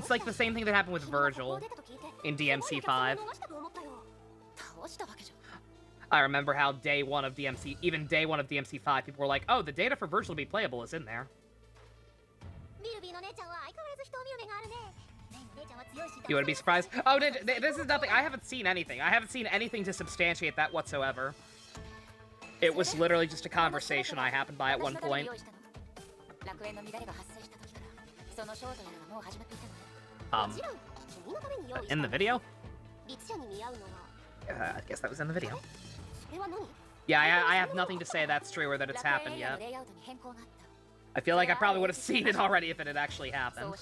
like the same thing that happened with Virgil in DMC5. I remember how day one of DMC5, people were like, "Oh, the data for Virgil to be playable is in there." You would be surprised? Oh, this is nothing. I haven't seen anything. I haven't seen anything to substantiate that whatsoever. It was literally just a conversation I happened by at one point. In the video? I guess that was in the video. Yeah, I have nothing to say that's true or that it's happened yet. I feel like I probably would have seen it already if it had actually happened.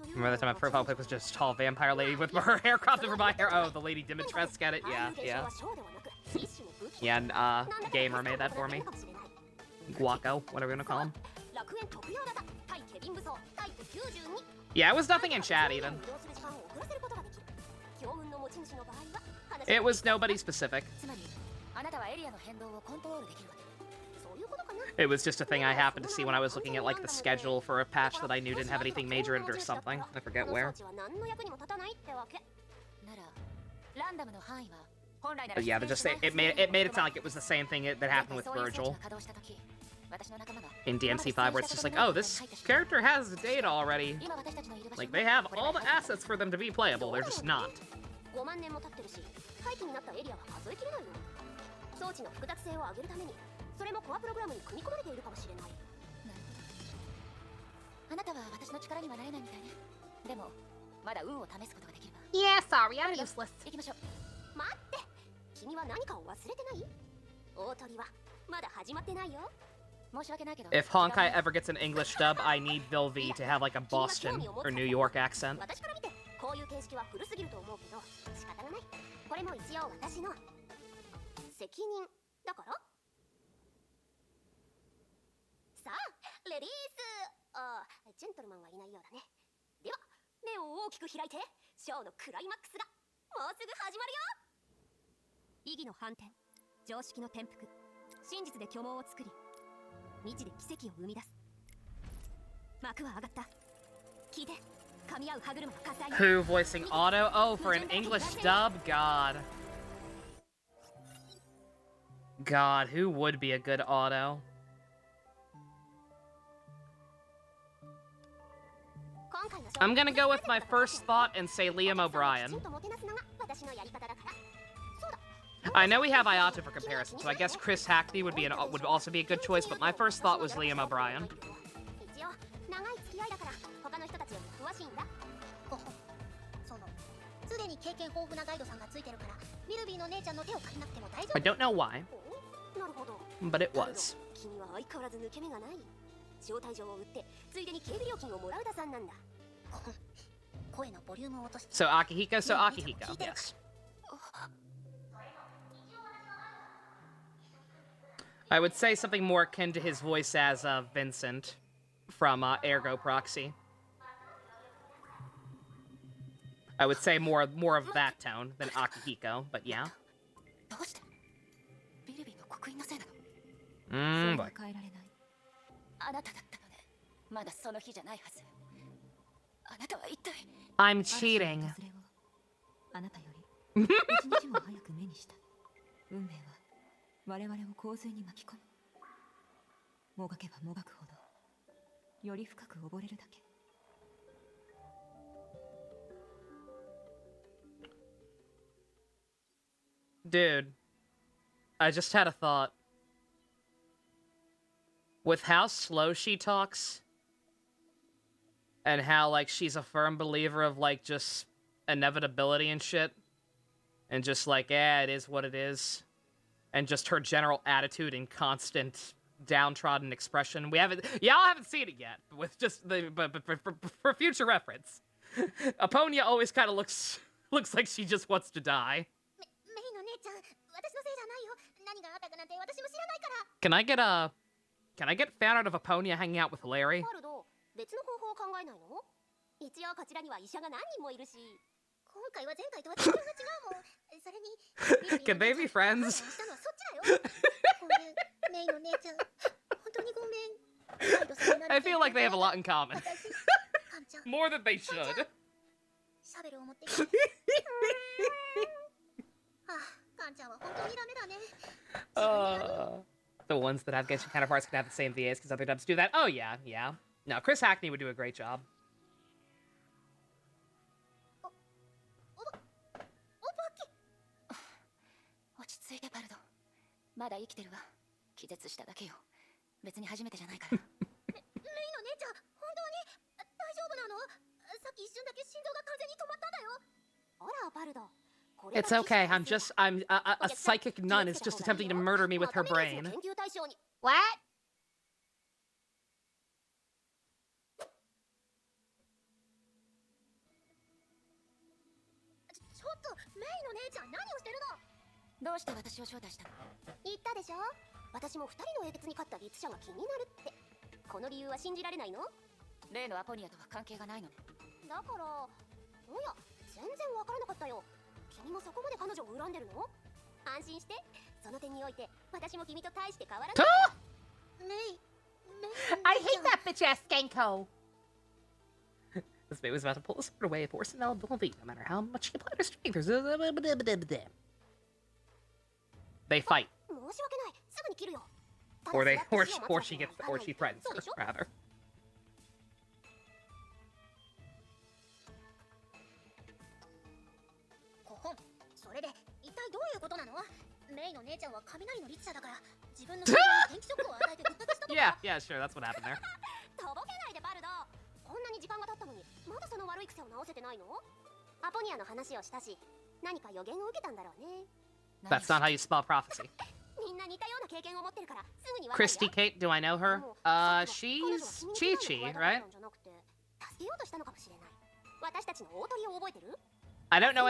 Remember that time my profile pic was just a tall vampire lady with her hair cropped over my hair? Oh, the Lady Dimitrescu, get it? Yeah. Yeah, and Gamer made that for me. Guaco, whatever you want to call him. Yeah, it was nothing in chat even. It was nobody specific. It was just a thing I happened to see when I was looking at like the schedule for a patch that I knew didn't have anything major in it or something. I forget where. But yeah, it made it sound like it was the same thing that happened with Virgil in DMC5, where it's just like, oh, this character has the data already. Like, they have all the assets for them to be playable, they're just not. Yeah, sorry, I'm useless. If Honkai ever gets an English dub, I need Bill V to have like a Boston or New York accent. Who voicing Otto? Oh, for an English dub? God, who would be a good Otto? I'm gonna go with my first thought and say Liam O'Brien. I know we have Ayato for comparison, so I guess Chris Hackney would also be a good choice, but my first thought was Liam O'Brien. I don't know why, but it was. 招待状を売ってついでに警備料金をもらう打算なんだ。声のボリュームを落として。 So Akihiko, yes. I would say something more akin to his voice as Vincent from Ergo Proxy. I would say more of that tone than Akihiko, but yeah. どうしてビルビーの刻印のせいなの？ Boy. 変えられない。あなただったのね。まだその日じゃないはず。あなたは一体。 I'm cheating. あなたより一日も早く目にした。運命は我々を洪水に巻き込む。もがけばもがくほどより深く溺れるだけ。 Dude, I just had a thought. With how slow she talks, and how, like, she's a firm believer of, like, just inevitability and shit, and just, like, it is what it is, and just her general attitude and constant downtrodden expression. Y'all haven't seen it yet, with just but for future reference. Aponia always kind of looks like she just wants to die. Can I get fan art of Aponia hanging out with Larry? 別の方法を考えないの？一応こちらには医者が何人もいるし、今回は前回とは違うもん。それに Can they be friends? したのはそっちだよ。ごめん、メイの姉ちゃん。本当にごめん。 I feel like they have a lot in common. カンちゃん、 More than they should. シャベルを持ってきて。あ、カンちゃんは本当にダメだね。The ones that have Genshin counterparts can have the same VAs because other dubs do that. Oh yeah, yeah. No, Chris Hackney would do a great job. おばき。落ち着いてバルド。まだ生きてるわ。気絶しただけよ。別に初めてじゃないから。メイの姉ちゃん、本当に大丈夫なの？さっき一瞬だけ心臓が完全に止まったんだよ。ほら、バルド。 It's okay. I'm a psychic nun is just attempting to murder me with her brain. What? ちょっと、メイの姉ちゃん何をしてるの？どうして私を招待したの？言ったでしょ？私も二人の英傑に勝った律者が気になるって。この理由は信じられないの？例のアポニアとは関係がないのね。だから、おや、全然わからなかったよ。君もそこまで彼女を恨んでるの？安心して、その点において私も君と大して変わらない。メイ、I hate that bitch ass Genko. This baby was about to pull the sword away, force an ability, no matter how much she applied her strength. They fight. 申し訳ない。すぐに切るよ。 Or she threatens her, rather. それで一体どういうことなの？メイの姉ちゃんは雷の律者だから自分の天気ショックを与えて復活したとか。Yeah, sure, that's what happened there. とぼけないでバルド。こんなに時間が経ったのにまだその悪い癖を直せてないの？アポニアの話をしたし、何か予言を受けたんだろうね。 That's not how you spell prophecy. みんな似たような経験を持ってるからすぐにわかるよ。 Christy Kate, do I know her? She's Chi-Chi, right? 助けようとしたのかもしれない。私たちの大鳥を覚えてる？ I don't know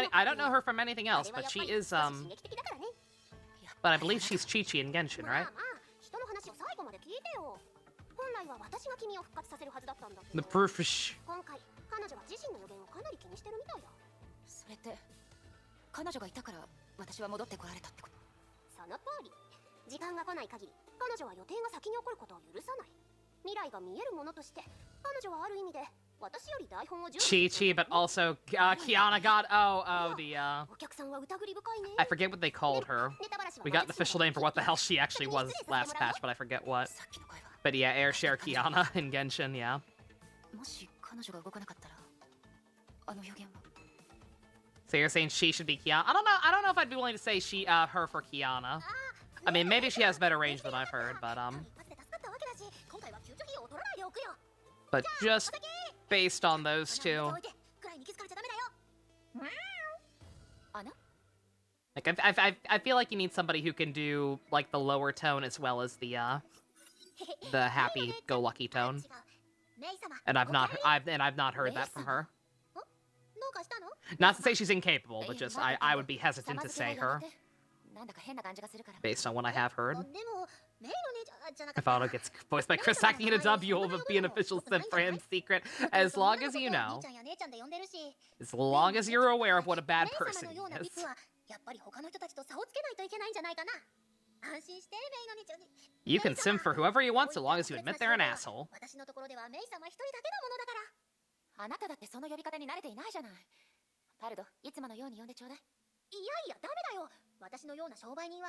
her from anything else, but she is but I believe she's Chi-Chi in Genshin, right? 人の話を最後まで聞いてよ。本来は私が君を復活させるはずだったんだけ The ど。 proof is 今回彼女は自身の予言をかなり気にしてるみたいだ。それって彼女がいたから私は戻ってこられたってこと？その通り。時間が来ない限り彼女は予定が先に起こることを許さない。未来が見えるものとして彼女はある意味で私より台本を準備。 Chi-Chi, but also Kiana got the お客さんは疑り深いね。 I forget what they called her. We got an official name for what the hell she actually was last patch, but I forget what. さっきの声は But yeah, Airshare Kiana in Genshin, yeah. もし彼女が動かなかったらあの予言は So you're saying she should be Kiana? I don't know if I'd be willing to say her for Kiana. I mean, maybe she has better range than I've heard, but just based on those two. Like I feel like you need somebody who can do like the lower tone as well as the the happy-go-lucky tone, and I've not heard that from her. Not to say she's incapable, but just I would be hesitant to say her based on what I have heard. If Auto gets voiced by Chris Hackney in a dub, you will be an official simp for him secret, as long as you know. As long as you're aware of what a bad person he is. You can simp for whoever you want so long as you admit they're an asshole. あなただってその呼び方に慣れていないじゃない。パルド、いつものように呼んでちょうだい。いやいや、ダメだよ。私のような商売人は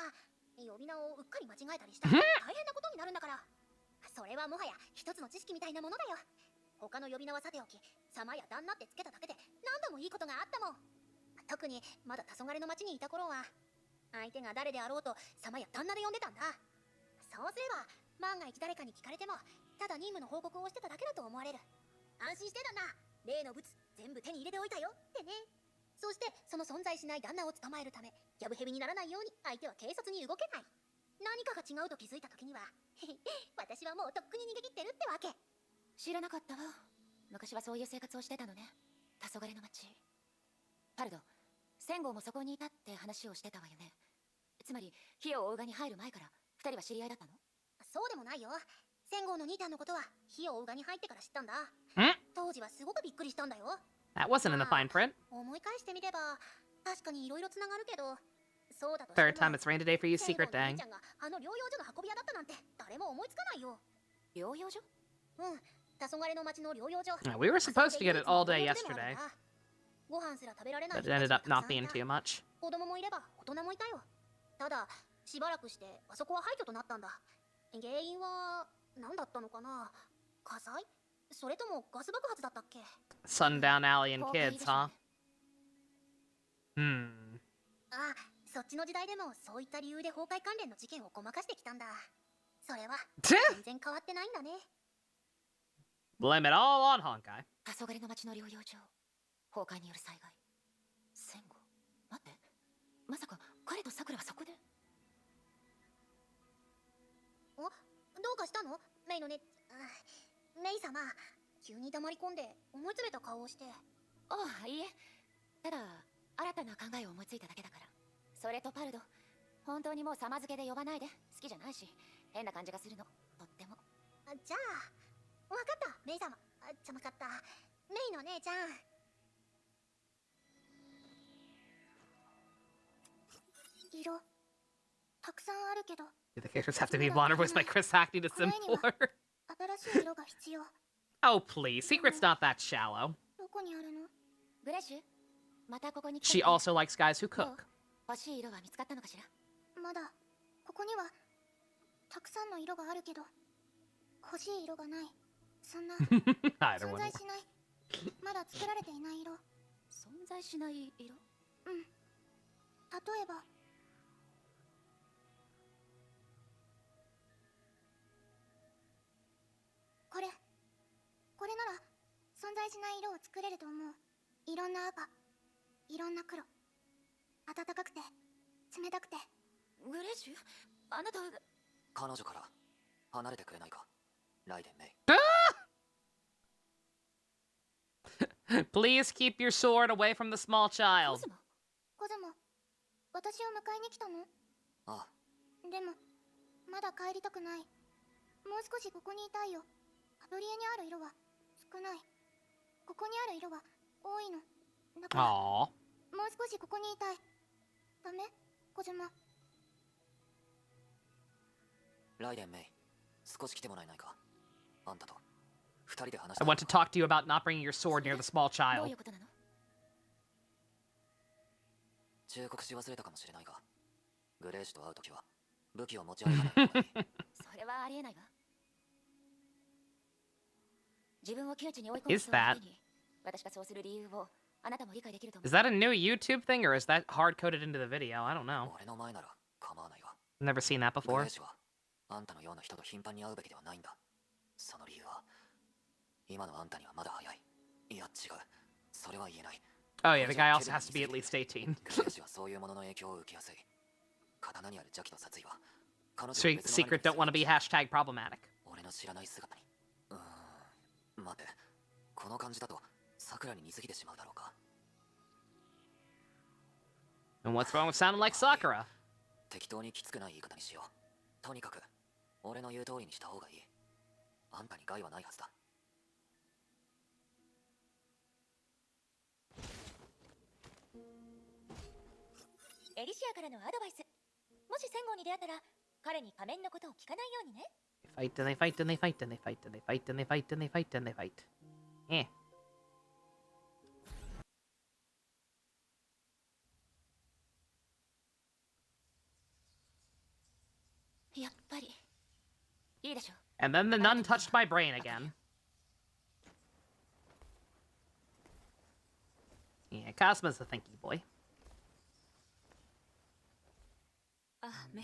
呼び名をうっかり間違えたりしたら大変なことになるんだから。それはもはや一つの知識みたいなものだよ。他の呼び名はさておき、様や旦那ってつけただけで何度もいいことがあったもん。特にまだ黄昏の町にいた頃は、相手が誰であろうと様や旦那で呼んでたんだ。そうすれば万が一誰かに聞かれても、ただ任務の報告をしてただけだと思われる。安心してだな。例の物全部手に入れておいたよってね。そしてその存在しない旦那を捕まえるため、ギャブヘビにならないように相手は警察に動けない。何かが違うと気づいた時には私はもうとっくに逃げ切ってるってわけ。知らなかったわ。昔はそういう生活をしてたのね。黄昏の町。パルド、センゴーもそこにいたって話をしてたわよね。つまり火を追うがに入る前から二人は知り合いだったの？そうでもないよ。センゴーの兄ちゃんのことは火を追うがに入ってから知ったんだ。当時はすごくびっくりしたんだよ。That wasn't in the fine print. 思い返してみれば確かにいろいろつながるけど、そうだと Third time it's rained today for you, secret dang. あの療養所の運び屋だったなんて誰も思いつかないよ。療養所？うん、黄昏の町の療養所。We were supposed to get it all day yesterday, ご飯すら食べられない but it ended up not being too much. 子供もいれば大人もいたよ。ただしばらくしてあそこは廃墟となったんだ。原因は何だったのかな？火災？それともガス爆発だったっけ？ Sundown Alley and kids, huh? あ、そっちの時代でもそういった理由で崩壊関連の事件をごまかしてきたんだ。それは全然変わってないんだね。Blame it all on Honkai. 黄昏の町の療養所、崩壊による災害。戦後。待って、まさか彼とサクラはそこで？どうかしたの？メイのね、メイ様、急に黙り込んで思い詰めた顔をして。ああ、いいえ。ただ新たな考えを思いついただけだから。それとパルド、本当にもう様付けで呼ばないで。好きじゃないし、変な感じがするの。とっても。じゃあ、わかった、メイ様。ちゃまかった。メイの姉ちゃん。色、たくさんあるけど。Do the characters have to be blonde or voiced by Chris Hackney to simp for? Oh, please. Secret's not that shallow. She also likes guys who cook. I don't want to. まだ作られていない色。存在しない色？うん。例えば。これなら存在しない色を作れると思う。いろんな赤、いろんな黒。暖かくて、冷たくて。グレーシュ、あなた。彼女から離れてくれないか、ライデンメイ。Please keep your sword away from the small child. コズモ、私を迎えに来たの？ああ。でも、まだ帰りたくない。もう少しここにいたいよ。アトリエにある色は少ない。ここにある色は多いの。だから、もう少しここにいたい。ダメ？コズモ。ライデンメイ、少し来てもらえないか。あんたと二人で話し I want to talk to you about not bringing your sword near the small child. 忠告し忘れたかもしれないが、グレージと会うときは武器を持ち歩かない方がいい。それはありえないわ。自分を窮地に追い込む人のために、私がそうする理由をあなたも理解できると思う。Is that a new YouTube thing or is that hard coded into the video? I don't know. 俺の前なら構わないが。Never seen that グ before. レージはあんたのような人と頻繁に会うべきではないんだ。その理由は、今のあんたにはまだ早い。いや違う。それは言えない。Oh yeah, the guy also has to be at least 18. グレージはそういうものの影響を受けやすい。刀にある邪気と殺意は、彼女 Secret don't want to be hashtag problematic. 知らない姿に。待て、この感じだとさくらに似すぎてしまうだろうか。 And what's wrong with sounding like Sakura? 適当にきつくない言い方にしよう。とにかく俺の言う通りにした方がいい。あんたに害はないはずだ。エリシアからのアドバイス。もし戦後に出会ったら彼に仮面のことを聞かないようにね。 They fight and they fight and they fight and they fight and they fight and they fight and they fight and they fight. Eh. やっぱりいいでしょ。 And then the nun touched my brain again. Yeah, Cosmo's a thinky boy. あ、メ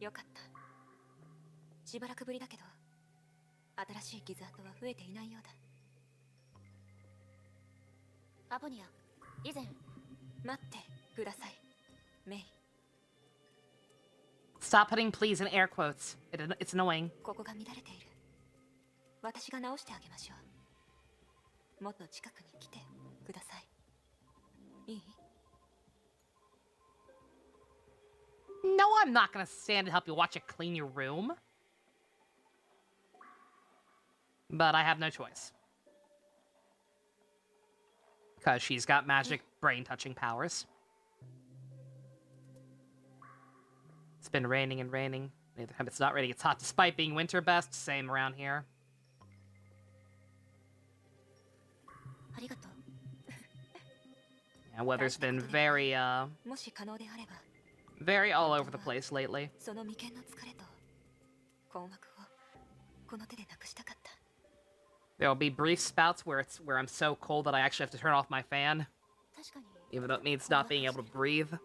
イ。よかった。しばらくぶりだけど、新しい傷跡は増えていないようだ。アポニア、以前。待ってください、メイ。 Stop putting please in air quotes. It's annoying. ここが乱れている。私が直してあげましょう。もっと近くに来てください。いい？ No, I'm not gonna stand and help you watch it clean your room. But I have no choice. Because she's got magic brain-touching powers. It's been raining and raining. Neither time it's not raining, it's hot despite being winter best. Same around here. ありがとう。 Yeah, weather's been very, もし可能であれば、 very all over the place lately. その眉間の疲れと困惑をこの手でなくしたかった。 There'll be brief spouts where I'm so cold that I actually have to turn off my fan, 確かに。 even though it means not being able to breathe.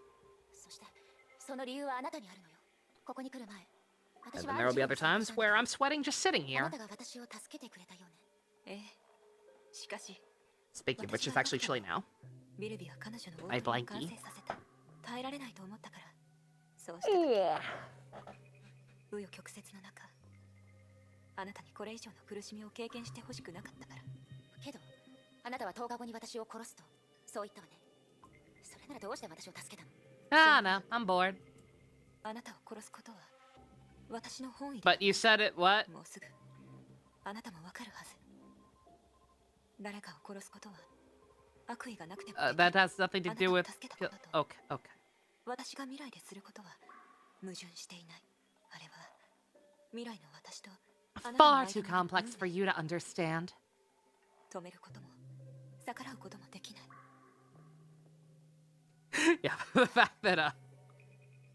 そしてその理由はあなたにあるのよ。ここに来る前、 And then there will be other times where I'm sweating just sitting あ here. なたが私を助けてくれたよね。ええ。しかし、 Speaking of which, it's actually chilly now. ビルビは彼女の My 王国を blankie. 完成させた。耐えられないと思ったから。そうした時、紆余曲折の中、あなたにこれ以上の苦しみを経験してほしくなかったから。けど、あなたは10日後に私を殺すと、そう言ったわね。それならどうして私を助けたの？ Ah, no, I'm bored. あなたを殺すことは私の本意。 But you said it, what? もうすぐあなたもわかるはず。誰かを殺すことは悪意がなくてもできる。 That has nothing to do with... あなたを助けたことと Okay, okay. 私が未来ですることは矛盾していない。あれは未来の私とあなたの Far 間 too に complex for you to understand. 止めることも逆らうこともできない。 Yeah, the fact that,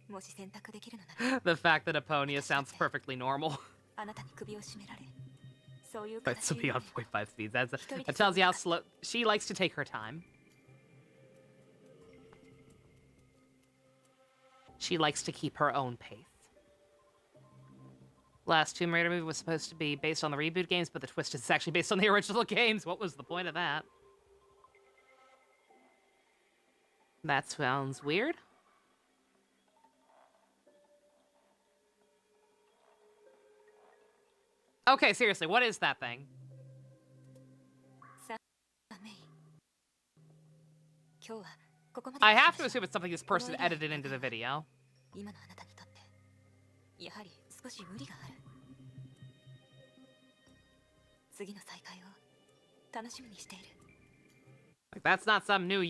もし選択できるのなら the fact that Aponia sounds perfectly normal. あなたに首を絞められ、そういう But 形 still be on 0.5 speeds. That tells you how slow... She likes to take her time. She likes to keep her own pace. Last Tomb Raider movie was supposed to be based on the reboot games, but the twist is it's actually based on the original games. What was the point of that? That sounds weird. Okay, seriously, what is that thing? さあ、メイ。今日はここまで。 I have to assume it's something this person edited into the video. 今のあなたにとってやはり少し無理がある。次の再会を楽しみにしている。 Like, that's not some new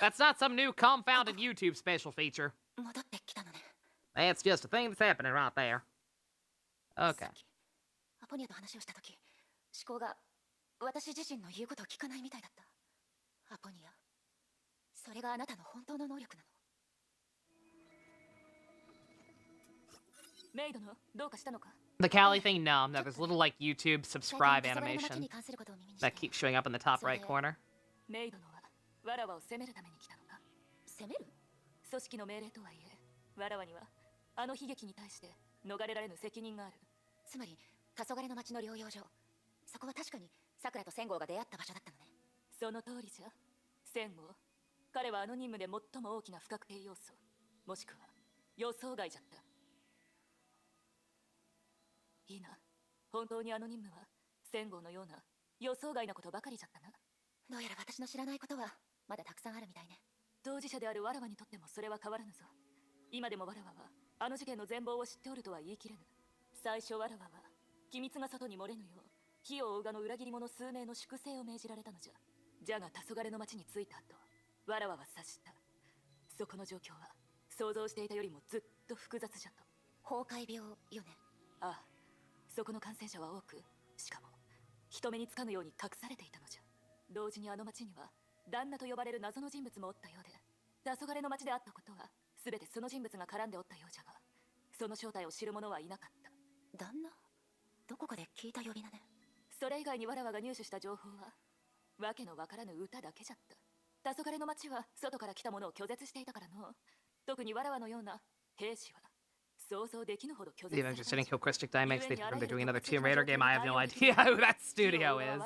That's not some new confounded YouTube special feature. 戻ってきたのね。 That's just a thing that's happening right there. Okay. さっきアポニアと話をしたとき、思考が私自身の言うことを聞かないみたいだった。アポニア、それがあなたの本当の能力なの。メイドのどうかしたのか？ The Callie thing, no, there's a little like YouTube subscribe animation that keeps showing up in the top right corner. メイドのはわらわを責めるために来たのか？責める？組織の命令とはいえ、わらわにはあの悲劇に対して逃れられぬ責任がある。つまり黄昏の町の療養所、そこは確かにさくらと千郷が出会った場所だったのね。その通りじゃ。千郷、彼はあの任務で最も大きな不確定要素、もしくは予想外じゃった。いいな。本当にあの任務は戦後のような予想外なことばかりじゃったな。どうやら私の知らないことはまだたくさんあるみたいね。当事者であるわらわにとってもそれは変わらぬぞ。今でもわらわはあの事件の全貌を知っておるとは言い切れぬ。最初わらわは機密が外に漏れぬよう火を追うがの裏切り者数名の粛清を命じられたのじゃ。じゃが黄昏の町に着いた後、わらわは察した。そこの状況は想像していたよりもずっと複雑じゃと。崩壊病よね。ああ、そこの感染者は多く、しかも人目につかぬように隠されていたのじゃ。同時にあの町には旦那と呼ばれる謎の人物もおったようで、黄昏の町であったことは全てその人物が絡んでおったようじゃが、その正体を知る者はいなかった。旦那？どこかで聞いた呼び名ね。それ以外にわらわが入手した情報はわけのわからぬ歌だけじゃった。黄昏の町は外から来たものを拒絶していたからの。特にわらわのような兵士は想像できぬほど拒絶 The され Avengers たの didn't じゃ。 kill Christic Dynamics. They confirmed they're doing another Tomb Raider game. I have no idea who that studio is.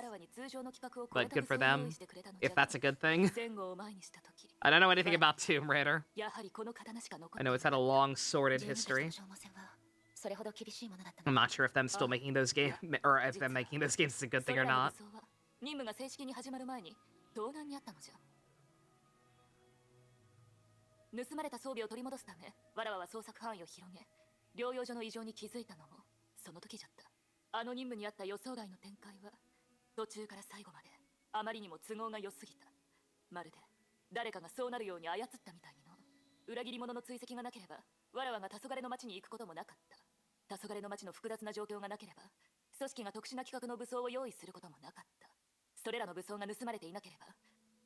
But good for them, if that's a good thing. I don't know anything about Tomb Raider. I know it's had a long, sordid history. I'm not sure if them still making those games, or if them making those games is a good thing or not. 任務が正式に始まる前に盗難にあったのじゃ。盗まれた装備を取り戻すため、わらわは捜索範囲を広げ、療養所の異常に気づいたのもその時じゃった。あの任務にあった予想外の展開は途中から最後まであまりにも都合が良すぎた。まるで誰かがそうなるように操ったみたいにの。裏切り者の追跡がなければわらわが黄昏の町に行くこともなかった。黄昏の町の複雑な状況がなければ組織が特殊な企画の武装を用意することもなかった。それらの武装が盗まれていなければ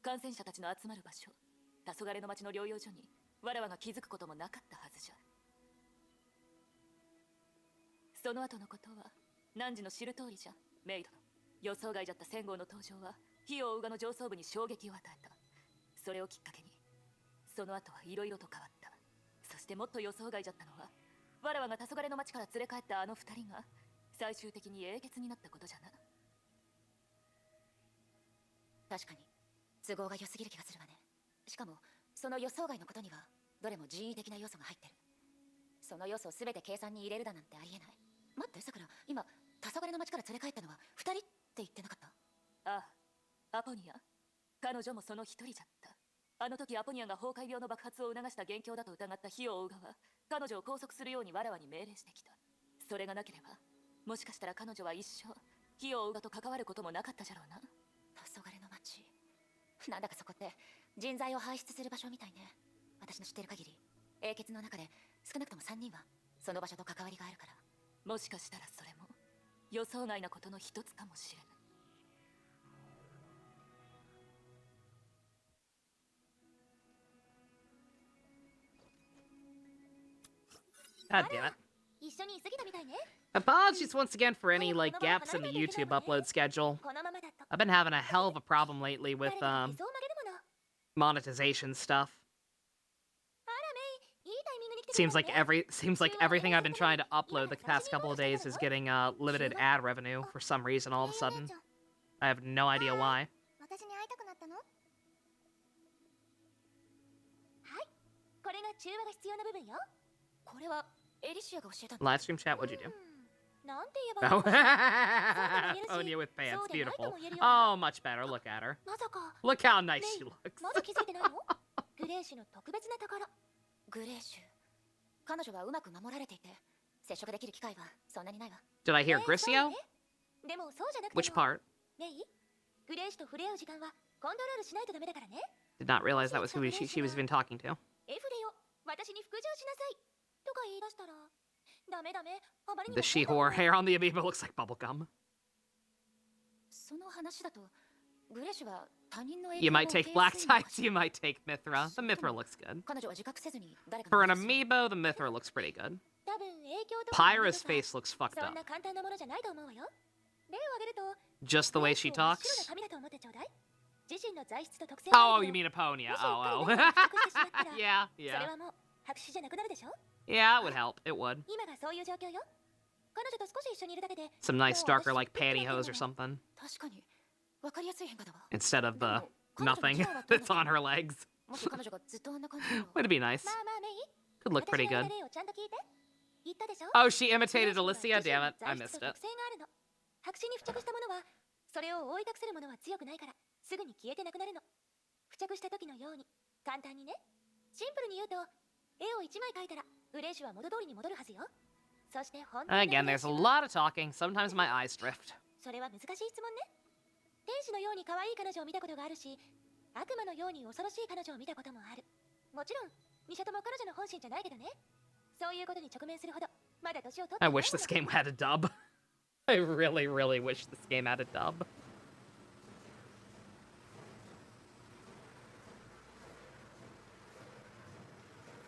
感染者たちの集まる場所、黄昏の町の療養所にわらわが気づくこともなかったはずじゃ。その後のことは汝の知る通りじゃ。メイドの予想外じゃった戦後の登場は火を追うがの上層部に衝撃を与えた。それをきっかけにその後はいろいろと変わった。そしてもっと予想外じゃったのはわらわが黄昏の町から連れ帰ったあの二人が最終的に英傑になったことじゃな。確かに都合が良すぎる気がするわね。しかもその予想外のことにはどれも人為的な要素が入ってる。その要素を全て計算に入れるだなんてありえない。待って、さくら、今黄昏の町から連れ帰ったのは2人って言ってなかった？ああ、アポニア。彼女もその一人じゃった。あの時アポニアが崩壊病の爆発を促した元凶だと疑った火を追う側、彼女を拘束するようにわらわに命令してきた。それがなければもしかしたら彼女は一生火を追う側と関わることもなかったじゃろうな。黄昏の町、なんだかそこって人材を輩出する場所みたいね。私の知ってる限り英傑の中で少なくとも3人はその場所と関わりがあるから、もしかしたらそれも予想外なことの一つかもしれない。 God damn it. 一緒にいすぎたみたいね。 Apologies once again for any, like, gaps in the YouTube upload schedule. このままだと I've been having a hell of a problem lately with, 誰かがへそを曲げるもの。 monetization stuff. あらメイ、いいタイミングに来てくれ Seems た like ね。 seems like everything I've been trying to upload the past couple of days is getting limited ad revenue for some reason all of a sudden. I have no idea why. 私に会いたくなったの？はい、これが中和が必要な部分よ。これはエリシアが教えたの？ Live stream chat, what'd you do? なんて言えばいい Oh, のか。 Onya with pants, そうでないと beautiful. も言えるよ。 Oh, much better. Look at her. まさか Look how nice メ she イ、 looks. まだ気づいてないの？グレーシュの特別なところ。グレーシュ、彼女はうまく守られていて接触できる機会はそんなにないわ。 Did I hear そう Grisio? ね。でもそうじゃなくて Which も part? メイ、グレーシュと触れ合う時間はコントロールしないとダメだからね。 Did not realize that was who she was even talking to. エフレよ、私に服従しなさいとか言い出したらダメダメ、あまりに The も she-whore hair on the amoeba looks like bubblegum. その話だとグレーシュは他人の You might take black types, you might take Mithra. The Mithra looks good. 彼女は自覚せずに誰か For の an 話を amiibo, the Mithra looks pretty good. 多分影響とかの Pyra's もの face looks fucked そん up. な簡単なものじゃないと思うわよ。例を挙げると Just the way she 真っ白 talks. な髪だと思ってちょうだい。自身の材質と特性 Oh, が you あるけ mean ど Aponia. もし Oh, 彼 oh. が納得してしまったら Yeah, それ yeah. はもう白紙じゃなくなるでしょ。 Yeah, it would help. It would. 今がそういう状況よ。彼女と少し一緒にいるだけで Some nice darker, like, pantyhose or something. 確かに分かりやすい変化だわ。 Instead of で the も彼女の nothing キャラはどう that's なの？ on her legs. もし彼女がずっとあんな感じなら Would be nice. まあまあメイ、 Could look 私 pretty の言う good. 例をちゃんと聞いて。言ったでしょ。 Oh, she imitated Alicia? Damn it, I missed it. 白紙に付着したものはそれを覆い隠せるものは強くないからすぐに消えてなくなるの。付着した時のように簡単にね。シンプルに言うと絵を1枚描いたらグレーシュは元通りに戻るはずよ。そして本当の Again, there's a lot of talking. Sometimes my eyes drift. それは難しい質問ね。天使のように可愛い彼女を見たことがあるし、悪魔のように恐ろしい彼女を見たこともある。もちろん2社とも彼女の本心じゃないけどね。そういうことに直面するほどまだ年を取って I wish this game had a dub. I really, really wish this game had a dub.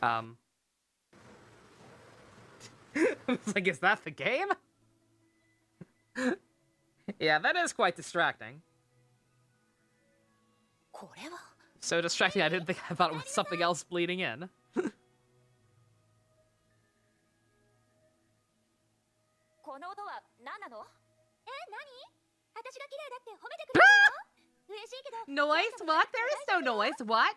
I was like, is that the game? Yeah, that is quite distracting. これは So distracting, I didn't think I thought it was something else bleeding in. この音は何なの？え、何？私が綺麗だって褒めてくれるの？嬉しいけど Noise? What? There is no noise. What?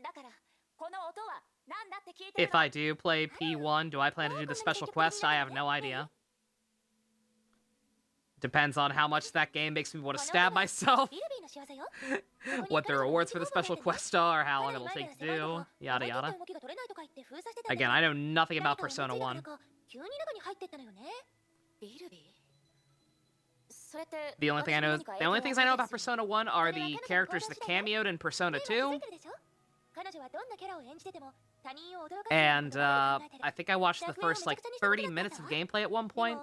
だからこの音は何だって聞いてる If の。 I do play P1, do I plan to do the special quest? I have no idea. Depends on how much that game makes me want to stab myself, ビルビーの仕業よ。 what the rewards for the special quest are, how long it'll take to do, yada yada. Again, I know nothing about Persona 1. 急に中に入ってったのよね。ビルビーそれって The only things I know about Persona 1 are the characters that cameoed in Persona 2, 彼女はどんなキャラを演じてても他人を驚かせる and ことができる I think I watched the first like 30 minutes of gameplay at one point,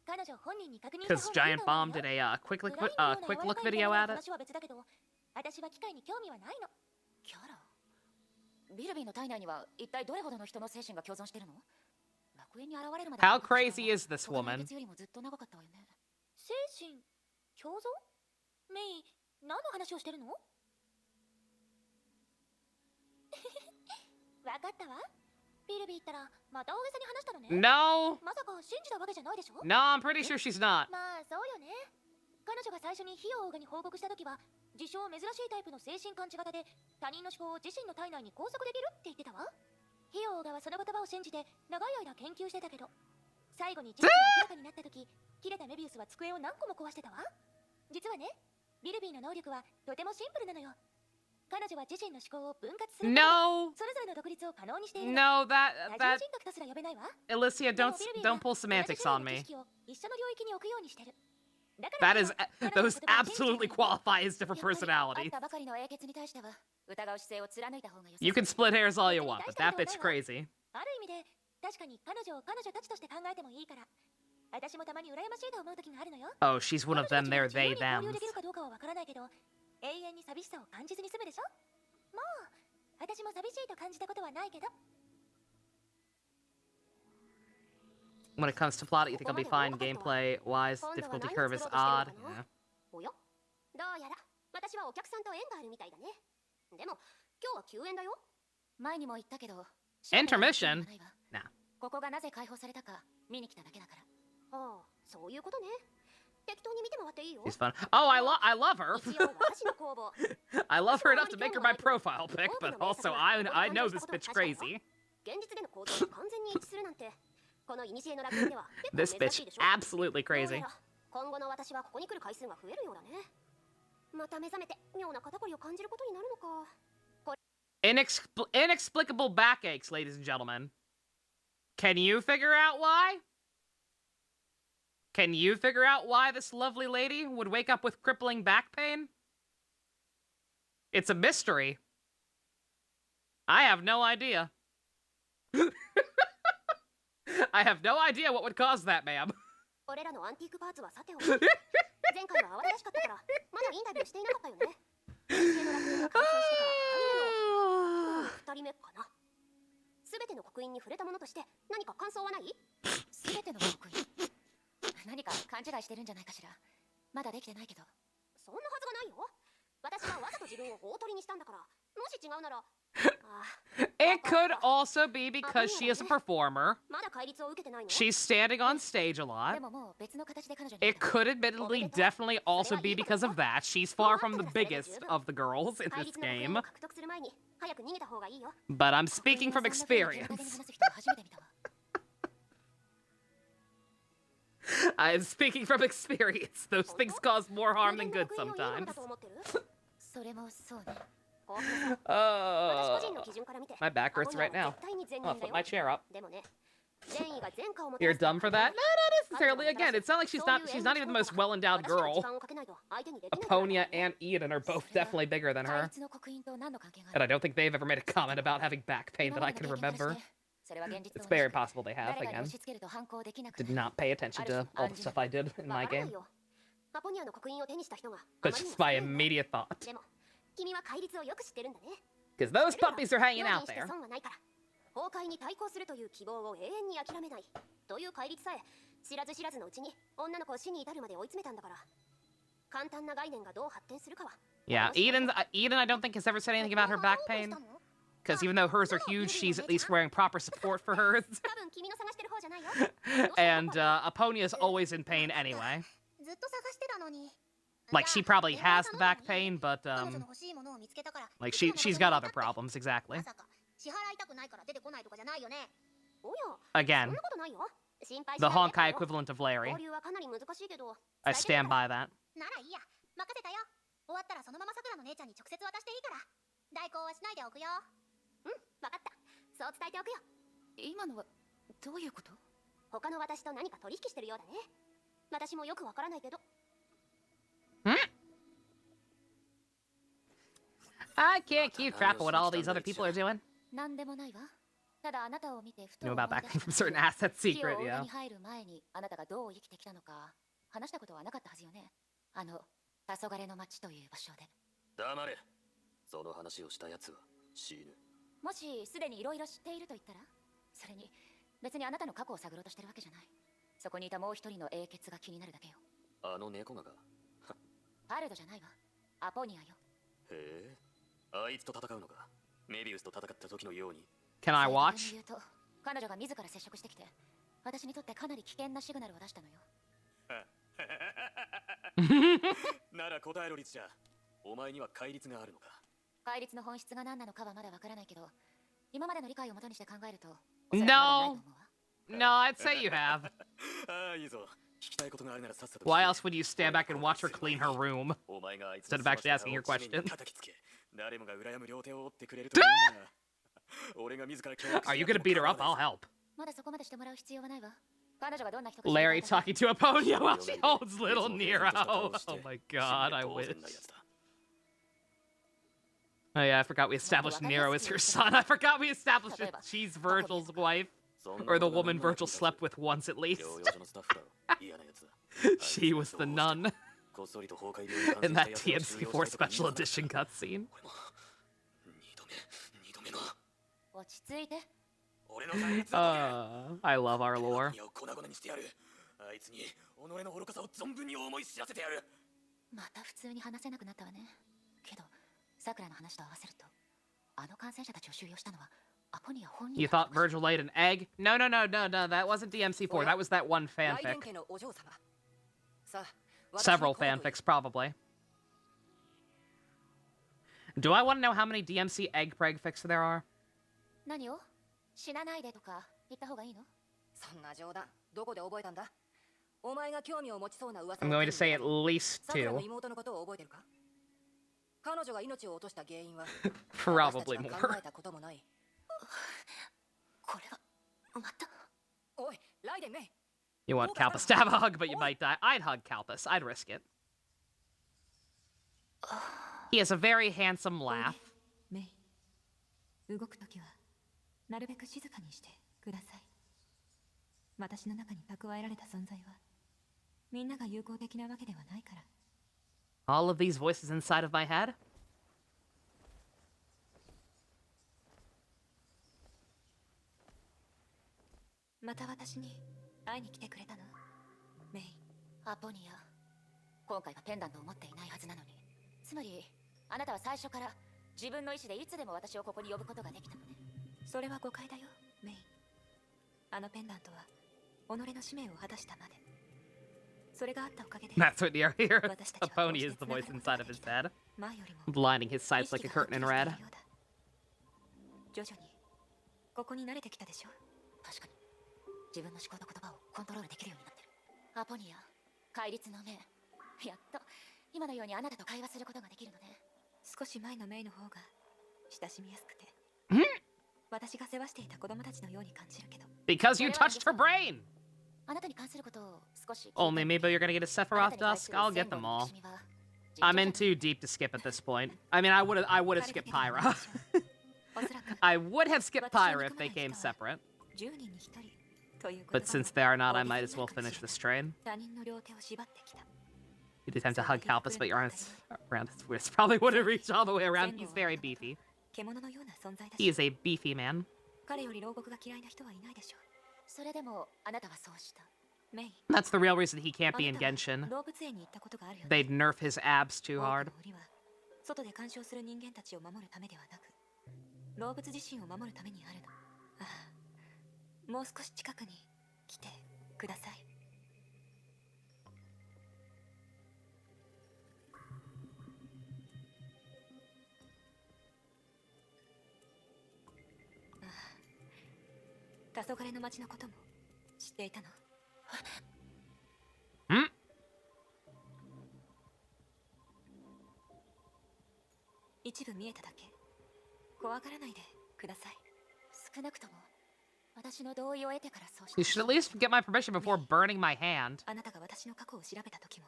彼女本人に確認した方 because がいい Giant と思う Bomb よ。 did a quick look ブラインドのような quick 柔ら look かい video キャラ at の it. 話は別だけど、私は機械に興味はないの。キャラビルビーの体内には一体どれほどの人の精神が共存してるの？楽園に現れるまで How crazy is this 他の woman? 月よりもずっと長かったわよね。精神共存？メイ、何の話をしてるの？わかったわ。ビルビーったらまた大げさに話したのね。 No, まさか信じたわけじゃないでしょ？ no, I'm pretty sure she's not. まあそうよね。彼女が最初にヒヨオーガに報告した時は自称珍しいタイプの精神感知型で他人の思考を自身の体内に拘束できるって言ってたわ。ヒヨオーガはその言葉を信じて長い間研究してたけど、最後に事実が明らかになった時、切れたメビウスは机を何個も壊してたわ。実はね、ビルビーの能力はとてもシンプルなのよ。彼女は自身の思考を分割することで No, それぞれの独立を可能にしているの。 no, 多 that 重人格とすら呼べないわ。 Alicia, でも don't ビルビーは don't pull 同じ semantics 種 on 類の me. 知識を一緒の領域に置くようにしてる。だから That is 彼女の those 言葉を信じ absolutely てるの。 qualify as different やっぱりあっ personalities. たばかりの英傑に対しては疑う姿勢を貫いた方が良さそう。 You can split hairs all you want, but that bitch crazy. ある意味で確かに彼女を彼女たちとして考えてもいいから、私もたまに羨ましいと思う時があるのよ。 Oh, she's one of them, they're 彼 they, 女たちが them. 自由に交流できるかどうかはわからないけど、永遠に寂しさを感じずに済むでしょ。もう私も寂しいと感じたことはないけど。 When it comes to plot, you think I'll be fine gameplay wise. Difficulty curve is odd. Yeah. およ、どうやら私はお客さんと縁があるみたいだね。でも今日は休園だよ。前にも言ったけど Intermission? な Nah. ここがなぜ解放されたか見に来ただけだからああ、そういうことね。適当に見てもらっていいよ。 She's fun. Oh, I love her. 一応私の工房。 I love her enough to make her my profile pic, but also I know this bitch crazy. 現実での行動と完全に一致するなんて、この古の楽園では This 結構珍し bitch いでしょ。 absolutely どう crazy. やら今後の私はここに来る回数が増えるようだね。また目覚めて妙な肩こりを感じることになるのか。 Inexplicable backaches, ladies and gentlemen. Can you figure out why? Can you figure out why this lovely lady would wake up with crippling back pain? It's a mystery. I have no idea. I have no idea what would cause that, ma'am. 俺らのアンティークパーツはさておき、前回は慌ただしかったからまだインタビューしていなかったよね。古の楽園が完成してから2人目かな。すべての刻印に触れたものとして何か感想はない？すべての刻印何か勘違いしてるんじゃないかしら。まだできてないけど。そんなはずがないよ。私はわざと自分を大鳥にしたんだから、もし違うなら It could also be because she is a performer. まだ戒律を受けてないの？ She's standing on stage a lot. でももう別の形で彼女に It could admittedly definitely also be because of that. She's far from the biggest of the girls in 戒 this 律の国 game. を獲得する前に早く逃げた方がいいよ。 But I'm speaking from そんな風に現 experience. 場で話す人は初めて見たわ。 I'm speaking from experience. Those things cause more harm than good 人間の国をいいもの sometimes. だと思ってる？それもそうね。こう私個 Oh, 人の基準から見て my back hurts right ア now. ポニャは絶対に善 I'll 人だ flip よ。 my chair up. でもね、善意が善果をもたら You're すとは dumb for that? Not necessarily. Again, it's not like she's not even the most well-endowed 私が girl. 時間をかけないと相手にできないから Aponia and Eden are both definitely bigger than 戒 her. 律の刻印と何の関係があ And る？ I don't think they've ever made a comment about having back pain 今 that ま I で can の経験から remember. してそれは現実と It's 同じ very く possible they have, 誰かに again. 押し付けると反抗できなくな Did る。 not pay attention to all the stuff I did in わ my からない game. よ。アポニャの刻印を手にした人があ But まりにも just my 少ないんだ。 immediate thought. でも君は戒律をよく知ってるんだね。 Because those それでは puppies are hanging 用 out 心して there. 損はないから。崩壊に対抗するという希望を永遠に諦めないという戒律さえ知らず知らずのうちに女の子を死に至るまで追い詰めたんだから。簡単な概念がどう発展するかは。 Yeah, Eden, I don't think has ever said anything about her back pain. Because even though hers are huge, she's at least wearing proper support for hers. 多分君の探してる方じゃないよ。 And Aponia's always in pain anyway. ずっと探してたのに。 Like she probably has the back pain, but 彼女の欲しいものを見つけたから。 like she's got other problems, exactly. まさか支払いたくないから出てこないとかじゃないよね。おや、 Again, そんなことないよ。心配し the ないで。 Honkai equivalent of Larry. 交流はかなり難しいけど。 I stand by that. ならいいや、任せたよ。終わったらそのままさくらの姉ちゃんに直接渡していいから。代行はしないでおくよ。うん、わかった。そう伝えておくよ。今のはどういうこと？他の私と何か取引してるようだね。私もよくわからないけど。 I can't keep track of what all these other people are doing. なんでもないわ。ただあなたを見てふと Know 思い about 出 back pain し from た certain assets 木 secret, を大 yeah. に入る前にあなたがどう生きてきたのか話したことはなかったはずよね。あの黄昏の町という場所で。黙れ。その話をしたやつは死ぬ。もしすでにいろいろ知っていると言ったら、それに別にあなたの過去を探ろうとしてるわけじゃない。そこにいたもう一人の英傑が気になるだけよ。あの猫がパルドじゃないわ。アポニアよ。へえ、あいつと戦うのか。メビウスと戦った時のように。 Can I 正確に watch? 言うと彼女が自ら接触してきて、私にとってかなり危険なシグナルを出したのよ。なら答えろリツちゃん。お前には戒律があるのか。戒律の本質が何なのかはまだわからないけど、今までの理解をもとにして考えると、おそらくまだないと思うわ。 No, I'd say you have. ああ、いいぞ。聞きたいことがあるならさっさと。 Why else would you stand back and watch her clean her room? お前があいつ Instead of actually asking your question. 叩きつけ。誰もが羨む両手を折ってくれるというなら。俺が自ら協力して Are you gonna beat her up? I'll help. まだそこまでしてもらう必要はないわ。彼女がどんな人か知り Larry たいだけ。 talking to Aponia while she holds little Nero. Oh my god, I wish. Oh yeah, I forgot we established Nero as her son. I forgot we established that she's Virgil's wife. Or the woman Virgil slept with once at least. She was the nun in that TMC4 special edition cutscene. 落ち着いて。 I love our lore. あいつに己の愚かさを存分に思い知らせてやる。また普通に話せなくなったわね。けど、さくらの話と合わせると、あの感染者たちを収容したのはアポニア本人。 You thought Virgil laid an egg? No, no, no, no, no, that wasn't DMC4. That was that one fanfic. Several fanfics, probably. Do I want to know how many DMC egg preg fics there are? 何を？死なないでとか言った方がいいの？そんな冗談どこで覚えたんだ？お前が興味を持ちそうな噂 I'm going to say at least さくらの two. 妹のことを覚えてるか？彼女が命を落とした原因は Probably 私たちが考 more. えたこともない。これはまた。おい、ライデンメイ。 You want Kalpus to have a hug, but you might die. I'd hug Kalpus. I'd risk it. He has a very handsome laugh. メイ、動くときはなるべく静かにしてください。私の中に蓄えられた存在はみんなが友好的なわけではないから。 All of these voices inside of my head? また私に会いに来てくれたの？メイ。アポニア。今回はペンダントを持っていないはずなのに。つまり、あなたは最初から自分の意思でいつでも私をここに呼ぶことができたのね。それは誤解だよ、メイ。あのペンダントは己の使命を果たしたまで。それがあったおかげで That's what Nero hears. A pony is the voice inside of his head, 前よりも blinding his sights like a curtain in red. 徐々にここに慣れてきたでしょ。確かに自分の思考と言葉をコントロールできるようになってる。アポニア、戒律の目。やっと今のようにあなたと会話することができるのね。少し前のメイの方が親しみやすくて、私が世話していた子供たちのように感じるけど。 Because you touched her brain! あなたに関することを少し。 Only maybe you're gonna get a Sephiroth Dusk? I'll get them all. I'm in too deep to skip at this point. I mean, I would have skipped Pyra. I would have skipped Pyra if they came separate. But since they are not, I might as well finish this train. You'd attempt to hug Calpus, but your arms around his waist probably wouldn't reach all the way around. He's very beefy. He is a beefy man. 彼より牢獄が嫌いな人はいないでしょう。それでもあなたはそうした。メイ。 That's the real reason he can't be in Genshin. 動物園に行ったことがあるよね。 They'd nerf his abs too hard. 外で干渉する人間たちを守るためではなく、動物自身を守るためにあるの。ああ、もう少し近くに来てください。黄昏の町のことも知っていたの？一部見えただけ。怖がらないでください。少なくとも私の同意を得てからそうした。 You should at least get my permission before burning my hand. あなたが私の過去を調べた時も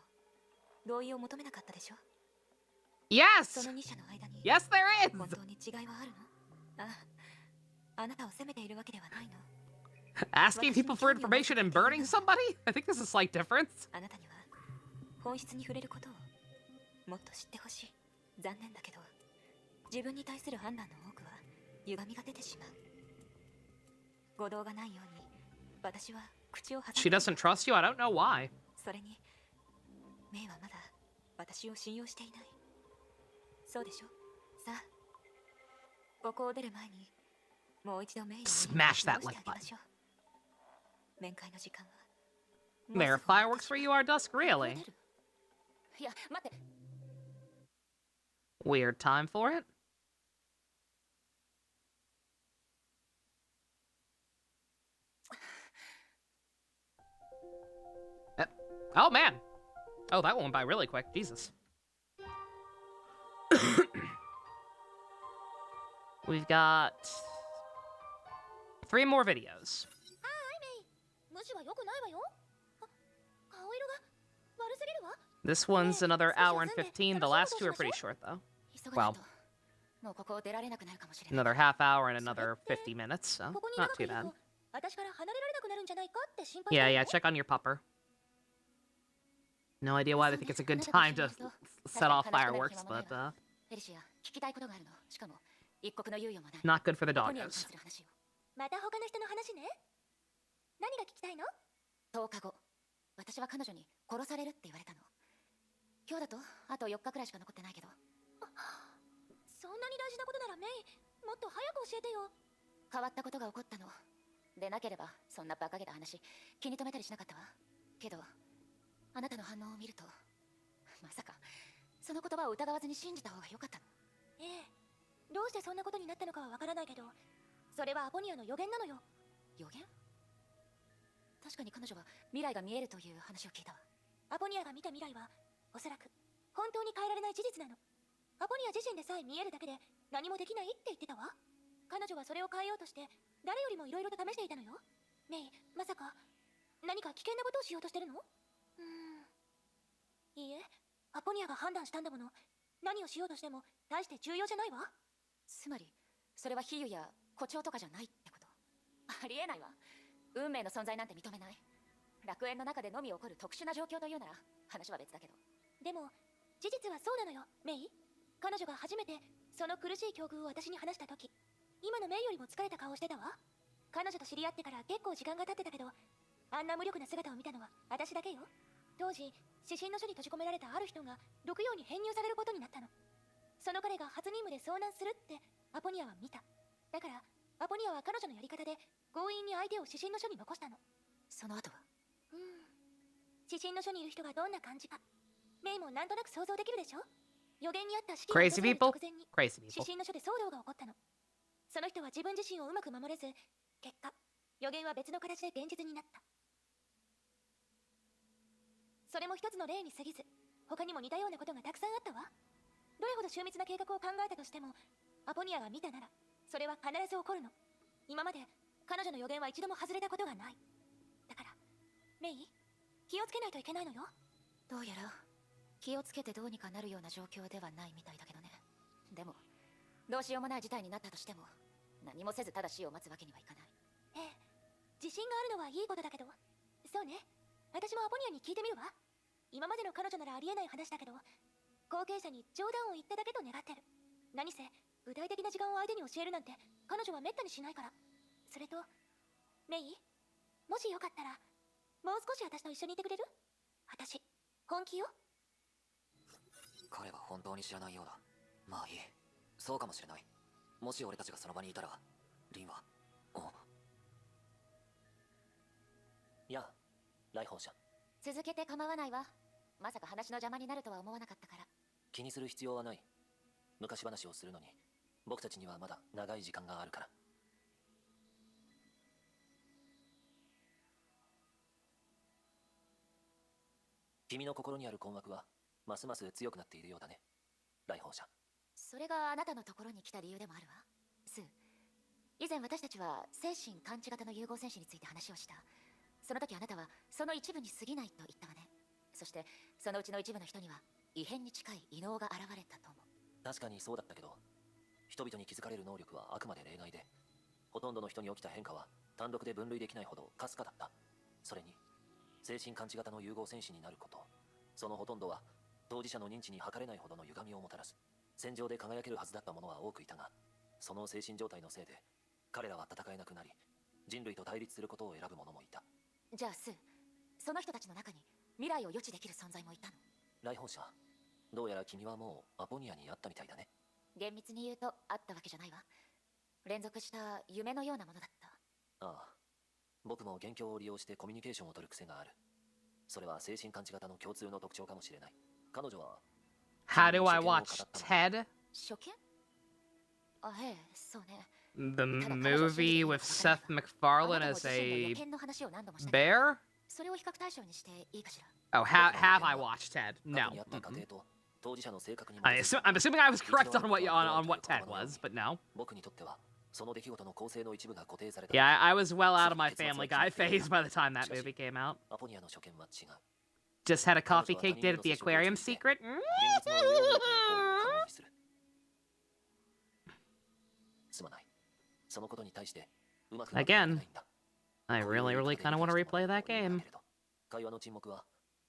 同意を求めなかったでしょ？ Yes! その2者の間に Yes, there is! 本当に違いはあるの？あなたを責めているわけではないの。 Asking people for information and burning somebody? I think there's a slight difference. あなたには本質に触れることをもっと知ってほしい。残念だけど自分に対する判断の多くは歪みが出てしまう。誤動がないように私は口を挟んで。 She doesn't trust you? I don't know why. それにメイはまだ私を信用していない。そうでしょ？さあ、ここを出る前にもう一度メイに Smash that 直して like あげましょう。面会の時間は There are fireworks for you, our dusk? Really? いや、待って。 Weird time for it? Oh, man. Oh, that went by really quick. Jesus. We've got 3 more videos. 無視は良くないわよ。顔色が悪すぎるわ。 This one's another hour and 15. The last 2 are pretty short, though. Well, もうここを出られなくなるかもしれない。 another half hour and another 50 minutes, so ここに not 長くい too る bad. と私から離れられなくなるんじゃないかって心配 Yeah, してる yeah, の。 check on your pupper. No idea why they think it's a good time to set off fireworks, but エリシア、聞きたいことがあるの。しかも一刻の猶予もない。 not good for the アポニアに関 doggos. する話を。また他の人の話ね。何が聞きたいの？ 10日後、私は彼女に殺されるって言われたの。今日だとあと4日くらいしか残ってないけど。そんなに大事なことならメイ、もっと早く教えてよ。変わったことが起こったの。でなければそんな馬鹿げた話気に留めたりしなかったわ。けどあなたの反応を見ると、まさかその言葉を疑わずに信じた方が良かったの。ええ、どうしてそんなことになったのかはわからないけど、それはアポニアの予言なのよ。予言？確かに彼女は未来が見えるという話を聞いたわ。アポニアが見た未来はおそらく本当に変えられない事実なの。アポニア自身でさえ見えるだけで何もできないって言ってたわ。彼女はそれを変えようとして誰よりもいろいろと試していたのよ。メイ、まさか何か危険なことをしようとしてるの？いいえ、アポニアが判断したんだもの。何をしようとしても大して重要じゃないわ。つまりそれは比喩や誇張とかじゃないってこと？ありえないわ。運命の存在なんて認めない。楽園の中でのみ起こる特殊な状況というなら話は別だけど。でも事実はそうなのよ、メイ。彼女が初めてその苦しい境遇を私に話した時、今のメイよりも疲れた顔をしてたわ。彼女と知り合ってから結構時間が経ってたけど、あんな無力な姿を見たのは私だけよ。当時指針の書に閉じ込められたある人が毒药に編入されることになったの。その彼が初任務で遭難するってアポニアは見た。だからアポニアは彼女のやり方で強引に相手を指針の書に残したの。その後は指針の書にいる人がどんな感じかメイもなんとなく想像できるでしょ。予言にあった式を Crazy 訪れる people? 直前に Crazy 指 people. 針の書で騒動が起こったの。その人は自分自身をうまく守れず、結果予言は別の形で現実になった。それも一つの例に過ぎず、他にも似たようなことがたくさんあったわ。どれほど秀密な計画を考えたとしても、アポニアが見たならそれは必ず起こるの。今まで彼女の予言は一度も外れたことがない。だからメイ、気をつけないといけないのよ。どうやら気をつけてどうにかなるような状況ではないみたいだけどね。でもどうしようもない事態になったとしても何もせずただ死を待つわけにはいかない。ええ、自信があるのはいいことだけど。そうね、私もアポニアに聞いてみるわ。今までの彼女ならありえない話だけど、後継者に冗談を言っただけと願ってる。何せ具体的な時間を相手に教えるなんて彼女はめったにしないから。それとメイ、もしよかったらもう少し私と一緒にいてくれる？私本気よ。彼は本当に知らないようだ。まあいい、そうかもしれない。もし俺たちがその場にいたらリンはやあ、来訪者。続けて構わないわ。まさか話の邪魔になるとは思わなかったから。気にする必要はない。昔話をするのに僕たちにはまだ長い時間があるから。君の心にある困惑はますます強くなっているようだね、来訪者。それがあなたのところに来た理由でもあるわ。スー、以前私たちは精神感知型の融合戦士について話をした。その時あなたはその一部に過ぎないと言ったわね。そしてそのうちの一部の人には異変に近い異能が現れたと思う。確かにそうだったけど、人々に気づかれる能力はあくまで例外で、ほとんどの人に起きた変化は単独で分類できないほどかすかだった。それに精神感知型の融合戦士になること、そのほとんどは当事者の認知に測れないほどの歪みをもたらす。戦場で輝けるはずだった者は多くいたが、その精神状態のせいで彼らは戦えなくなり、人類と対立することを選ぶ者もいた。じゃあスー、その人たちの中に未来を予知できる存在もいたの？来訪者、どうやら君はもうアポニアに会ったみたいだね。厳密に言うとあったわけじゃないわ。連続した夢のようなものだった。ああ、僕も元凶を利用してコミュニケーションを取る癖がある。それは精神感知型の共通の特徴かもしれない。彼女は How do I watch Ted? 初見？あ、ええ、そうね。 The movie with Seth MacFarlane as a bear? それを比較対象にしていいかしら。 Oh, have I watched Ted? No. I'm assuming I was correct on what Ted was, but no. 僕にとってはその出来事の構成の一部が固定された。 Yeah, I was well out of my Family Guy phase by the time that movie came out. アポニアの初見は違う。 Just had a coffee cake date at the aquarium secret? すまない。そのことに対してうまく Again, I really kind of want to replay that game. 会話の沈黙は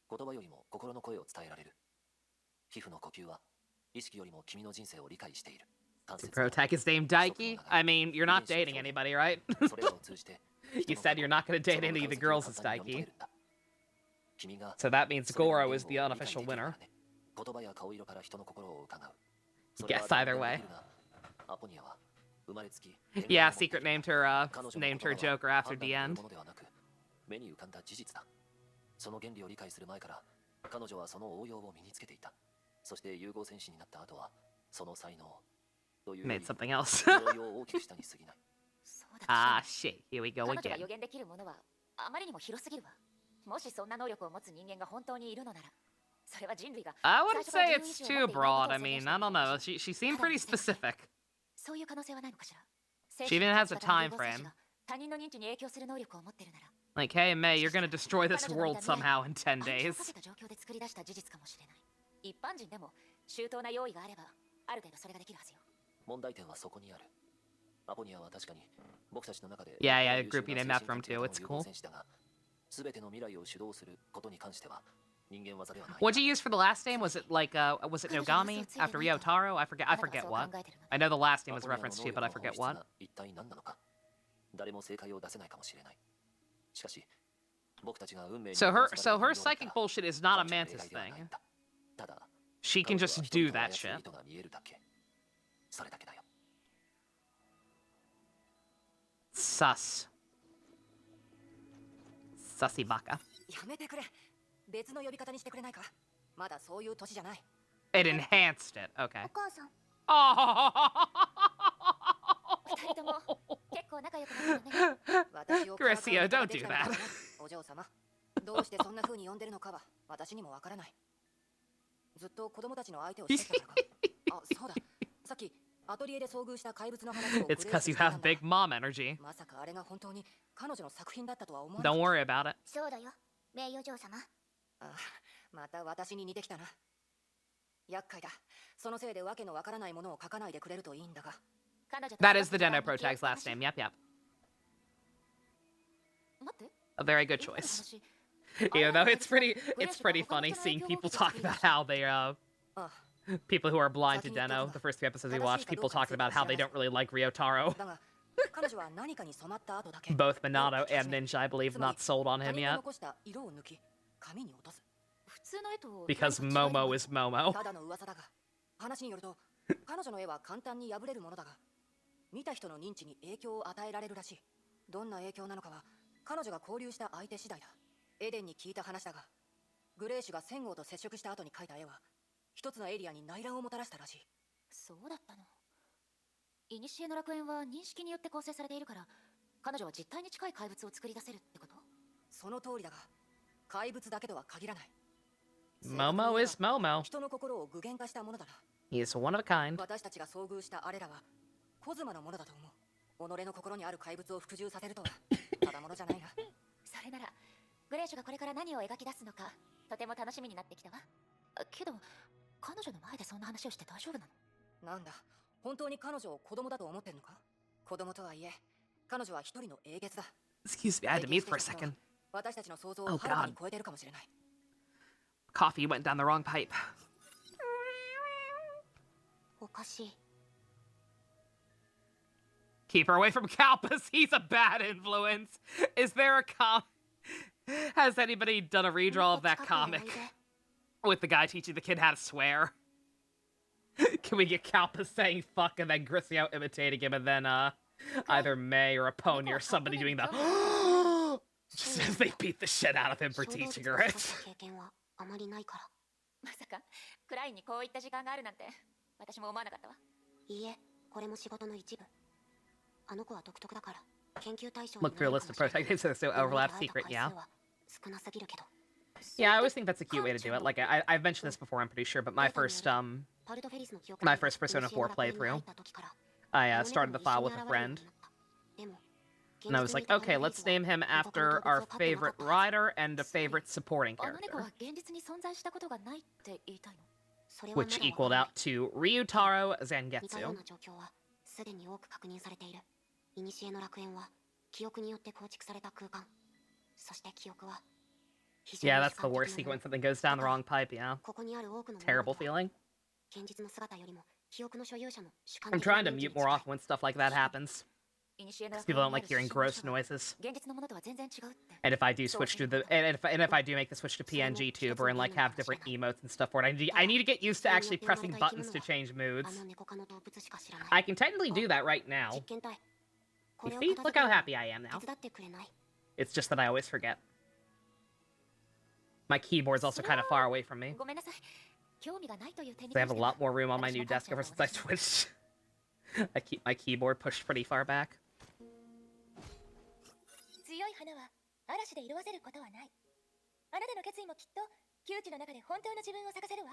言葉よりも心の声を伝えられる。皮膚の呼吸は意識よりも君の人生を理解している。 Protag is named Daiki? I mean, you're not dating anybody, right? You said you're not going to date any of the girls as Daiki. So that means Goro is the unofficial winner. Guess either way. Yeah, Secret named her Joker after the end. 目に浮かんだ事実だ。その原理を理解する前から彼女はその応用を身につけていた。そして融合戦士になった後はその才能という Made something else. 応用を大きくしたに過ぎない。Ah, shit. Here we go 彼女が again. 予言できるものはあまりにも広すぎるわ。もしそんな能力を持つ人間が本当にいるのなら、それは人類が I wouldn't say it's too broad. I mean, I don't know. She seemed pretty specific. そういう可能性はないのかしら。 She even has a time frame. 他人の認知に影響する能力を持ってるなら、 Like, hey, May, you're gonna destroy this world somehow in 10 days. 状況で作り出した事実かもしれない。一般人でも周到な用意があれば、ある程度それができるはずよ。問題点はそこにある。アポニアは確かに僕たちの中で Yeah, yeah, group you named after him too. It's cool. 全ての未来を主導することに関しては人間技ではない。 What'd you use for the last name? Was it like, was it Nogami after Ryotaro? I forget what. I know the last name was referenced to, but I forget what. 一体何なのか。誰も正解を出せないかもしれない。しかし、僕たちが運命に So her psychic bullshit is not a mantis thing. She can just do that shit. それだけだよ。 Sus. Sussy baka. やめてくれ。別の呼び方にしてくれないか。まだそういう年じゃない。 It enhanced it. Okay. お母さん Oh. 二人とも結構仲良くなったね。私を Gracia, don't do that. お嬢様。どうしてそんな風に呼んでるのかは私にもわからない。ずっと子供たちの相手をしてきたからか。あ、そうだ。さっきアトリエで遭遇した怪物の話を It's because you have big mom energy. まさかあれが本当に彼女の作品だったとは思わ Don't worry about it. そうだよ、名誉嬢様。あ、また私に似てきたな。厄介だ。そのせいでわけのわからないものを書かないでくれるといいんだが。 That is the Deno Pro Tag's last name. Yep, yep. 待って。 A very good choice. You know, it's pretty funny seeing people talk about how they people who are blind to Deno, the first 3 episodes we watched, people talking about how they don't really like Ryotaro. だが彼女は何かに染まった後だけ Both Minato and Ninja, I believe, not sold on him 他人が yet. 残した色を抜き紙に落とす。普通の絵と Because Momo is Momo. ただの噂だが、話によると彼女の絵は簡単に破れるものだが、見た人の認知に影響を与えられるらしい。どんな影響なのかは彼女が交流した相手次第だ。エデンに聞いた話だが、グレーシュが1000号と接触した後に描いた絵は一つのエリアに内乱をもたらしたらしい。そうだったの。古の楽園は認識によって構成されているから、彼女は実体に近い怪物を作り出せるってこと？その通りだが、怪物だけとは限らない。 Momo is Momo. 人の心を具現化したものだな。 He is one of a kind. 私たちが遭遇したあれらはコズマのものだと思う。己の心にある怪物を服従させるとはただものじゃないな。それならグレーシュがこれから何を描き出すのかとても楽しみになってきたわ。けど彼女の前でそんな話をして大丈夫なの？なんだ、本当に彼女を子供だと思ってんのか？子供とはいえ彼女は一人の英傑だ。 Excuse me, I had to mute for a second. 私たちの想像をはるかに超えてるかもしれない。 Coffee went down the wrong pipe. おかしい。 Keep her away from Kalpas. He's a bad influence. Is there a Has anybody done a redraw of that comic with the guy teaching the kid how to swear? Can we get Kalpas saying fuck and then Grisio imitating him and then either May or a pony or somebody doing the just as they beat the shit out of him for teaching her it. あまりないから。まさかクラインにこういった時間があるなんて私も思わなかったわ。いいえ、これも仕事の一部。あの子は独特だから研究対象 Look through a list of protectors that so overlap secret, yeah. 少なすぎるけど。 Yeah, I always think that's a cute way to do it. Like I've mentioned this before, I'm pretty sure, but my first Persona 4 playthrough, I started the file with a friend. And I was like, okay, let's name him after our favorite rider and a favorite supporting あの猫 character. は現実に存在したことがないって言いたいの？ Which equaled out to Ryutaro 似たよう Zangetsu. な状況はすでに多く確認されている。古の楽園は記憶によって構築された空間。そして記憶は Yeah, that's the worst sequence. Something goes down the wrong pipe, yeah. ここにある多くの Terrible feeling. 現実の姿よりも記憶の所有者の主観 I'm 的な trying to 認知 mute に more 近い often when stuff like that happens. 古の Because people don't like hearing gross noises. 現実のものとは全然違うって。 And if I do switch to if I do make the switch to PNG tuber and like have different emotes and stuff for it, I need to get used to actually pressing buttons to change あ moods. の猫科の動物しか知らない。 I can technically do that right now. 実験体。こ You れを see? 片 Look 付け how る happy I am now. 手伝ってくれない？ It's just that I always forget. My keyboard's also kind of far away from me. ごめんなさい。興味がないという点に I have a 関しては lot more room on my new desk ever since I switched. I keep my keyboard pushed pretty far back. 強い花は嵐で色あせることはない。あなたの決意もきっと窮地の中で本当の自分を探せるわ。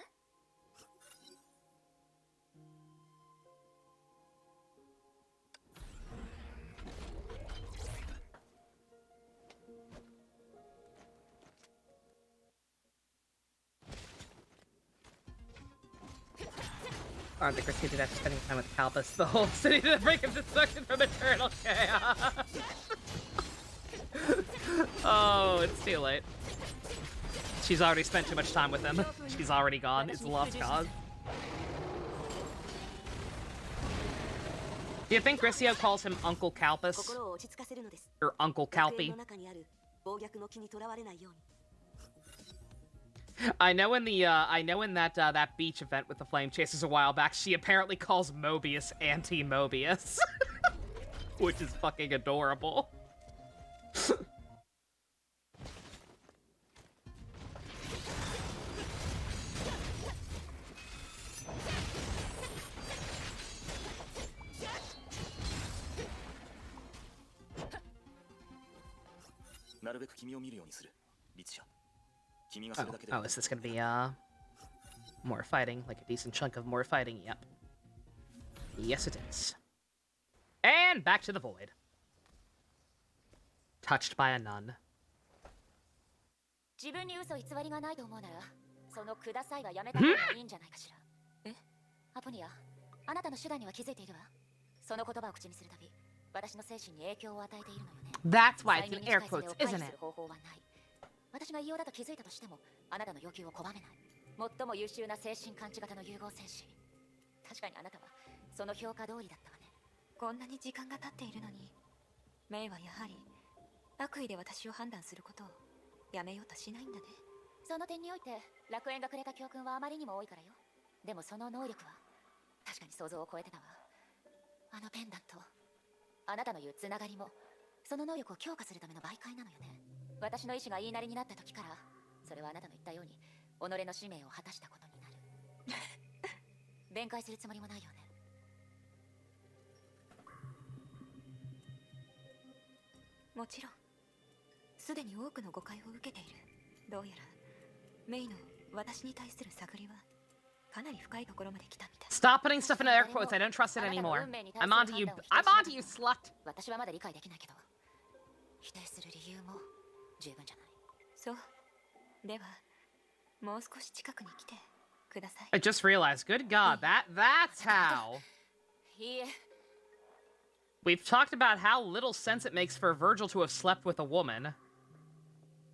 Aren't the Christy after spending time with Kalpas, the whole city to break him destruction from eternal chaos? Oh, it's too late. She's already spent too much time with him. She's already gone. It's a lost cause. Do you think Grisio calls him Uncle Kalpas? 心を落ち着かせるのです。 Or Uncle 楽園 Kalpy? の中にある暴虐の木にとらわれないように。I know in that beach event with the flame chasers a while back, she apparently calls Mobius anti-Mobius, which is fucking adorable. なるべく君を見るようにする、律者。君がそ Oh, れだけで。 oh, is this gonna be more fighting, like a decent chunk of more fighting? Yep. Yes, it is. And back to the void. Touched by a nun. 自分に嘘偽りがないと思うなら、そのくださいはやめた方がいいんじゃないかしら。え？アポニア、あなたの手段には気づいているわ。その言葉を口にするたび、私の精神に影響を与えているのよね。That's why it's in air quotes, isn't it? 方法はない。私が異様だと気づいたとしても、あなたの要求を拒めない。最も優秀な精神感知型の融合戦士。確かにあなたはその評価通りだったわね。こんなに時間が経っているのに、メイはやはり悪意で私を判断することをやめようとしないんだね。その点において楽園がくれた教訓はあまりにも多いからよ。でもその能力は確かに想像を超えてたわ。あのペンダント、あなたの言うつながりもその能力を強化するための媒介なのよね。私の意志が言いなりになった時から、それはあなたの言ったように己の使命を果たしたことになる。弁解するつもりもないよね。もちろんすでに多くの誤解を受けている。どうやらメイの私に対する探りはかなり深いところまで来たみたい。 Stop putting stuff in air quotes. I don't trust it anymore. I'm onto you. I'm onto you, slut. 私はまだ理解できないけど、否定する理由も十分じゃない。そう。ではもう少し近くに来てください。 I just realized. Good God, that's how. いいえ。 We've talked about how little sense it makes for Virgil to have slept with a woman.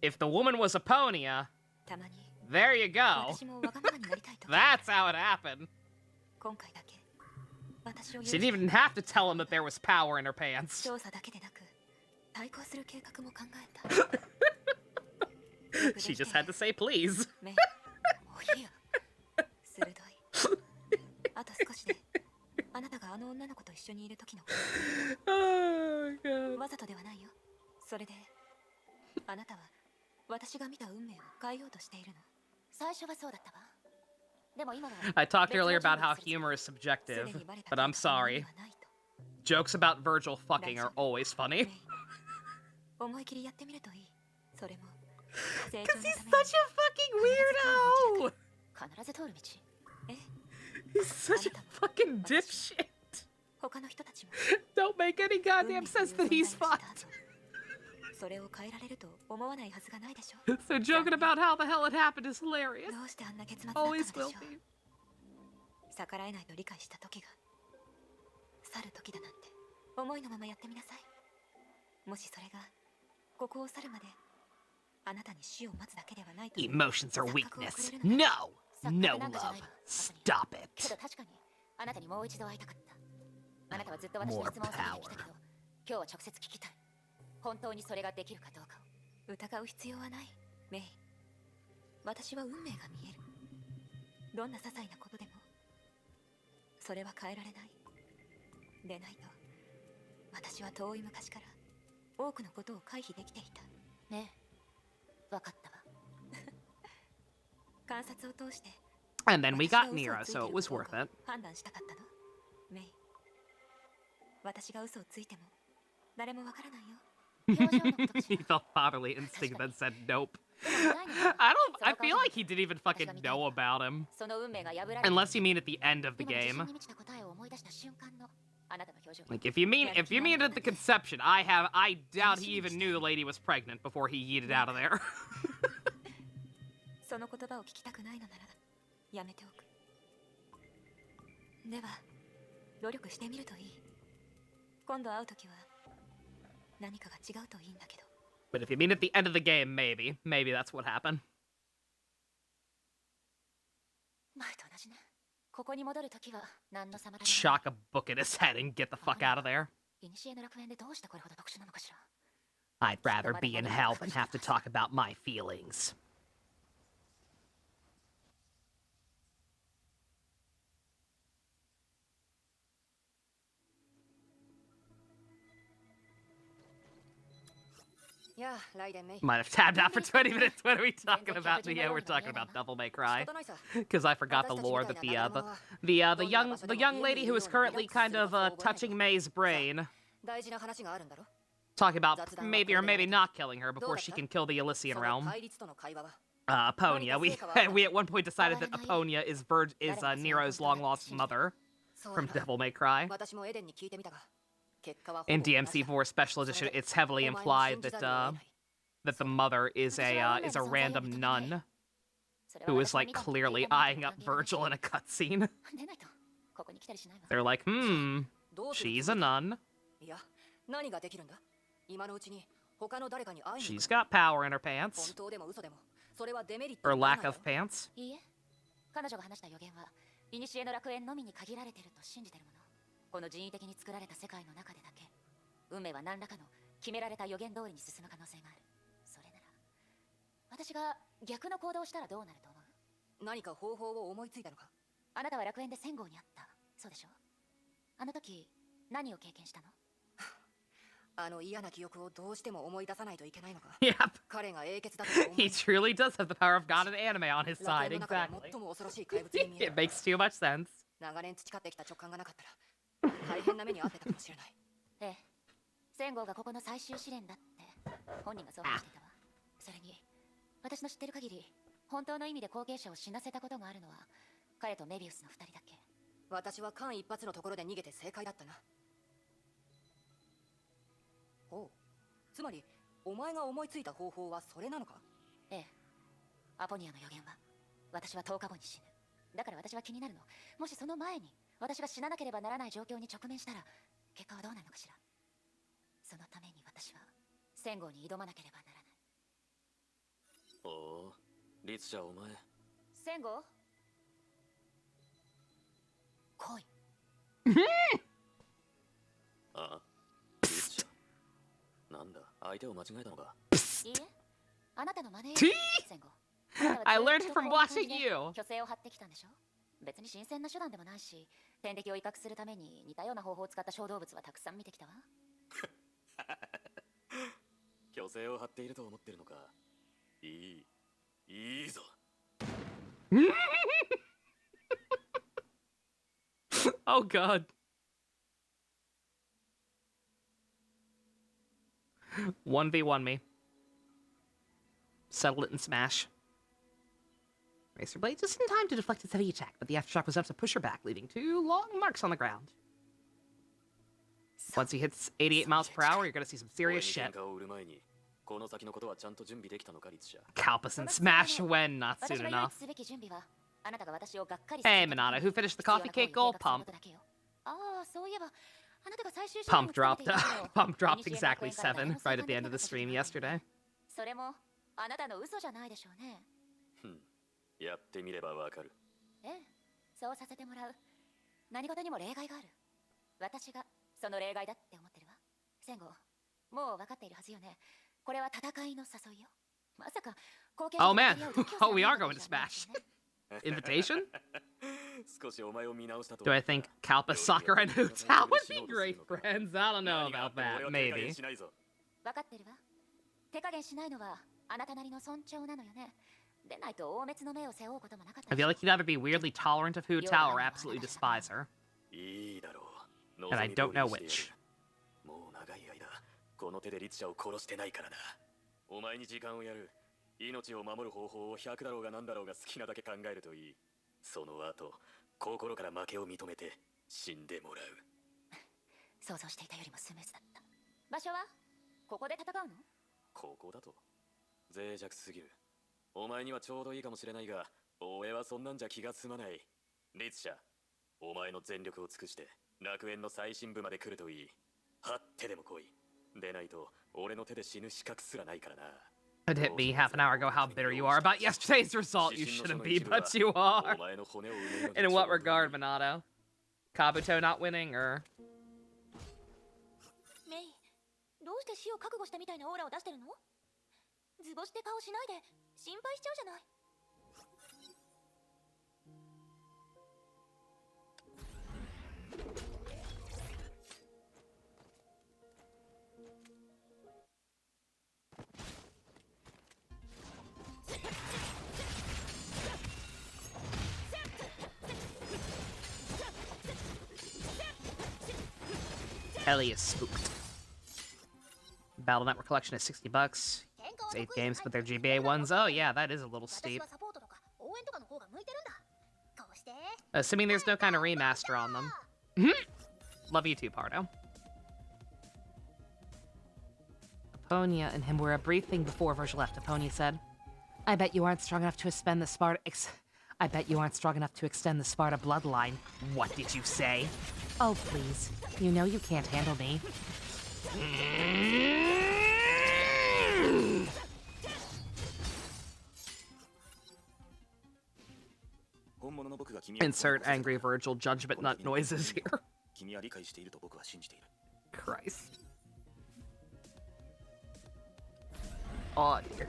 If the woman was Aponia, たまに there you go. 私もわがままになりたいと。 That's how it happened. 今回だけ私を She didn't even have to tell him that there was power in her pants. 調査だけでなく対抗する計画も考えた。 She just had to say please. メイ、もういいよ。鋭い。あと少しであなたがあの女の子と一緒にいる時のこと。 Oh, God. わざとではないよ。それであなたは私が見た運命を変えようとしているの。最初はそうだったわ。でも今は I talked earlier about how humor is subjective, but I'm sorry. Jokes about Virgil fucking are always funny. 思い切りやってみるといい。それも Because he's such a fucking weirdo! 必ず通る道。え、 He's such a fucking dipshit. 他の人たちも Don't make any goddamn sense that he's fucked. それを変えられると思わないはずがないでしょ。 So joking about how the hell it happened is hilarious. どうしてあんな結末だったのでし Always ょ will う。 be. 逆らえないと理解した時が去る時だなんて思いのままやってみなさい。もしそれがここを去るまであなたに死を待つだけではないと。 Emotions are weakness. No! No love. Stop け it. ど確かにあなたにもう一度会いたかった。あなたはずっと私の質問をされてきたけど、今日は直接聞きたい。本当にそれができるかどうかを。疑う必要はない、メイ。私は運命が見える。どんな些細なことでもそれは変えられない。でないと私は遠い昔から多くのことを回避できていた。ねえ、わかったわ。観察を通して And then we got Nero, so it was worth it. 判断したかったの、メイ。私が嘘をついても誰もわからないよ。 He felt fatherly instinct that said nope. I feel like he didn't even fucking know about him. その運命が破られ Unless you mean at the end of the でも自信 game. に満ちた答えを思い出した瞬間のあなたの表情。 Like if you mean at the conception, I doubt he even knew the lady was pregnant before he yeeted out of there. その言葉を聞きたくないのならやめておく。では努力してみるといい。今度会うときは何かが違うといいんだけど。 But if you mean at the end of the game, maybe that's what happened. 前と同じね。ここに戻るときは何の妨げもない。 Shock a book in his head and get the fuck out of there. 古の楽園でどうしてこれほど特殊なのかしら。 I'd rather be in hell than have to talk about my feelings. Might have tabbed out for 20 minutes. What are we talking about? Yeah, we're talking about Devil May Cry. Because I forgot the lore that the young lady who is currently kind of touching May's brain, talking about maybe or maybe not killing her before she can kill the Elysian realm. Aponia. We at one point decided that Aponia is Nero's long lost mother from Devil May Cry. In DMC4 Special Edition, it's heavily implied that the mother is a random nun who is like clearly eyeing up Virgil in a cutscene. They're like, she's a nun. She's got power in her pants. Or lack of pants. いいえ、彼女が話した予言は古の楽園のみに限られてると信じてるもの。この人為的に作られた世界の中でだけ、運命は何らかの決められた予言通りに進む可能性がある。それなら、私が逆の行動をしたらどうなると思う？何か方法を思いついたのか？あなたは楽園で1000号にあった、そうでしょ？あの時何を経験したの？あの嫌な記憶をどうしても思い出さないといけないのか。Yep. 彼が英傑だと思う。He truly does have the power of God and anime on his side, exactly. It makes too much sense. 長年培ってきた直感がなかったら大変な目に遭ってたかもしれない。ええ、1000号がここの最終試練だって本人がそう話していたわ。それに私の知ってる限り本当の意味で後継者を死なせたことがあるのは彼とメビウスの2人だけ。私は間一髪のところで逃げて正解だったな。おう、つまりお前が思いついた方法はそれなのか？ええ、アポニアの予言は私は10日後に死ぬ。だから私は気になるの。もしその前に私が死ななければならない状況に直面したら結果はどうなるのかしら。そのために私は1000号に挑まなければならない。おお、リツシャお前。1000号？来い。ああ、リツシャ。なんだ、相手を間違えたのか。いいえ、あなたのマネージ1000号。I learned it from watching you. 虚勢を張ってきたんでしょ？別に新鮮な手段でもないし、天敵を威嚇するために似たような方法を使った小動物はたくさん見てきたわ。虚勢を張っていると思ってるのか。いいぞ。Oh god. One v one me. Settle it and smash. Racer Blade just in time to deflect its heavy attack, but the aftershock was enough to push her back, leaving 2 long marks on the ground. Once he hits 88 miles per hour, you're gonna see some serious shit. Kalpus and smash when not soon enough. Hey, Minato, who finished the coffee cake goal? Pump. Pump dropped exactly 7 right at the end of the stream yesterday. やってみればわかる。ええ、そうさせてもらう。何事にも例外がある。私がその例外だって思ってるわ。1000号、もう分かっているはずよね。これは戦いの誘いよ。まさか後継者 Oh man, oh we are going to smash. Invitation? Do I think Kalpus, Sakura, and Hootao would be great friends? I don't know about that. Maybe. 分かってるわ。手加減しないのはあなたなりの尊重なのよね。I feel like he'd either be weirdly tolerant of Hootao or absolutely despise her. And I don't know which. もう長い間、この手でリツシャを殺してないからな。お前に時間をやる。命を守る方法を100だろうが何だろうが好きなだけ考えるといい。その後、心から負けを認めて死んでもらう。想像していたよりもスムーズだった。場所はここで戦うの？ここだと脆弱すぎる。お前にはちょうどいいかもしれないが、俺はそんなんじゃ気が済まない。リツシャ、お前の全力を尽くして楽園の最深部まで来るといい。張ってでも来い。でないと俺の手で死ぬ資格すらないからな。It hit me half an hour ago how bitter you are about yesterday's result. You shouldn't be, but you are. In what regard, Minato? Kabuto not winning, or? メイ、どうして死を覚悟したみたいなオーラを出してるの？図星って顔しないで心配しちゃうじゃない。Ellie is spooked. Battle Network collection is $60. It's 8 games, but they're GBA ones. Oh yeah, that is a little steep. Assuming there's no kind of remaster on them. Love you too, Pardo. Aponia and him were a brief thing before Virgil left. Aponia said, I bet you aren't strong enough to expend the Sparta... I bet you aren't strong enough to extend the Sparta bloodline. What did you say? Oh, please. You know you can't handle me. Insert angry Virgil judgment nut noises here. Christ. Oh dear.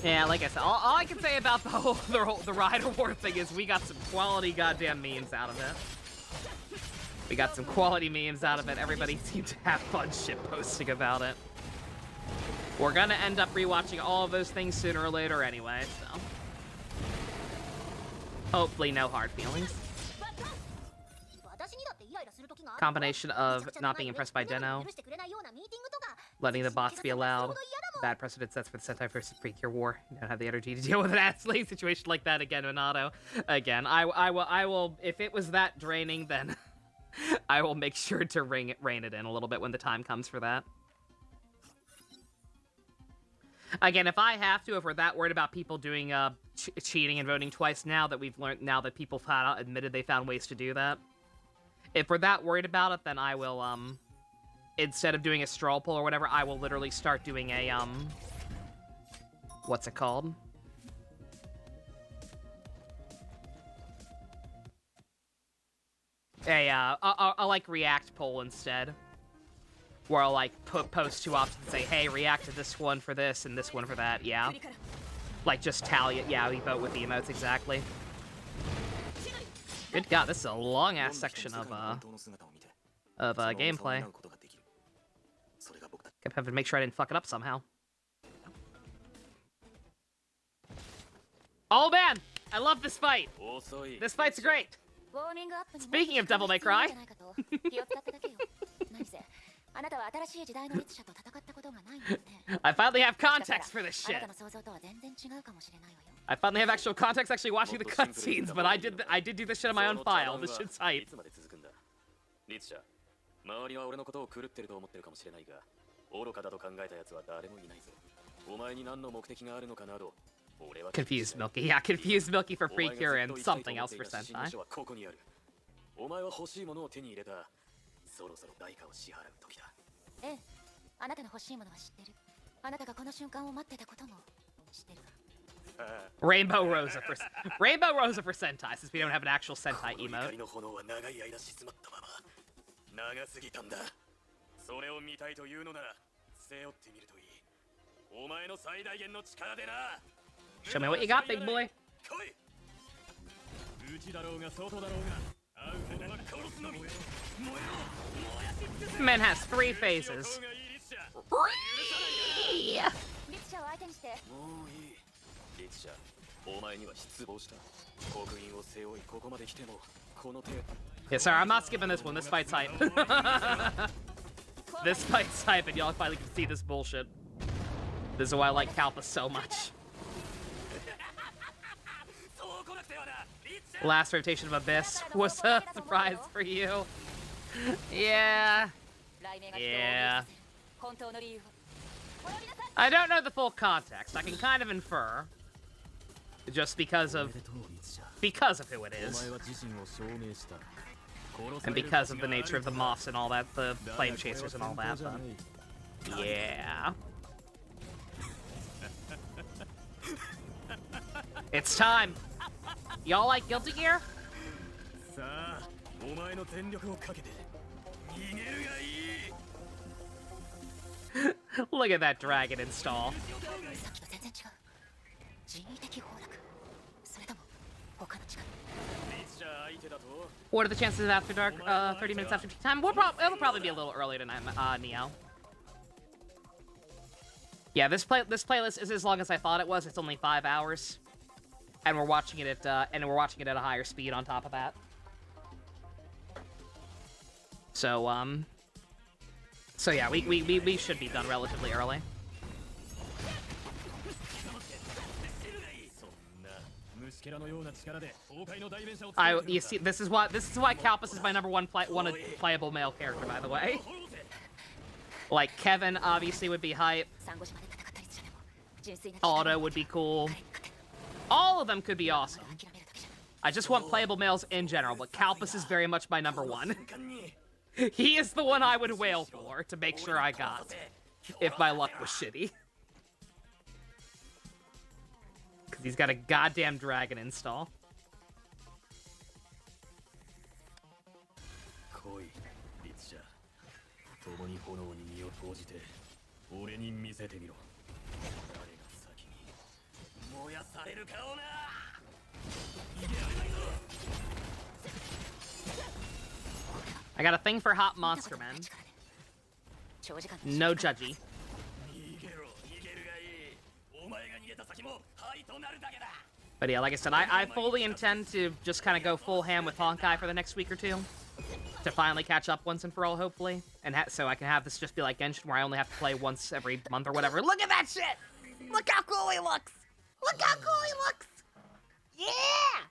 Yeah, like I said, all I can say about the Rider War thing is we got some quality goddamn memes out of it. We got some quality memes out of it. Everybody seemed to have fun shitposting about it. We're gonna end up rewatching all of those things sooner or later anyway, so. Hopefully no hard feelings. Combination of not being impressed by Deno, letting the bots be allowed, bad precedent sets for the Sentai versus Precure War. You don't have the energy to deal with an athlete situation like that again, Minato. Again, I will, if it was that draining, then I will make sure to rein it in a little bit when the time comes for that. Again, if I have to, if we're that worried about people doing cheating and voting twice now that we've learned, now that people admitted they found ways to do that, if we're that worried about it, then I will, instead of doing a straw poll or whatever, I will literally start doing a, what's it called? I'll like react poll instead. Where I'll like post two options and say, hey, react to this one for this and this one for that, yeah. Like just tally it, yeah, we vote with the emotes exactly. Good God, this is a long ass section of gameplay. Kept having to make sure I didn't fuck it up somehow. Oh man, I love this fight. This fight's great. Speaking of Devil May Cry. I finally have context for this shit. I finally have actual context actually watching the cutscenes, but I did do this shit on my own file. This shit's hype. Confused Milky. Yeah, confused Milky for Precure and something else for Sentai. ええ、あなたの欲しいものは知ってる。あなたがこの瞬間を待ってたことも知ってる。Rainbow Rosa for Sentai, since we don't have an actual Sentai emote. Show me what you got, big boy. Man has 3 phases. Yeah, sorry, I'm not skipping this one. This fight's hype. This fight's hype, and y'all finally can see this bullshit. This is why I like Kalpa so much. Last rotation of Abyss was a surprise for you. Yeah. Yeah. I don't know the full context. I can kind of infer. Just because of who it is. And because of the nature of the moths and all that, the flame chasers and all that, but yeah. It's time. Y'all like Guilty Gear? Look at that dragon install. What are the chances of After Dark 30 minutes after tea time? It'll probably be a little earlier tonight, Neo. Yeah, this playlist is as long as I thought it was. It's only 5 hours, and we're watching it at a higher speed on top of that. So yeah, we should be done relatively early. You see, this is why Kalpus is my number one playable male character, by the way. Like, Kevin obviously would be hype. Otto would be cool. All of them could be awesome. I just want playable males in general, but Kalpus is very much my number one. He is the one I would wail for to make sure I got, if my luck was shitty. Because he's got a goddamn dragon install. I got a thing for hot monster men. No judgy. But yeah, like I said, I fully intend to just kind of go full ham with Honkai for the next week or two. To finally catch up once and for all, hopefully. And so I can have this just be like Genshin, where I only have to play once every month or whatever. Look at that shit! Look how cool he looks! Look how cool he looks! Yeah!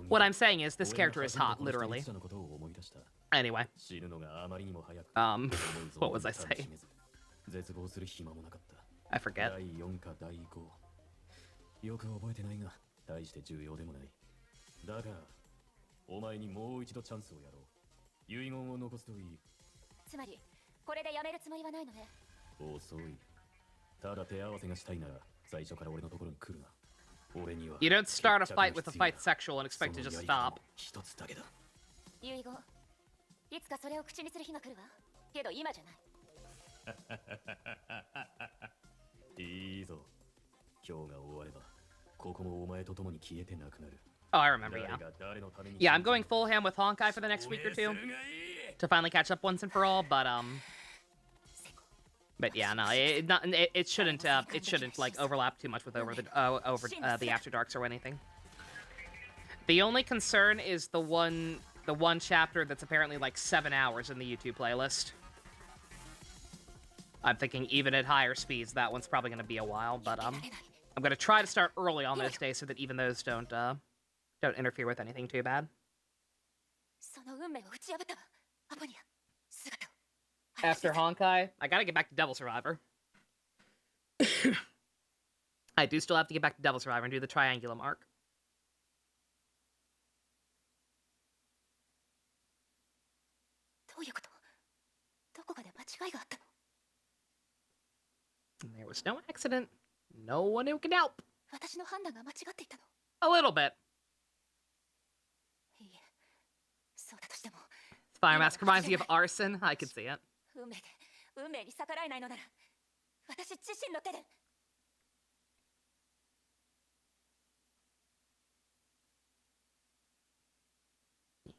What I'm saying is, this character is hot, literally. Anyway. What was I saying? I forget. You don't start a fight with a fight sexual and expect to just stop. Oh, I remember, yeah. Yeah, I'm going full ham with Honkai for the next week or two to finally catch up once and for all, but yeah, no, it shouldn't like overlap too much with over the After Darks or anything. The only concern is the one chapter that's apparently like 7 hours in the YouTube playlist. I'm thinking even at higher speeds, that one's probably going to be a while, but I'm going to try to start early on those days so that even those don't interfere with anything too bad. After Honkai, I gotta get back to Devil Survivor. I do still have to get back to Devil Survivor and do the Triangulum arc. There was no accident. No one who can help. A little bit. Fire Mask reminds me of arson. I could see it.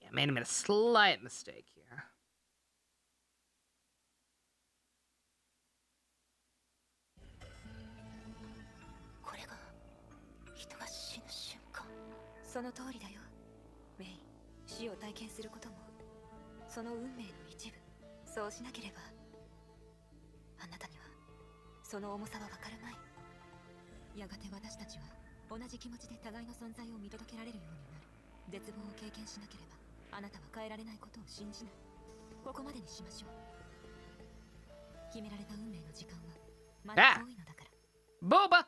Yeah, made a slight mistake here. Ah! Boba!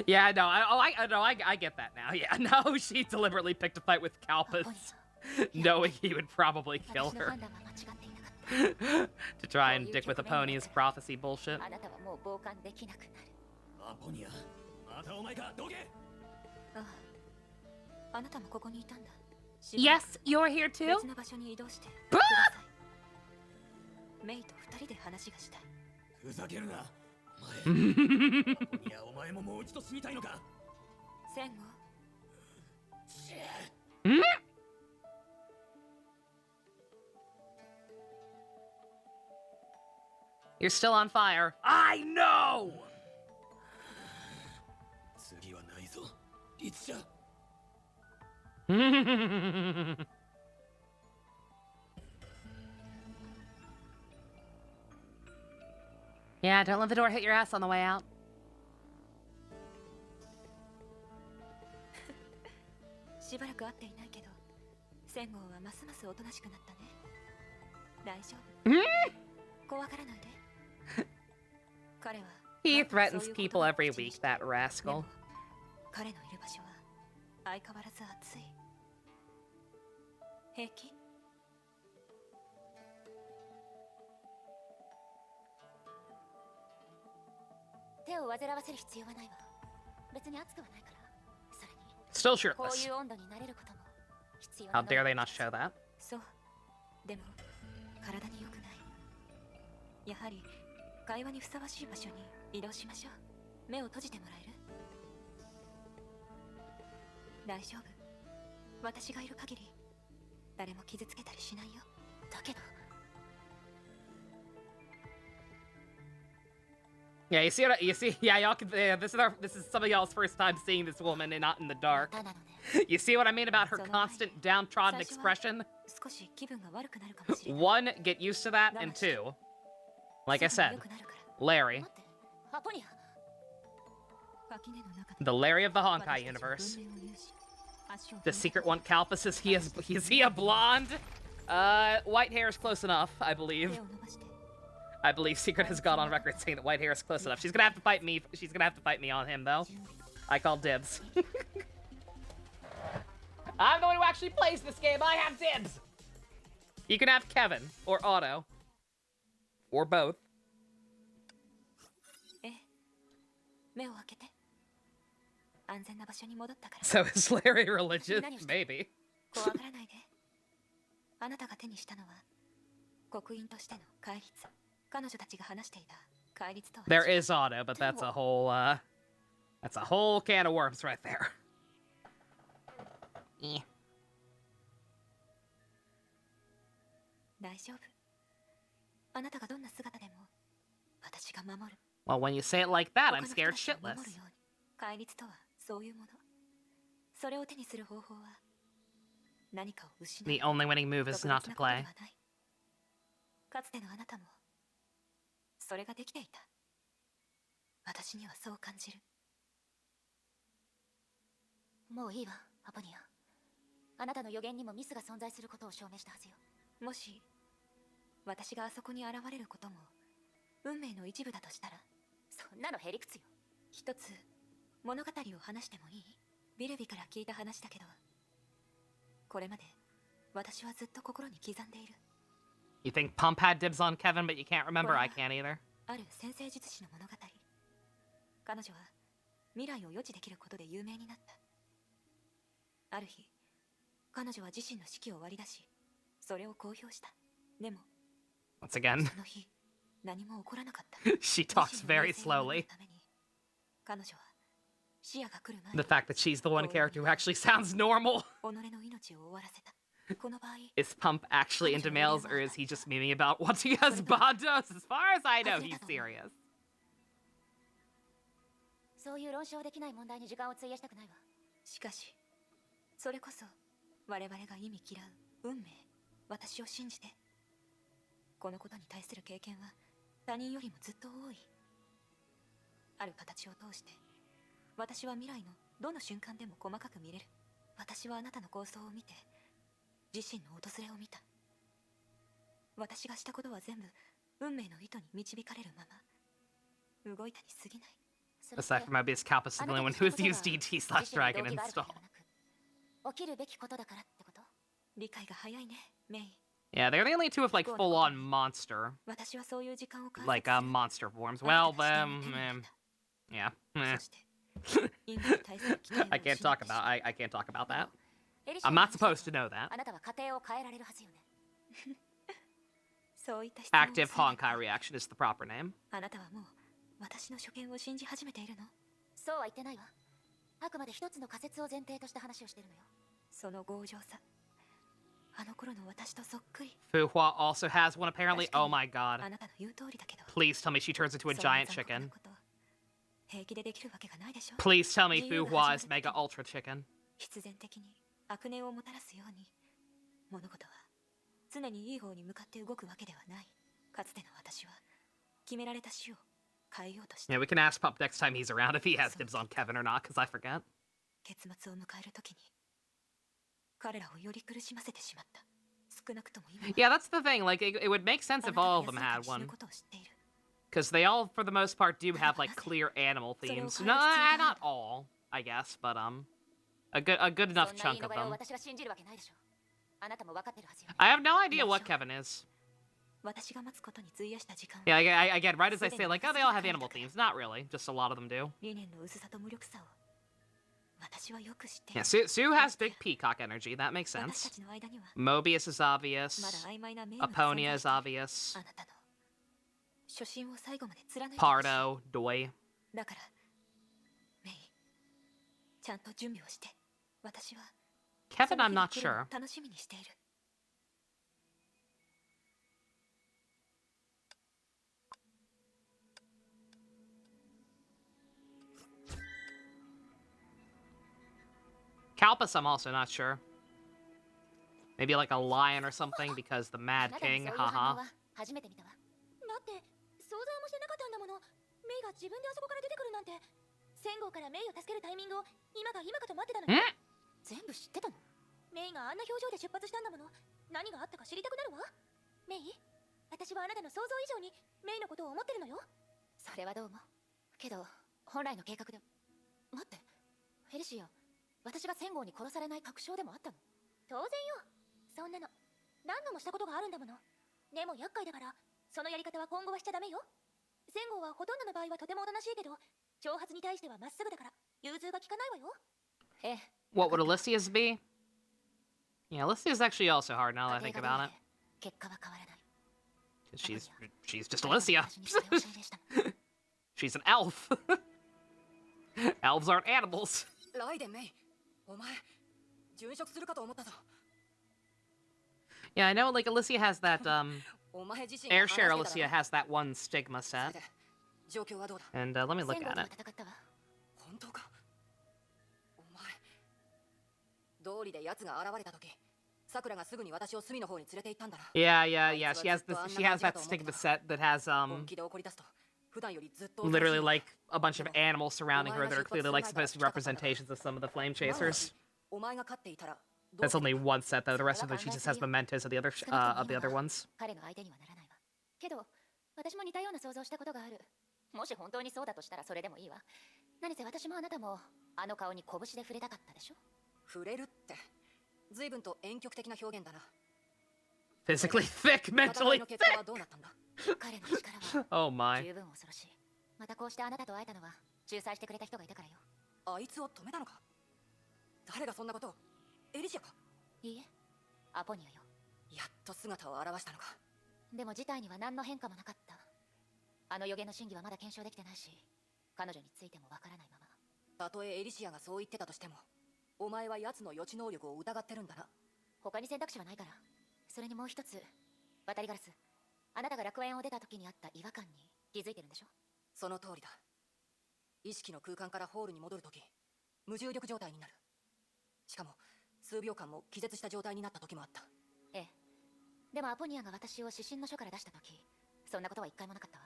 Yeah, no, I get that now. Yeah, no, she deliberately picked a fight with Kalpus, knowing he would probably kill her. To try and dick with a pony's prophecy bullshit. Yes, you're here too? Hmm? You're still on fire. I know! 次はないぞリツちゃん Yeah, don't let the door hit your ass on the way out. しばらく会っていないけど、戦後はますますおとなしくなったね。大丈夫。怖がらないで。彼は He threatens people every week, that rascal. 彼のいる場所は相変わらず暑い。平気？手を煩わせる必要はないわ。別に暑くはないから。それに Still こう shirtless. いう温度になれることも必要 How な dare they not show that? そう。でも体に良くない。やはり会話にふさわしい場所に移動しましょう。目を閉じてもらえる？大丈夫。私がいる限り誰も傷つけたりしないよ。だけど Yeah, you see what you see? Yeah, y'all can. Yeah, this is some of y'all's first time seeing this woman and not in the dark. またなのね。 You see what I mean about her constant downtrodden expression? 少し気分が悪くなるかもしれない。 One, get used to that, and two, like I すぐ said, に良くなるから。 Larry, 待って、アポニア。 垣根の中で the Larry of the 私 Honkai たちの universe. 文明を有し、足を The 踏み secret one, Kalpus, is he a blonde? White hair is close enough, I believe. 手を伸ばして。 I believe Secret has gone on record saying that white hair is close enough. She's gonna have to fight me. She's gonna have to fight me on him, though. I call dibs. I'm the one who actually plays this game. I have dibs. You can have Kevin or Otto or both. ええ。目を開けて。安全な場所に戻ったから。 So is Larry religious? Maybe. 怖がらないで。あなたが手にしたのは刻印としての戒律。彼女たちが話していた戒律とは。 There is Otto, but that's a whole can of worms right there. Eh. 大丈夫。あなたがどんな姿でも私が守る。 Well, when you say it like that, 他 I'm の人 scared たちを守 shitless. るように。戒律とはそういうもの。それを手にする方法は何かを失う。 The only winning move is not to play. かつてのあなたもそれができていた。私にはそう感じる。もういいわ、アポニア。あなたの予言にもミスが存在することを証明したはずよ。もし私があそこに現れることも運命の一部だとしたら。そんなのへりくつよ。一つ物語を話してもいい？ビルビから聞いた話だけど、これまで私はずっと心に刻んでいる。 You think Pump had dibs on Kevin, but you can't remember? I can't either. ある先生術師の物語。彼女は未来を予知できることで有名になった。ある日、彼女は自身の式を割り出し、それを公表した。でも、 Once again, その日、何も起こらなかった。 she talks very slowly. 彼女は視野が来る前 The fact that she's the one character who actually sounds normal. 己の命を終わらせた。この場合、 Is Pump actually into males, or is he just memeing about wanting us Bondos? As far as I know, he's serious. そういう論証できない問題に時間を費やしたくないわ。しかし、それこそ我々が意味嫌う運命。私を信じて。このことに対する経験は他人よりもずっと多い。ある形を通して、私は未来のどの瞬間でも細かく見れる。私はあなたの構想を見て、自身の訪れを見た。私がしたことは全部運命の意図に導かれるまま動いたに過ぎない。 Aside from Mobius, Kalpus is the only one who has used DT/Dragon install. 起きるべきことだからってこと？理解が早いね、メイ。 Yeah, they're the only two with like full-on monster, 私はそういう時間を like monster forms. Well, yeah. そして、因果に対する期待を I can't 失っ talk て about. I can't talk about that. エリシャ I'm の not 話 supposed to know that. あなたは家庭を変えられるはずよね。そういった質問を Active する Honkai reaction is the proper name. あなたはもう私の所見を信じ始めているの？そうは言ってないわ。あくまで一つの仮説を前提とした話をしてるのよ。その強情さ、あの頃の私とそっくり。 Fuhua also has one apparently. Oh my god. あなたの言う通りだけど、 Please tell me she turns into a そんな giant 残酷な chicken. こと、平気でできるわけがないでしょ。 Please tell me 自由が Fuhua 始 is まる Mega 時に Ultra Chicken. 必然的に悪念をもたらすように、物事は常にいい方に向かって動くわけではない。かつての私は決められた死を変えようとした。 Yeah, we can ask Pup next time he's around if he has dibs on Kevin or not, because I forget. 結末を迎えるときに彼らをより苦しませてしまった。少なくとも今は Yeah, that's the thing. Like, it would make sense あな if たが all of them 安らか had に死ぬ one. ことを知っている。 Because they all, for the most part, do have, like, clear animal themes. No, not all, I guess, but, a good そ enough んな言 chunk い逃 of れを them. 私が信じるわけないでしょ。あなたも分かってるはずよね。 I have no idea what Kevin is. 私が待つことに費やした時間 Yeah, again, right as I say, like, oh, they all have animal themes. Not really. Just a lot of them do. 理念の薄さと無力さを私はよく知ってい Yeah, る。 Sue has big peacock energy. That makes 私た sense. ちの間には Mobius is ま obvious. だ曖昧な名誉が存 Aponia 在 is している。 obvious. あなたの初心を最後まで貫いてほしい。 Pardo, Doi. だからメイ、ちゃんと準備をして。私は Kevin, その I'm 日が not 来るのを sure. 楽しみにしている。 Kalpus, I'm also not sure. Maybe like a lion or something because the あ Mad なたの King, そういう反応 haha. は初めて見たわ。だって想像もしてなかったんだもの。メイが自分であそこから出てくるなんて。1000号からメイを助けるタイミングを今が今かと待ってたのよ。全部知ってたの？メイがあんな表情で出発したんだもの。何があったか知りたくなるわ。メイ、私はあなたの想像以上にメイのことを思ってるのよ。それはどうも。けど、本来の計画で。待って、フェリシア、私が1000号に殺されない確証でもあったの？当然よ。そんなの何度もしたことがあるんだもの。でも厄介だから、そのやり方は今後はしちゃダメよ。1000号はほとんどの場合はとてもおとなしいけど、挑発に対してはまっすぐだから融通が利かないわよ。ええ。 What would Alicia's be? Yeah, Alicia's actually also hard now that I think about it. 結果は変わらない。 'Cause she's just Alicia. 私にそれを証明したの。 She's an elf. Elves aren't animals. ライデンメイ、お前殉職するかと思ったぞ。 Yeah, I know, like, Alicia has that, お前自身が話して Airshare ただろ。 Alicia has that one stigma それ set. で状況はどうだ。 And, let me look 1000号 at とは it. 戦ったわ。本当か。お前道理で奴が現れた時、さくらがすぐに私を隅の方に連れて行ったんだな。 Yeah, she has that stigma set that has, 本気で怒り出すと普段よりずっと literally like a bunch of animals surrounding her that are clearly like supposed to be representations of some of the flame chasers. お前が勝っていたら That's only one set though. The rest of it she just has mementos of the other ones. 彼の相手にはならないわ。けど、私も似たような想像をしたことがある。もし本当にそうだとしたらそれでもいいわ。何せ私もあなたもあの顔に拳で触れたかったでしょ。触れるって随分と婉曲的な表現だな。 Physically thick, 戦い mentally の結果はどうなったんだ。彼の力は Oh my. 十分恐ろしい。またこうしてあなたと会えたのは仲裁してくれた人がいたからよ。あいつを止めたのか。誰がそんなことを。エリシアか。いいえ、アポニアよ。やっと姿を現したのか。でも事態には何の変化もなかった。あの予言の真偽はまだ検証できてないし、彼女についてもわからないまま。たとえエリシアがそう言ってたとしても、お前は奴の予知能力を疑ってるんだな。他に選択肢はないから。それにもう一つ、渡りガラス。あなたが楽園を出た時にあった違和感に気づいてるんでしょ？その通りだ。意識の空間からホールに戻るとき、無重力状態になる。しかも数秒間も気絶した状態になった時もあった。ええ。でもアポニアが私を指針の書から出した時、そんなことは一回もなかったわ。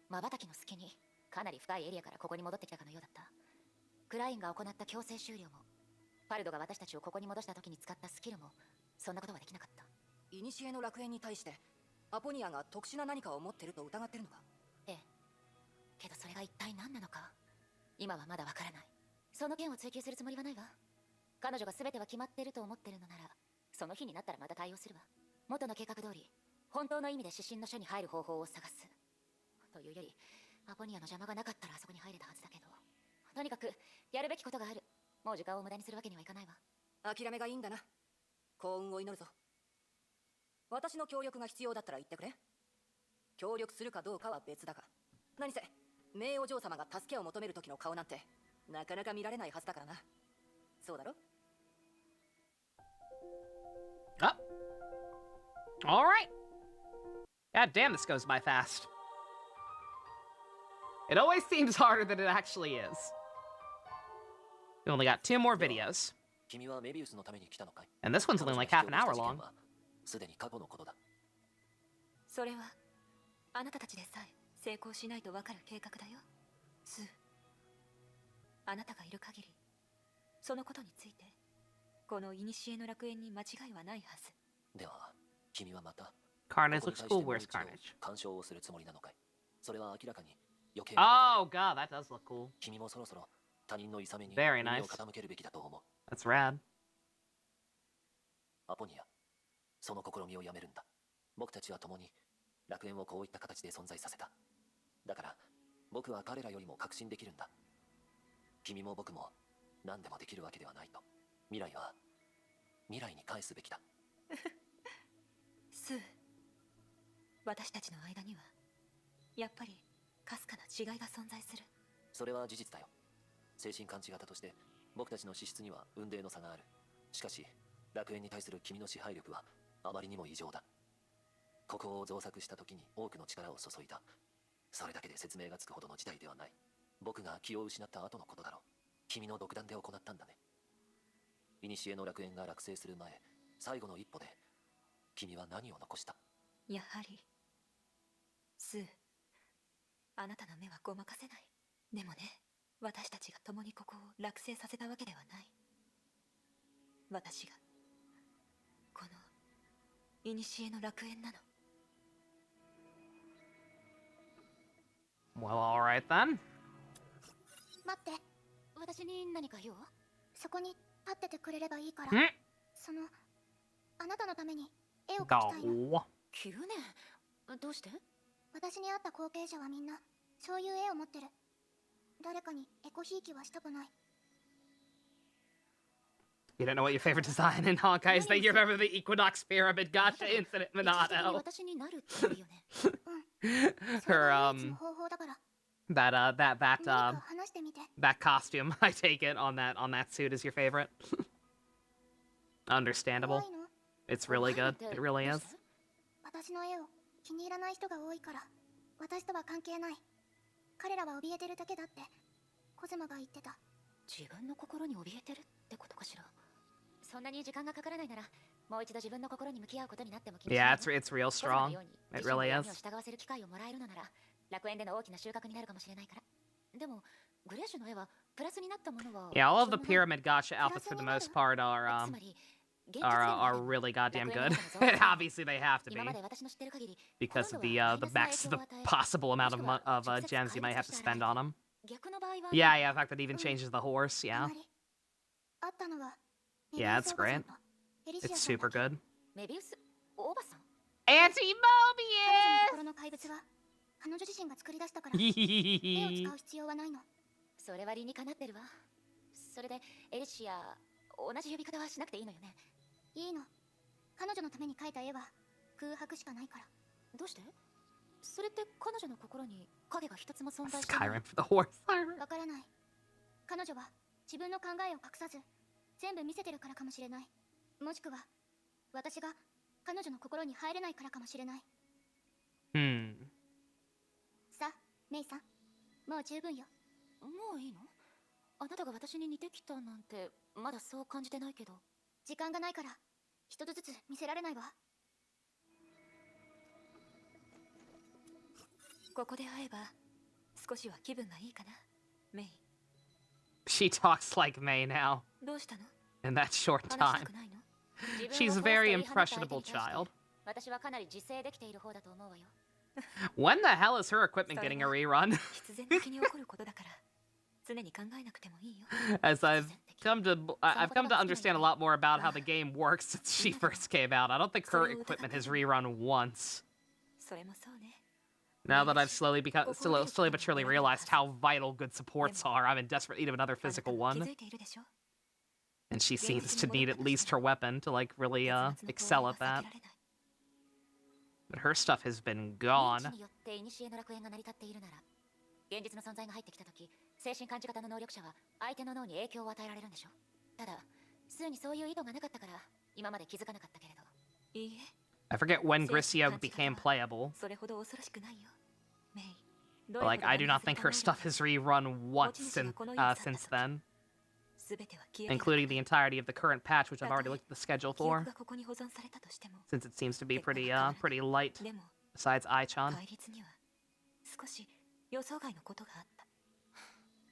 瞬きの隙にかなり深いエリアからここに戻ってきたかのようだった。クラインが行った強制終了も、パルドが私たちをここに戻した時に使ったスキルも、そんなことはできなかった。古の楽園に対してアポニアが特殊な何かを持ってると疑ってるのか。ええ。けどそれが一体何なのか、今はまだわからない。その件を追求するつもりはないわ。彼女が全ては決まってると思ってるのなら、その日になったらまた対応するわ。元の計画通り、本当の意味で指針の書に入る方法を探す。というより、アポニアの邪魔がなかったらあそこに入れたはずだけど。とにかく、やるべきことがある。もう時間を無駄にするわけにはいかないわ。諦めがいいんだな。幸運を祈るぞ。私の協力が必要だったら言ってくれ。協力するかどうかは別だが、何せ名お嬢様が助けを求める時の顔なんてなかなか見られないはずだからな。そうだろ。Oh. All right. God damn, this goes by fast. It always seems harder than it actually is. We only got 2 more videos. 君はメビウスのために来たのかい？ And this one's only like half an hour long. すでに過去のことだ。それはあなたたちでさえ成功しないとわかる計画だよ、スー。あなたがいる限り、そのことについてこの古の楽園に間違いはないはず。では、君はまた Carnage looks cool. Where's Carnage? 干渉をするつもりなのかい？それは明らかに余計 Oh god, that does look cool. 君もそろそろ他人の諌めに Very 耳 nice. を傾けるべきだと思う。 That's rad. アポニア、その試みをやめるんだ。僕たちは共に楽園をこういった形で存在させた。だから僕は彼らよりも確信できるんだ。君も僕も何でもできるわけではないと。未来は未来に返すべきだ。スー、私たちの間にはやっぱりかすかな違いが存在する。それは事実だよ。精神感知型として僕たちの資質には雲泥の差がある。しかし楽園に対する君の支配力はあまりにも異常だ。ここを造作した時に多くの力を注いだ。それだけで説明がつくほどの事態ではない。僕が気を失った後のことだろう。君の独断で行ったんだね。古の楽園が落成する前、最後の一歩で君は何を残した？やはりスー、あなたの目はごまかせない。でもね、私たちが共にここを落成させたわけではない。私がこの古の楽園なの。Well, alright then. 待って、私に何か用？そこに立っててくれればいいから。 Hmm? そのあなたのために絵を描きたいの。 Go. 急ね。どうして？私に会った後継者はみんなそういう絵を持ってる。誰かにエコひいきはしたくない。 You don't know what your favorite design in Honkai is that you remember the Equinox Pyramid Gacha incident, 一時的に Minato. 私になるって言うよね。それ Her が唯一の方法だから。 that 何か話してみて。 that costume, I take it, on that suit is your favorite. 怖 Understandable. いの？ It's really good. It really どう is. して？私の絵を気に入らない人が多いから。私とは関係ない。彼らは怯えてるだけだってコズマが言ってた。自分の心に怯えてるってことかしら。そんなに時間がかからないなら、もう一度自分の心に向き合うことになっても気にしない Yeah, の。 it's real コズマの strong. ように It 自身の really 闇を is. 従わせる機会をもらえるのなら、楽園での大きな収穫になるかもしれないから。でも、グレーシュの絵はプラスになったものは。 Yeah, all of the しょうがない。 pyramid gacha outfits for the most part are つまり、現実でも are ね、 really goddamn 楽園 good. の中の And 造形 obviously they have to 今 be まで私の知ってる限り、 because of ほとんどは the マイナス the な影響を与え、 possible amount of もしくは of 直接 gems you might have to 怪物として spend 現 on れ them. 逆の場合は、 Yeah, yeah, the fact that it even changes the horse. あ Yeah, まり会ったのは Yeah, it's great. It's super good. メビウスおばさん。 Auntie 彼女の心の怪物は彼女自身が作り出したから絵を Mobius. 使う必要はないの。それは理にかなってるわ。それでエリシア、同じ呼び方はしなくていいのよね。いいの。彼女のために描いた絵は空白しかないから。どうして？それって彼女の心に影が一つも存在してない。 Skyrim for the horse. Siren. わからない。彼女は自分の考えを隠さず全部見せてるからかもしれない。もしくは私が彼女の心に入れないからかもしれない。 Hmm. さあ、メイさん、もう十分よ。もういいの？あなたが私に似てきたなんてまだそう感じてないけど。時間がないから一つずつ見せられないわ。ここで会えば少しは気分がいいかな、メイ。 She talks like May now どうしたの？ in that short 話した time. くないの？ She's a very impressionable child. 私はかなり自制できている方だと思うわよ。 When the hell is her equipment getting a rerun? 必然的に起こることだから常に考えなくてもいいよ。 As I've come to understand a lot more about how the game works since she first came out. I don't think her equipment has rerun once. それもそうね。 Now that I've slowly but surely realized how vital good supports are, I'm in desperate need of another あなた physical も気 one. づいているでしょ？ And she seems to need at least her weapon to like really 結末 excel の投 at 影は避 that. けられない But her stuff has been 認 gone. 知によって古の楽園が成り立っているなら、現実の存在が入ってきたとき、精神感知型の能力者は相手の脳に影響を与えられるんでしょ。ただ、スーにそういう意図がなかったから、今まで気づかなかったけれど。I forget when Grisio became playable. But, like, I do not think her stuff has rerun once since then. Including the entirety of the current patch, which I've already looked at the schedule for. Since it seems to be pretty light, besides Ai-chan.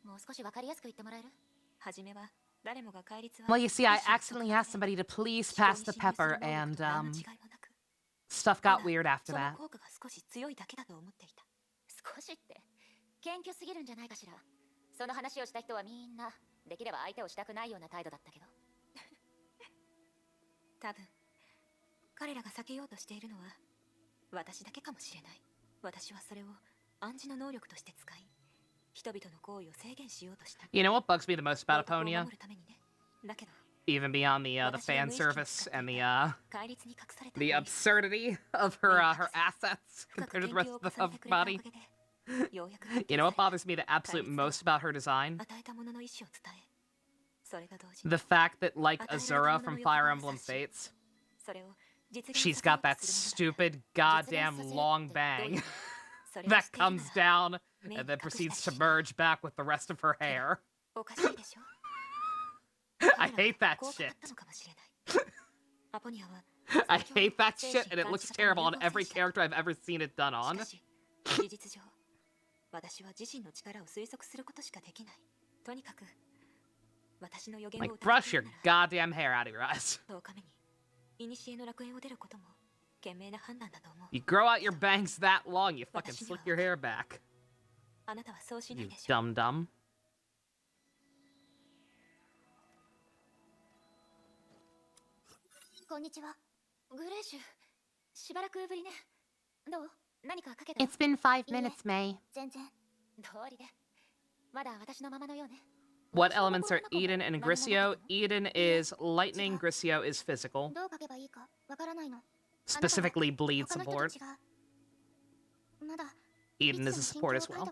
もう少しわかりやすく言ってもらえる？ Well, you see, I accidentally asked somebody to please pass the pepper, and, stuff got weird after that. 少しって謙虚すぎるんじゃないかしら。その話をした人はみんなできれば相手をしたくないような態度だったけど。多分彼らが避けようとしているのは私だけかもしれない。私はそれを暗示の能力として使い、人々の行為を制限しようとした。You know what bugs me the most about Aponia? Even beyond the fan service and the absurdity of her assets compared to the rest of the body. You know what bothers me the absolute most about her design? The fact that, like Azura from Fire Emblem Fates, she's got that stupid goddamn long bang that comes down and then proceeds to merge back with the rest of her hair. I hate that shit. I hate that shit, and it looks terrible on every character I've ever seen it done on. Like, brush your goddamn hair out of your eyes. You grow out your bangs that long, you fucking slick your hair back. You dum-dum. こんにちは。グレーシュ、しばらくぶりね。どう？何かかけた？ It's been 5 minutes, May. 全然。通りで。まだ私のままのようね。What elements are Eden and Grisio? Eden is lightning, Grisio is physical. どう書けばいいかわからないの。 Specifically bleed support. まだ Eden is a support as well.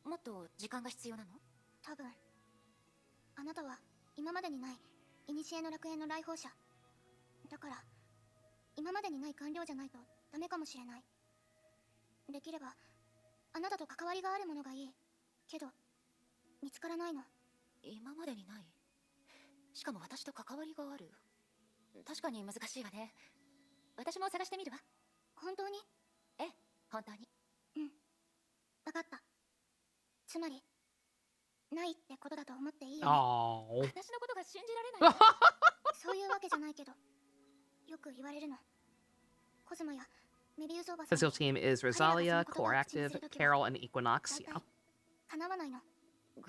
もっと時間が必要なの？多分。あなたは今までにない古の楽園の来訪者。だから今までにない官僚じゃないとダメかもしれない。できればあなたと関わりがあるものがいい。けど見つからないの。今までにない。しかも私と関わりがある。確かに難しいわね。私も探してみるわ。本当に？ええ、本当に。うん。わかった。つまりないってことだと思っていいよね。私のことが信じられない。そういうわけじゃないけど。よく言われるの。コズマやメビウスおばさん。 Physical team is Rosalia, Core Active, Carol, and Equinox. Yeah.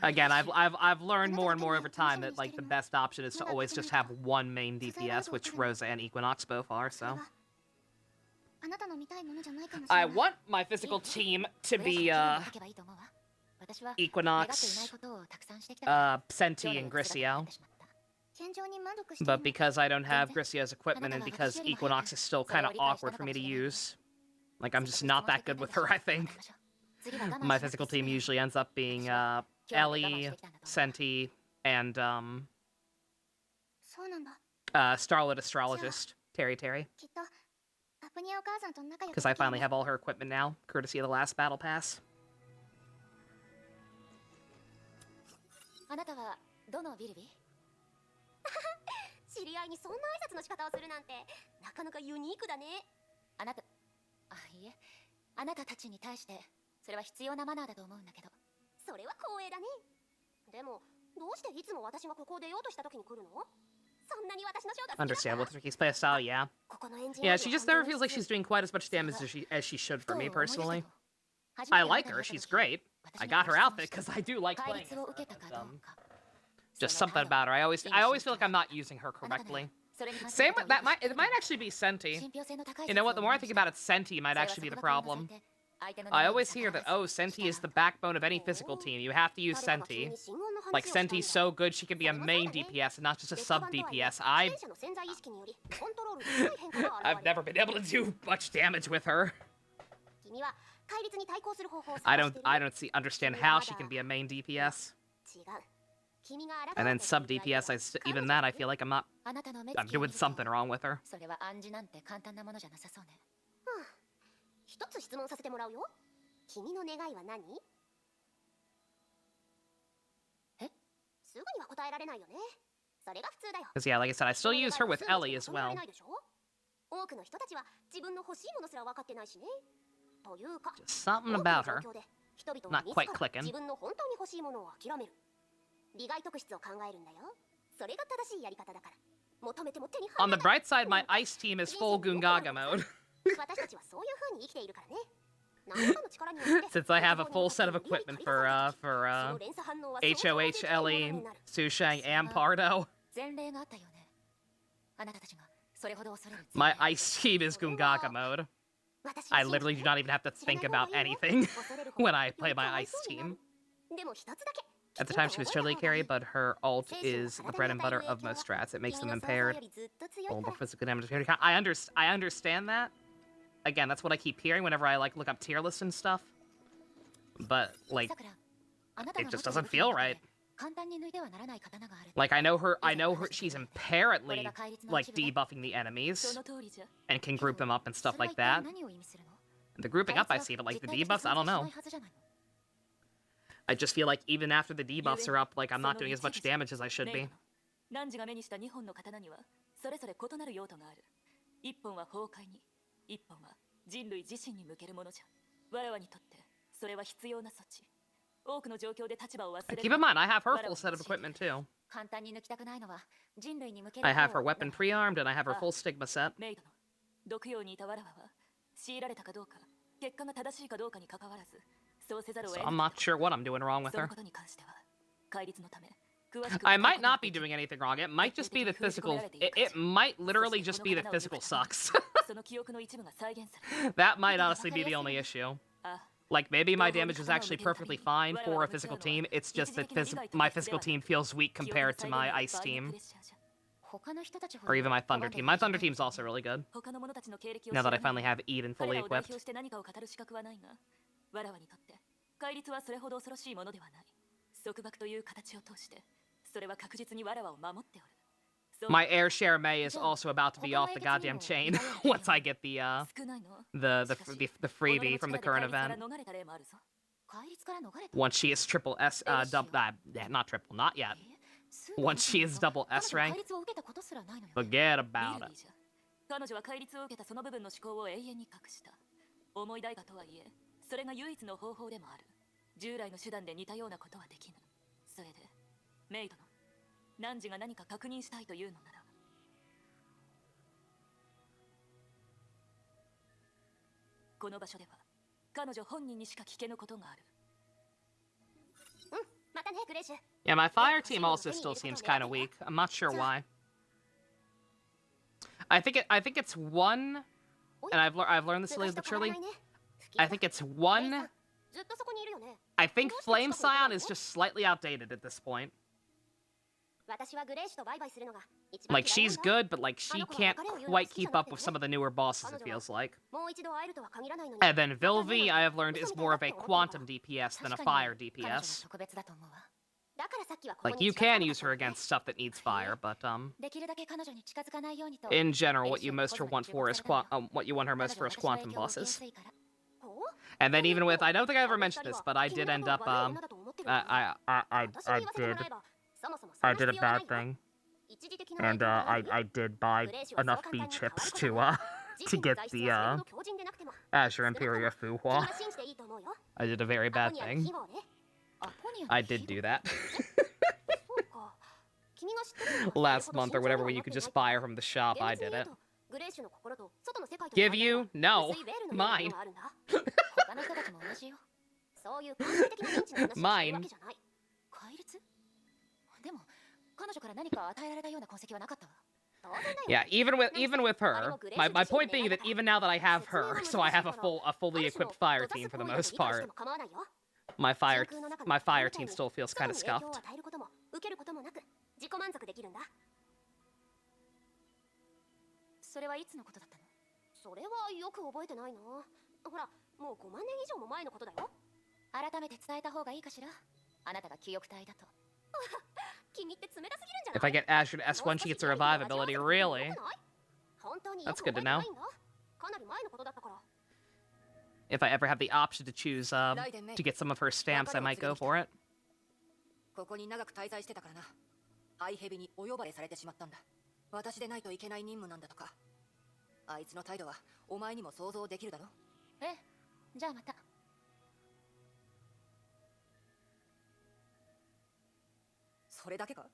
Again, I've learned more and more over time that, like, the best option is to always just have one main DPS, which Rosa and Equinox both are. So I want my physical team to be Equinox, Senti, and Grisio. But because I don't have Grisio's equipment and because Equinox is still kind of awkward for me to use, like, I'm just not that good with her, I think. My physical team usually ends up being Ellie, Senti, and Starlit Astrologist, Terry. Because I finally have all her equipment now, courtesy of the last battle pass. あなたはどのビルビ？知り合いにそんな挨拶の仕方をするなんてなかなかユニークだね。あなた、いえ、あなたたちに対してそれは必要なマナーだと思うんだけど。それは光栄だね。でもどうしていつも私がここを出ようとした時に来るの？そんなに私のショーが好きなの？ Understandable with Ricky's playstyle, yeah. Yeah, she just never feels like she's doing quite as much damage as she should for me personally. I like her, she's great. I got her outfit because I do like playing her, but, just something about her. I always feel like I'm not using her correctly. Same with that. It might actually be Senti. You know what? The more I think about it, Senti might actually be the problem. I always hear that, oh, Senti is the backbone of any physical team. You have to use Senti. Like, Senti's so good she can be a main DPS and not just a sub DPS. I've never been able to do much damage with her. I don't understand how she can be a main DPS. And then sub DPS, even that, I feel like I'm doing something wrong with her. それは暗示なんて簡単なものじゃなさそうね。一つ質問させてもらうよ。君の願いは何？え？すぐには答えられないよね。それが普通だよ。 Because yeah, like I said, I still use her with Ellie as well. 多くの人たちは自分の欲しいものすら分かってないしね。というか、 Just something about her. 人々は Not quite 自ら clicking. 自分の本当に欲しいものを諦める。利害特質を考えるんだよ。それが正しいやり方だから。求めても手に入 On ら the ない。 bright side, my ice team is full Gungaga mode. 私たちはそういう風に生きているからね。何かの力によって Since I have a full set of equipment for HOH, Ellie, Sushang, and Pardo. 前例があったよね。あなたたちがそれほど恐れる。 My ice team is Gungaga mode. I literally do not even have to think about anything when I play my ice team. でも一つだけ At the time, she was totally carry, but her ult is the bread and butter of most strats. It makes them impaired. Vulnerable physical damage. I understand that. Again, that's what I keep hearing whenever I like look up tier lists and stuff. But like, it just doesn't feel right. Like I know her. She's apparently like debuffing the enemies and can group them up and stuff like that. The grouping up I see, but like the debuffs, I don't know. I just feel like even after the debuffs are up, like I'm not doing as much damage as I should be. ナンジが目にした2本の刀にはそれぞれ異なる用途がある。1本は崩壊に、1本は人類自身に向けるものじゃ。我々にとってそれは必要な措置。多くの状況で立場を忘れる。 Keep in mind, I have her full set of equipment too. 簡単に抜きたくないのは人類に向ける。 I have her weapon pre-armed and I have her full stigma set. メイドの毒用にいたわらわは強いられたかどうか、結果が正しいかどうかに関わらず。 So I'm not sure what I'm doing wrong with her. そのことに関しては戒律のため I might not be doing anything wrong. It might just be the physical. It might literally just be the physical sucks. That might honestly be the only issue. Like maybe my damage is actually perfectly fine for a physical team. It's just that my physical team feels weak compared to my ice team. Or even my thunder team. My thunder team's also really good. Now that I finally have Eden fully equipped. わらわにとって戒律はそれほど恐ろしいものではない。束縛という形を通してそれは確実にわらわを守っておる。 My air share May is also about to be off the goddamn chain once I get the freebie from the current event. Once she is triple S not triple, not yet. Once she is double S rank, forget about it. 彼女は戒律を受けたその部分の思考を永遠に隠した。思い代がとはいえ、それが唯一の方法でもある。従来の手段で似たようなことはできぬ。それで、メイドのナンジが何か確認したいというのなら。この場所では彼女本人にしか聞けぬことがある。またね、グレイシュ。 Yeah, my fire team also still seems kind of weak. I'm not sure why. I think it's one, and I've learned this slowly but surely. I think it's one. I think Flame Scion is just slightly outdated at this point. Like she's good, but like she can't quite keep up with some of the newer bosses, it feels like. And then Vilvi, I have learned, is more of a quantum DPS than a fire DPS. Like you can use her against stuff that needs fire, but in general, what you want her most for is quantum bosses. And then even with, I don't think I ever mentioned this, but I did end up I did a bad thing, and I did buy enough B chips to get the Azure Imperia Fuhua. I did a very bad thing. I did do that. Last month or whatever, when you could just buy her from the shop, I did it. Give you? No. Mine. Mine. Yeah, even with her, my point being that even now that I have her, so I have a fully equipped fire team for the most part, my fire team still feels kind of scuffed. それはいつのことだったの？それはよく覚えてないな。ほら、もう5万年以上も前のことだよ。改めて伝えた方がいいかしら。あなたが記憶体だと。If I get Azure to S1, she gets a revive ability. Really? That's good to know. If I ever have the option to choose to get some of her stamps, I might go for it. ここに長く滞在してたからな。愛蛇にお呼ばれされてしまったんだ。私でないといけない任務なんだとか。あいつの態度はお前にも想像できるだろ。ええ、じゃあまた。それだけか？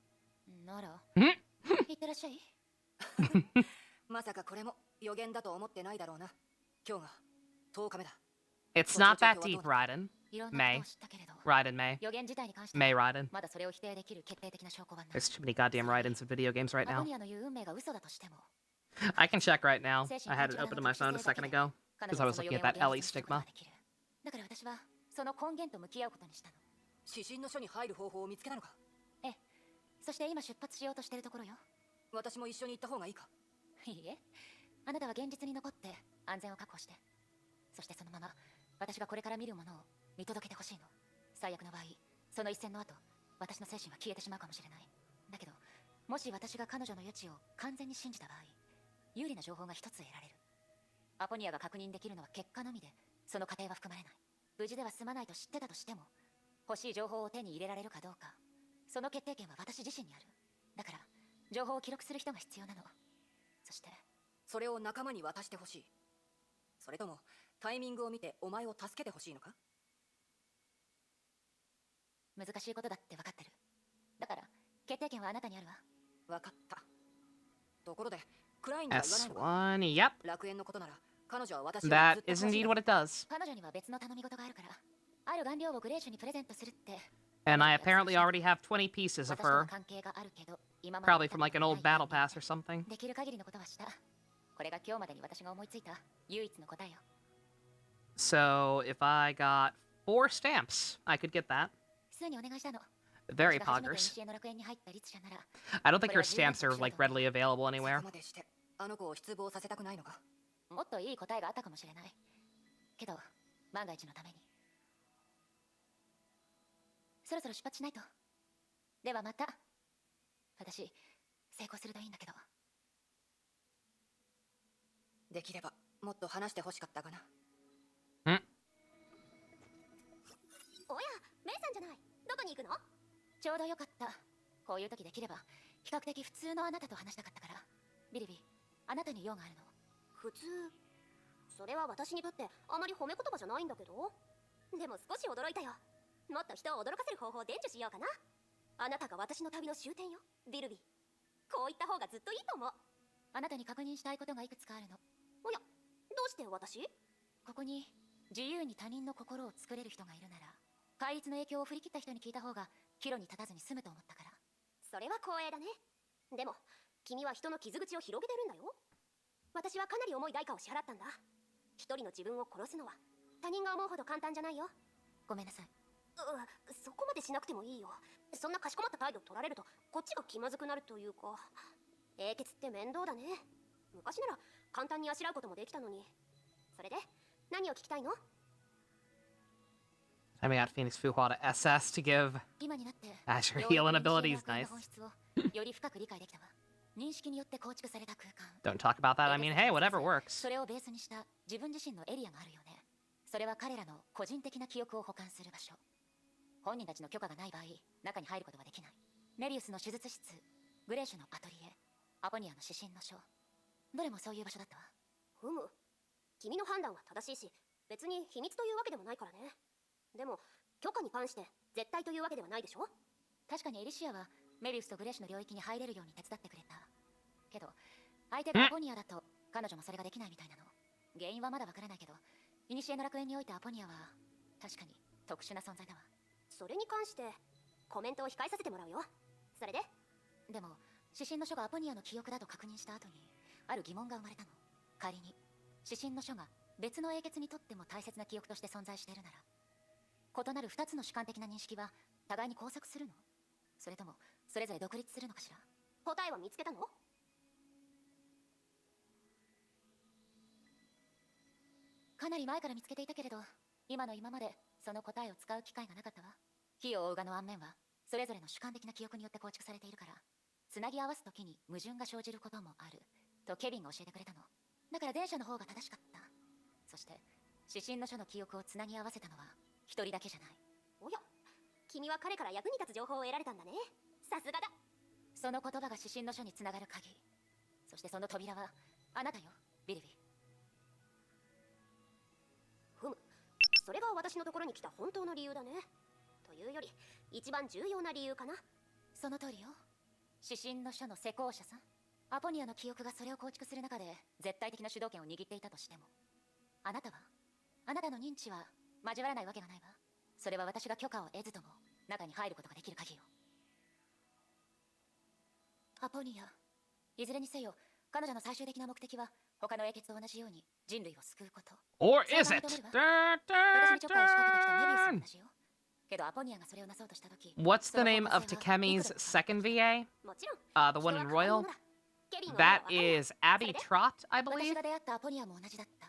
なら、んいってらっしゃい。まさかこれも予言だと思ってないだろうな。今日が10日目だ。 It's not that deep, Raiden. いろんな May. ことを知ったけれど、 Raiden May. 予言自体に関して May Raiden. まだそれを否定できる決定的な証拠はない。 There's too many goddamn Raidens in video games right ア now. ポニアの言う運命が嘘だとしても、 I can check right now. I had it open on my phone a second ago 彼 because I 女は was その looking 予 at 言を that 現 Ellie 実にすることが stigma. できる。だから私はその根源と向き合うことにしたの。指針の書に入る方法を見つけたのか？ええ、そして今出発しようとしているところよ。私も一緒に行った方がいいか？いいえ、あなたは現実に残って安全を確保して、そしてそのまま私がこれから見るものを見届けてほしいの。最悪の場合、その一戦の後、私の精神は消えてしまうかもしれない。だけど、もし私が彼女の余地を完全に信じた場合、有利な情報が一つ得られる。アポニアが確認できるのは結果のみで、その過程は含まれない。無事では済まないと知ってたとしても、欲しい情報を手に入れられるかどうか、その決定権は私自身にある。だから、情報を記録する人が必要なの。そして、それを仲間に渡してほしい。それともタイミングを見てお前を助けてほしいのか？難しいことだって分かってる。だから決定権はあなたにあるわ。分かった。ところでクラインには言わないのか？ S1, yep. 楽園のことなら彼女は私をずっ That と is indeed what it does. 彼女には別の頼み事があるから、ある顔料をグレーシュにプレゼントするって。 And I apparently already have 20 pieces of 私とは her. 関係があるけど、今まで Probably from like an old battle pass or something. できる限りのことはした。これが今日までに私が思いついた唯一の答えよ。 So if I got 4 stamps, I could get that. すぐにお願いしたの。 Very 私が初めて poggers. 古の楽園に入った律者なら、 I don't think her stamps are like readily available そ anywhere. こまでしてあの子を失望させたくないのか？もっといい答えがあったかもしれない。けど、万が一のために。そろそろ出発しないと。ではまた。私、成功するといいんだけど。できればもっと話してほしかったかな。おや、メイさんじゃない。どこに行くの？ちょうどよかった。こういう時できれば、比較的普通のあなたと話したかったから。ビリビ、あなたに用があるの。普通。それは私にとってあまり褒め言葉じゃないんだけど。でも少し驚いたよ。もっと人を驚かせる方法を伝授しようかな。あなたが私の旅の終点よ、ビルビー。こう言った方がずっといいと思う。あなたに確認したいことがいくつかあるの。おや、どうして私？ここに自由に他人の心を作れる人がいるなら、戒律の影響を振り切った人に聞いた方が岐路に立たずに済むと思ったから。それは光栄だね。でも君は人の傷口を広げてるんだよ。私はかなり重い代価を支払ったんだ。一人の自分を殺すのは他人が思うほど簡単じゃないよ。ごめんなさい。そこまでしなくてもいいよ。そんなかしこまった態度取られるとこっちが気まずくなるというか。英傑って面倒だね。昔なら簡単にあしらうこともできたのに。それで何を聞きたいの？ I mean, I got Phoenix Fuhua to SS to give 今になって Azure healing abilities. ようや Nice. く本質をより深く理解できたわ。認識によって構築された空間。 Don't talk about that. I mean, hey, whatever works. それをベースにした自分自身のエリアがあるよね。それは彼らの個人的な記憶を保管する場所。本人たちの許可がない場合、中に入ることはできない。メリウスの手術室、グレーシュのアトリエ、アポニアの指針の書。どれもそういう場所だったわ。ふむ。君の判断は正しいし、別に秘密というわけでもないからね。でも許可に関して絶対というわけではないでしょ。確かにエリシアはメビウスとグレーシュの領域に入れるように手伝ってくれた。けど相手がアポニアだと彼女もそれができないみたいなの。原因はまだわからないけど、古の楽園においてアポニアは確かに特殊な存在だわ。それに関してコメントを控えさせてもらうよ。それででも指針の書がアポニアの記憶だと確認した後にある疑問が生まれたの。仮に指針の書が別の英傑にとっても大切な記憶として存在しているなら、異なる2つの主観的な認識は互いに交錯するの？それともそれぞれ独立するのかしら？答えは見つけたの？かなり前から見つけていたけれど、今の今までその答えを使う機会がなかったわ。火を追うがの暗面はそれぞれの主観的な記憶によって構築されているから、つなぎ合わすときに矛盾が生じることもあるとケビンが教えてくれたの。だから前者の方が正しかった。そして指針の書の記憶をつなぎ合わせたのは一人だけじゃない。おや、君は彼から役に立つ情報を得られたんだね。さすがだ。その言葉が指針の書につながる鍵。そしてその扉はあなたよ、ビルビー。ふむ、それが私のところに来た本当の理由だね。というより一番重要な理由かな。その通りよ。指針の書の施工者さん、アポニアの記憶がそれを構築する中で絶対的な主導権を握っていたとしても、あなたの認知は交わらないわけがないわ。それは私が許可を得ずとも中に入ることができる鍵よ。アポニア、いずれにせよ彼女の最終的な目的は他の英傑と同じように人類を救うこと。 Or is it? 私にちょっかいを仕掛けてきたメビウスも同じよ。けどアポニアがそれをなそうとしたとき、 What's the name of Takemi's second VA? もちろん The one in Royal? That is Abby Trott, I 私 believe. が出会ったアポニアも同じだった。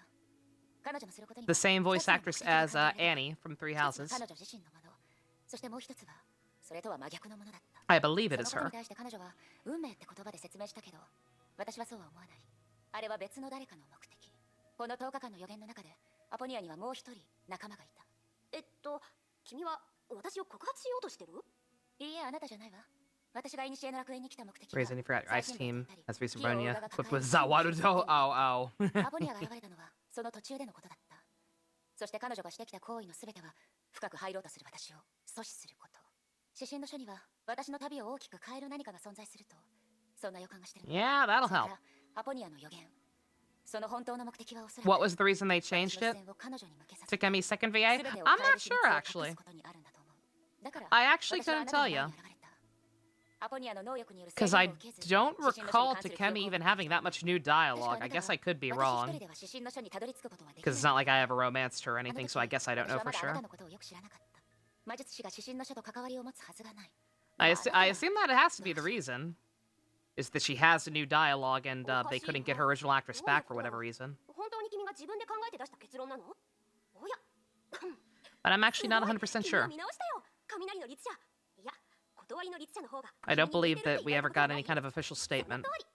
彼女のすることに The same voice actress as Annie from Three 一つは Houses. 彼女自身のもの、そしてもう一つはそれとは真逆のものだった。 I believe it そ is のこと her. に対して彼女は運命って言葉で説明したけど、私はそうは思わない。あれは別の誰かの目的。この10日間の予言の中でアポニアにはもう一人仲間がいた。君は私を告発しようとしてる？いいえ、あなたじゃないわ。私がイニシエの楽園に来た目的は Reason you forgot your ice team as Visa キーを Bronya. 裏が Flipped 抱え with Zawarudo. Oh, oh. アポニアが現れたのはその途中でのことだった。そして彼女がしてきた行為の全ては深く入ろうとする私を阻止すること。指針の書には私の旅を大きく変える何かが存在すると、そんな予感がしてるの。 Yeah, that'll それか help. らアポニアの予言、その本当の目的はおそらく What was the reason they changed it? 私の視線を彼女に向けさせ Takemi's second VA? 全てを I'm 変える not 秘 sure 密を隠 actually. すことにあるんだと思う。だから I actually 私はあ couldn't なたの tell 前に you. 現れた。アポニアの能力による制 Because 限 I を受けず、 don't 指針の書に recall 関する記 Takemi 憶を even having that much new 確か dialogue. あな I た guess は I could be 私一 wrong. 人では指針の書にたどり着くことはでき Because ない。 it's not like I ever romanced her or あの anything, 時 so I guess I don't 私 know は for まだあなた sure. のことをよく知らなかった。魔術師が指針の書と関わりを持つはずがない。 I でもあなた I は assume that it has to be the reason. Is that she has a new dialogue and they couldn't get her original actress back for whatever reason. 本当に君が自分で考えて出した結論なの？おや、 But I'm actually not 100% 君は sure. 見直したよ。雷の律者。いや、断りの律者の方が。 I don't 君に believe 似てる that と we 言わ ever れたこと got は any kind of official その statement. 通り。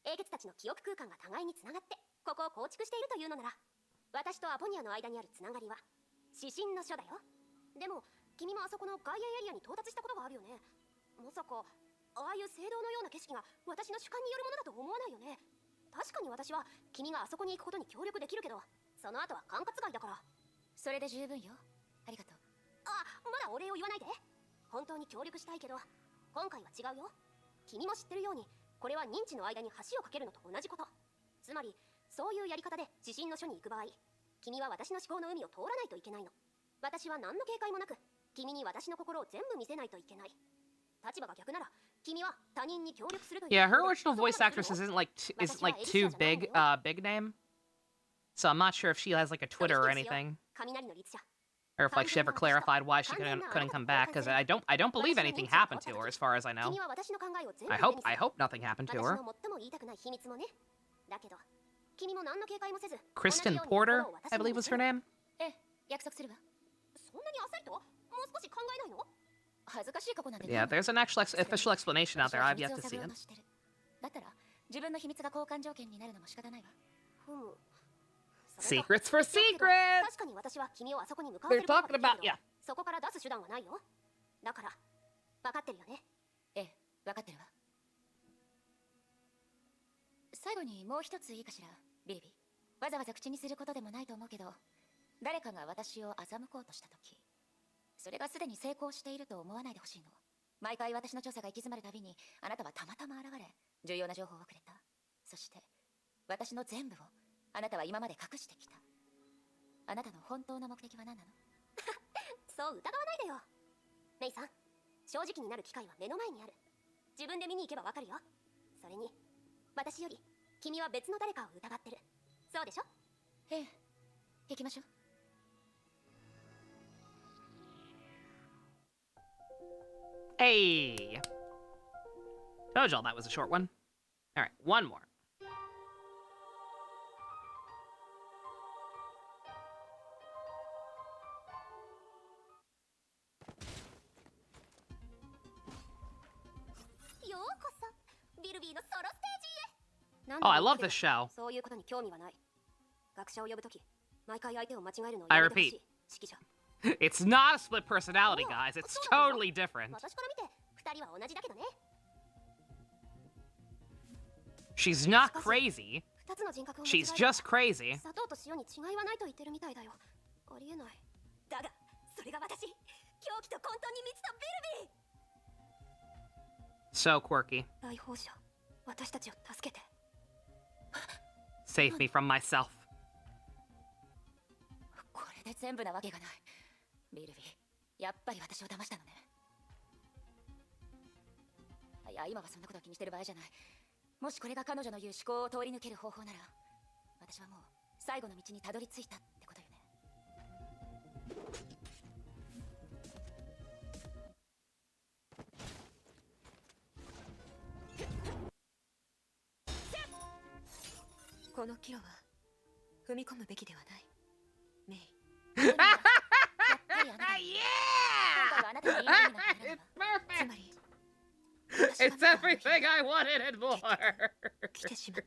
英傑たちの記憶空間が互いにつながってここを構築しているというのなら、私とアポニアの間にあるつながりは指針の書だよ。でも君もあそこの外縁エリアに到達したことがあるよね。まさかああいう聖堂のような景色が私の主観によるものだと思わないよね。確かに私は君があそこに行くことに協力できるけど、その後は管轄外だから。それで十分よ。ありがとう。あ、まだお礼を言わないで。本当に協力したいけど今回は違うよ。君も知ってるようにこれは認知の間に橋を架けるのと同じこと。つまりそういうやり方で指針の書に行く場合、君は私の思考の海を通らないといけないの。私は何の警戒もなく君に私の心を全部見せないといけない。立場が逆なら君は他人に協力するという。 Yeah, her original voice actress isn't like too big big name. So I'm not sure if she has like a Twitter or anything, 雷の律者。 or if like she ever clarified why she couldn't come back. Because I don't believe anything happened to her as far as I know. 君は私の考えを全部 I 目 hope にする。 I hope nothing happened to 私 her. の最も言いたくない秘密もね。だけど君も何の警戒もせず Kristen Porter, I believe was her name. ええ、約束するわ。そんなにあっさりともう少し考えないの？恥ずかしい過去なんて Yeah, there's an actual official explanation out there. I've yet to see it. だったら自分の秘密が交換条件になるのも仕方ないわ。ふむ。 Secrets for 確 secrets. かに私は君をあそこに向かわせ They're ることが talking できる about けど yeah. そこから出す手段はないよ。だから分かってるよね。ええ、分かってるわ。最後にもう一ついいかしら、ビリビ。わざわざ口にすることでもないと思うけど、誰かが私を欺こうとしたとき、それがすでに成功していると思わないでほしいの。毎回私の調査が行き詰まるたびに、あなたはたまたま現れ、重要な情報をくれた。そして、私の全部をあなたは今まで隠してきた。あなたの本当の目的は何なの？そう疑わないでよ。メイさん、正直になる機会は目の前にある。自分で見に行けばわかるよ。それに私より君は別の誰かを疑ってる。そうでしょ？ええ、行きましょう。Hey. Told y'all that was a short one. All right, one more. ビーのソロステージへ。 Oh, I love this show. そういうことに興味はない。学者を呼ぶとき、毎回相手を間違えるのを I やめてほし repeat. い。指揮者。 It's not a split personality, guys. It's totally different. 私から見て二人は同じだけどね。 She's not crazy. 二つの人格を間違え She's る。 just crazy. 砂糖と塩に違いはないと言ってるみたいだよ。ありえない。だがそれが私、狂気と混沌に満ちたビルビー。 So quirky. 来訪者、私たちを助けて。 Save me from myself. これで全部なわけがない。ビルビー、やっぱり私を騙したのね。いや、今はそんなことは気にしてる場合じゃない。もしこれが彼女の言う思考を通り抜ける方法なら、私はもう最後の道にたどり着いたってことよね。この岐路は踏み込むべきではない。メイ。やっぱりあなた。今回はあなたの言いなりになったならば。つまり。 It's everything I wanted and more. 来てしまっ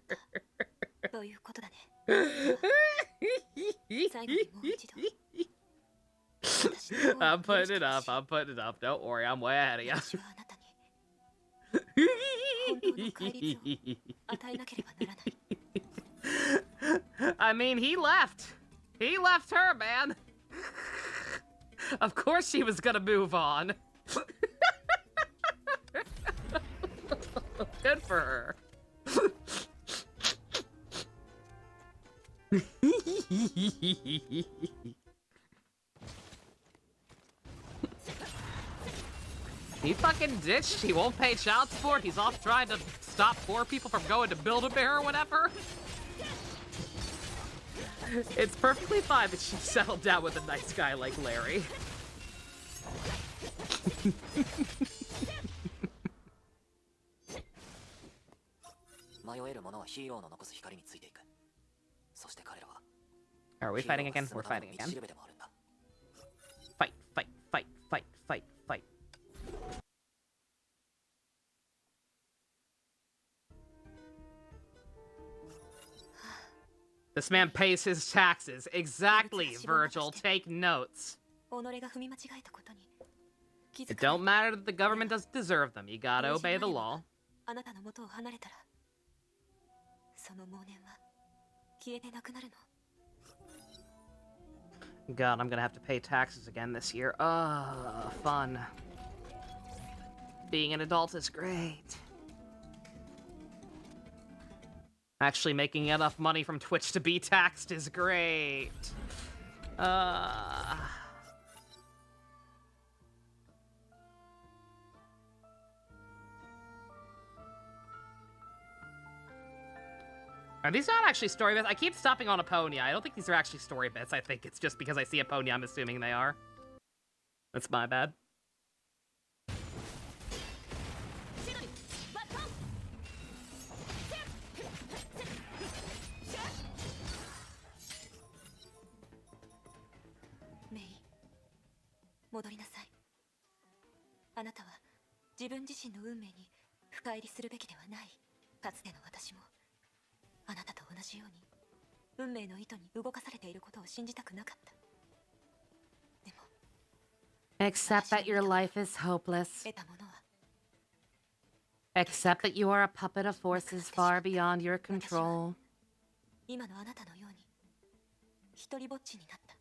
たということだね。最後にもう一度。 I'm putting it up. I'm putting it up. Don't worry, I'm way ahead of you. 私はあなたに本当の戒律を与えなければならない。 I mean, he left. He left her, man. Of course she was gonna move on. Good for her. He fucking ditched. He won't pay child support. He's off trying to stop poor people from going to Build-A-Bear or whatever. It's perfectly fine that she settled down with a nice guy like Larry. 迷える者はヒーローの残す光についていく。そして彼らは Are we fighting again? We're fighting again. 道しるべでもあるんだ。 Fight, fight, fight, fight, fight, fight. This man pays his taxes. Exactly, Virgil. Take notes. 己が踏み間違えたことに気づ It か don't matter that the government doesn't deserve them. You gotta obey the law. あなたの元を離れたらその妄念は消えてなくなるの。 God, I'm gonna have to pay taxes again this year. Fun. Being an adult is great. Actually making enough money from Twitch to be taxed is great. Are these not actually story bits? I keep stopping on Aponia. I don't think these are actually story bits. I think it's just because I see Aponia, I'm assuming they are. That's my bad. Mei, 戻りなさい。あなたは自分自身の運命に深入りするべきではない。かつての私もあなたと同じように運命の糸に動かされていることを信じたくなかった。でも Accept that your life is hopeless. 得たものは Accept that you are a puppet of forces far beyond your control. 今のあなたのように一人ぼっちになった。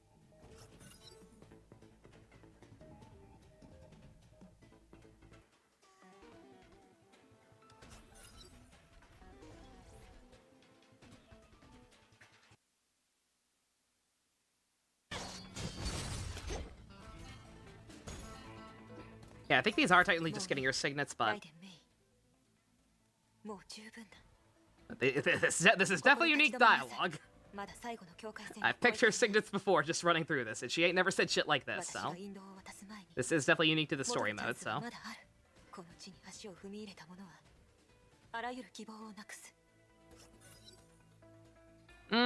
Yeah, I think these are technically just getting your signets, ラ but イデンメイ、もう十分だ。 this is definitely unique dialogue. まだ最後の境界線 I've picked her signets before just running through this, and she ain't never said shit like this, 私 so が引導を渡す前に this is definitely unique to the 戻 story るチャン mode, スは so. まだある。この地に足を踏み入れた者はあらゆる希望をなくす。 I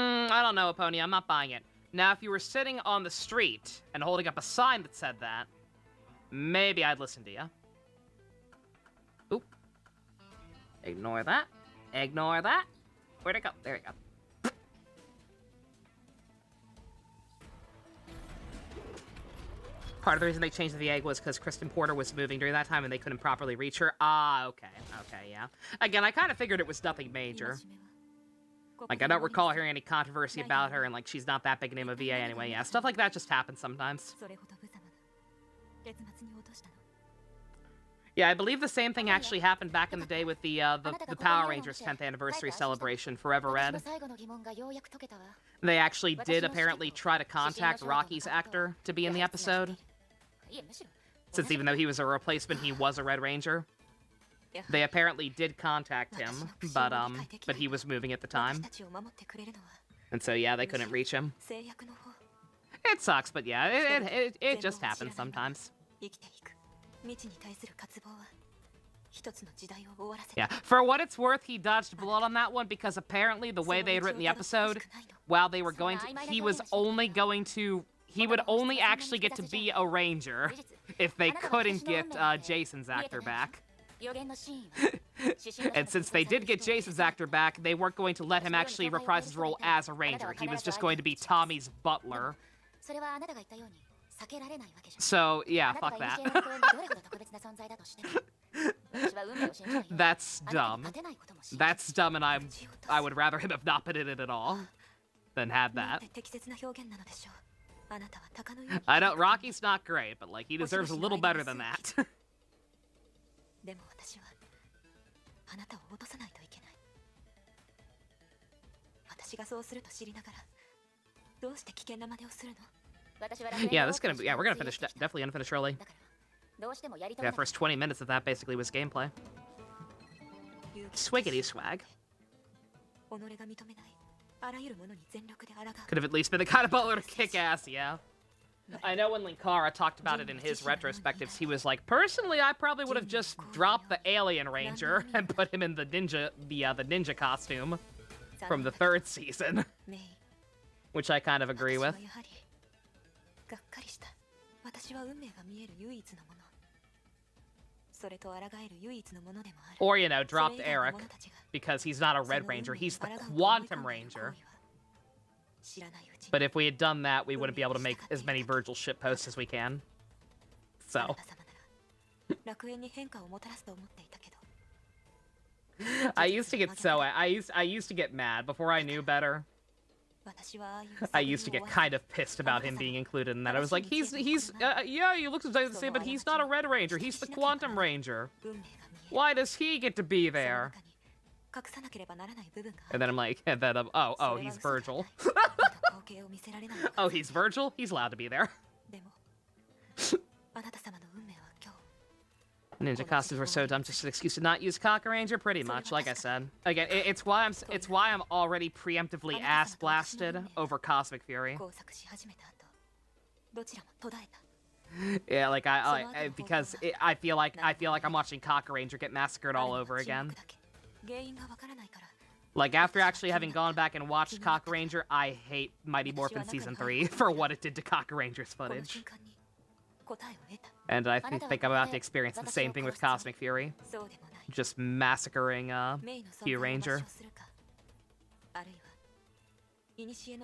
don't know, Pony. I'm not buying it. Now, if you were sitting on the street and holding up a sign that said that, maybe I'd listen to you. Oop. Ignore that. Ignore that. Where'd it go? There we go. Part of the reason they changed the egg was because Kristen Porter was moving during that time and they couldn't properly reach her. Ah, okay. Okay, yeah. Again, I kind of figured it was nothing major. Like, I don't recall hearing any controversy about her, and, like, she's not that big a name of VA anyway. Yeah, stuff like that just happens sometimes. Yeah, I believe the same thing actually happened back in the day with the Power Rangers 10th anniversary celebration, Forever Red. They actually did apparently try to contact Rocky's actor to be in the episode. Since even though he was a replacement, he was a Red Ranger. They apparently did contact him, but he was moving at the time. And so, yeah, they couldn't reach him. It sucks, but yeah, it just happens sometimes. Yeah, for what it's worth, he dodged blood on that one because apparently the way they had written the episode, while they were going to, he would only actually get to be a ranger if they couldn't get Jason's actor back. And since they did get Jason's actor back, they weren't going to let him actually reprise his role as a ranger. He was just going to be Tommy's butler. So, yeah, fuck that. That's dumb. That's dumb, and I would rather him have not been in it at all than had that. I know, Rocky's not great, but, like, he deserves a little better than that. Yeah, this is gonna be, yeah, we're gonna finish, definitely gonna finish early. Yeah, first 20 minutes of that basically was gameplay. Swiggity swag. Could have at least been the kind of butler to kick ass, yeah. I know when Linkara talked about it in his retrospectives, he was like, personally, I probably would have just dropped the alien ranger and put him in the ninja costume from the 3rd season. Which I kind of agree with. Or, you know, dropped Eric, because he's not a Red Ranger, he's the Quantum Ranger. But if we had done that, we wouldn't be able to make as many Virgil shitposts as we can. So. I used to get mad before I knew better. I used to get kind of pissed about him being included in that. I was like, yeah, he looks exactly the same, but he's not a Red Ranger, he's the Quantum Ranger. Why does he get to be there? And then I'm like, oh, he's Virgil. Oh, he's Virgil? He's allowed to be there. Ninja costumes were so dumb, just an excuse to not use Cocker Ranger, pretty much, like I said. Again, it's why I'm already preemptively ass blasted over Cosmic Fury. Yeah, like because I feel like I'm watching Cocker Ranger get massacred all over again. Like, after actually having gone back and watched Cocker Ranger, I hate Mighty Morphin Season 3 for what it did to Cocker Ranger's footage. And I think I'm about to experience the same thing with Cosmic Fury. Just massacring Hugh Ranger.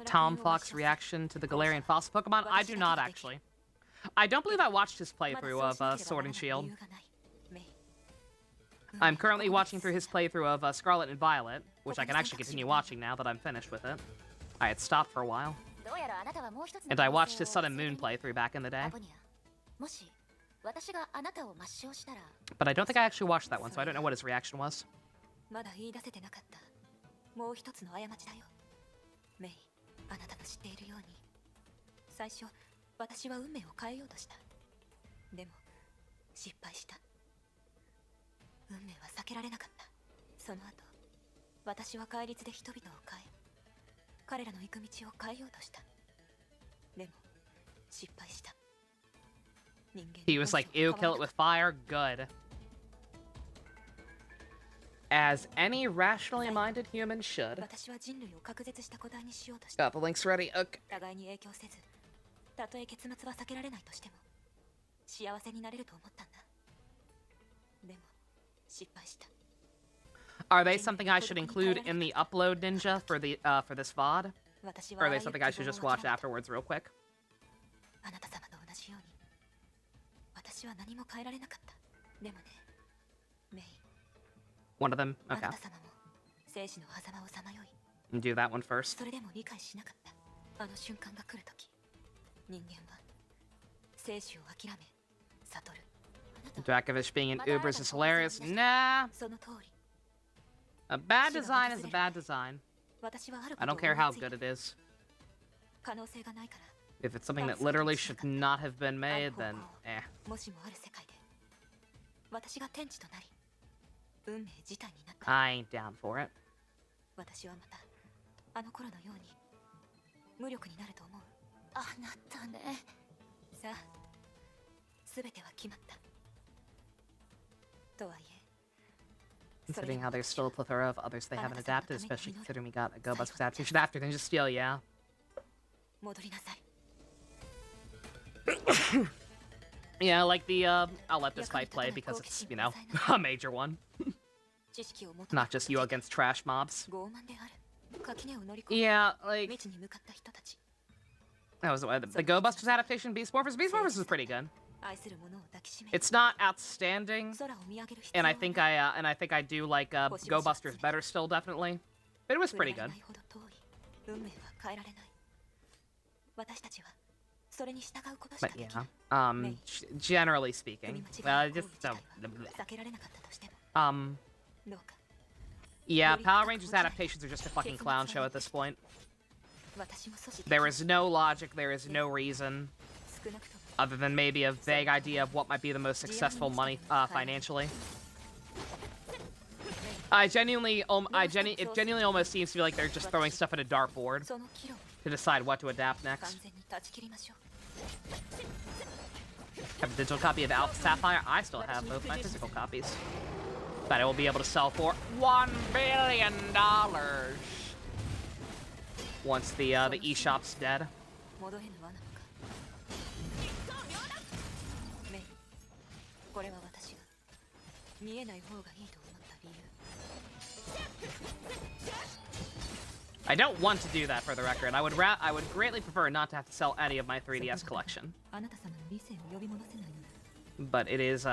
Tom Flock's reaction to the Galarian Fossil Pokemon? I do not, actually. I don't believe I watched his playthrough of Sword and Shield. I'm currently watching through his playthrough of Scarlet and Violet, which I can actually continue watching now that I'm finished with it. I had stopped for a while. And I watched his Sun and Moon playthrough back in the day. But I don't think I actually watched that one, so I don't know what his reaction was. He was like, ew, kill it with fire? Good. As any rationally minded human should. Got the links ready. Okay. Are they something I should include in the upload, Ninja, for this VOD? Or are they something I should just watch afterwards real quick? あなた様と同じように私は何も変えられなかった。でもね、メイ、 One of them? あ Okay. なた様も生死の狭間をさまよい Do that one first. それでも理解しなかった。あの瞬間が来るとき、人間は生死を諦め悟る。 Dracovish being in Ubers is hilarious. Nah. その通り。 A bad design is a bad design. 私はある I こ don't とを care 思い how ついた good it is. 可能性がないから。 If it's something that literally should not have been made, then eh. もしもある世界で私が天地となり運命自体になった。 I ain't down for it. 私はまたあの頃のように無力になると思う。あなたね。さあ、すべては決まった。とはいえ、 Considering how there's still a plethora of others they haven't adapted, especially considering we got a Go Busters adaptation after Ninja Steel, yeah. 戻りなさい。 Yeah, like the, I'll let this fight play because it's, you know, a major one. 知識を求め Not just you against trash mobs. 傲慢である。垣根を乗り越え Yeah, like, 未知に向かった人たち。 that was the Go Busters adaptation, Beast Morphers. Beast Morphers was pretty good. 愛する者を抱きしめ It's not outstanding, 空を見上げる必 and 要は I think I do like Go Busters better still, definitely. But it was pretty 触れら good. れないほど遠い。運命は変えられない。私たちはそれに従うことしか But でき yeah, ない。 generally speaking, 踏み間違い just の行為自体は避けられなかったとしても どうか yeah, Power Rangers adaptations are just a fucking clown show at this point. 私も阻止でき There is no logic, there is no reason, 少なくとも other than maybe a vague idea of what might be the most successful money financially. It genuinely almost seems to be like they're just throwing stuff at a dartboard その岐路を to decide what to adapt 完 next. 全に断ち切りましょう。 Have a digital copy of Alpha Sapphire? I still have both my physical copies. That I will be able to sell for $1 billion once the eShop's dead. 戻れぬ罠か。メイ、これは私が見えない方がいいと思った理由。 I don't want to do that for the record. I would greatly prefer not to have to sell any of my 3DS collection. あなた様の理性を呼び戻せないのだ。 But it is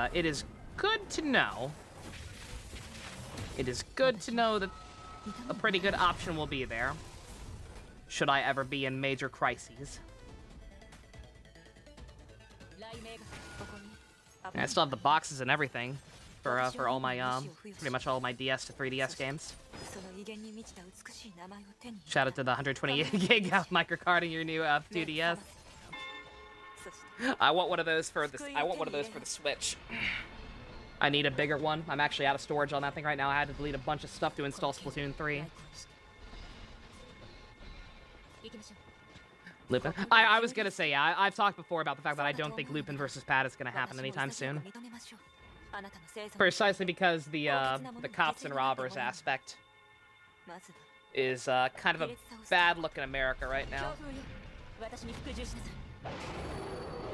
good to know. It is good to know that a pretty good option will be there. Should I ever be in major crises. And I still have the boxes and everything for all my pretty much all my DS to 3DS games. その威厳に満ちた美しい名前を手に。 Shout out to the 128 gig microcard in your new 2DS. そして I want one of those for the Switch. I need a bigger one. I'm actually out of storage on that thing right now. I had to delete a bunch of stuff to install Splatoon 3. 行きましょう。 Lupin. I was gonna say, yeah, I've talked before about the fact that I don't think Lupin versus Pat is gonna happen anytime soon. 認めましょう。あなたの生存 Precisely because the cops and robbers aspect まずは is kind of a bad look in America right now. 私に服従しなさい。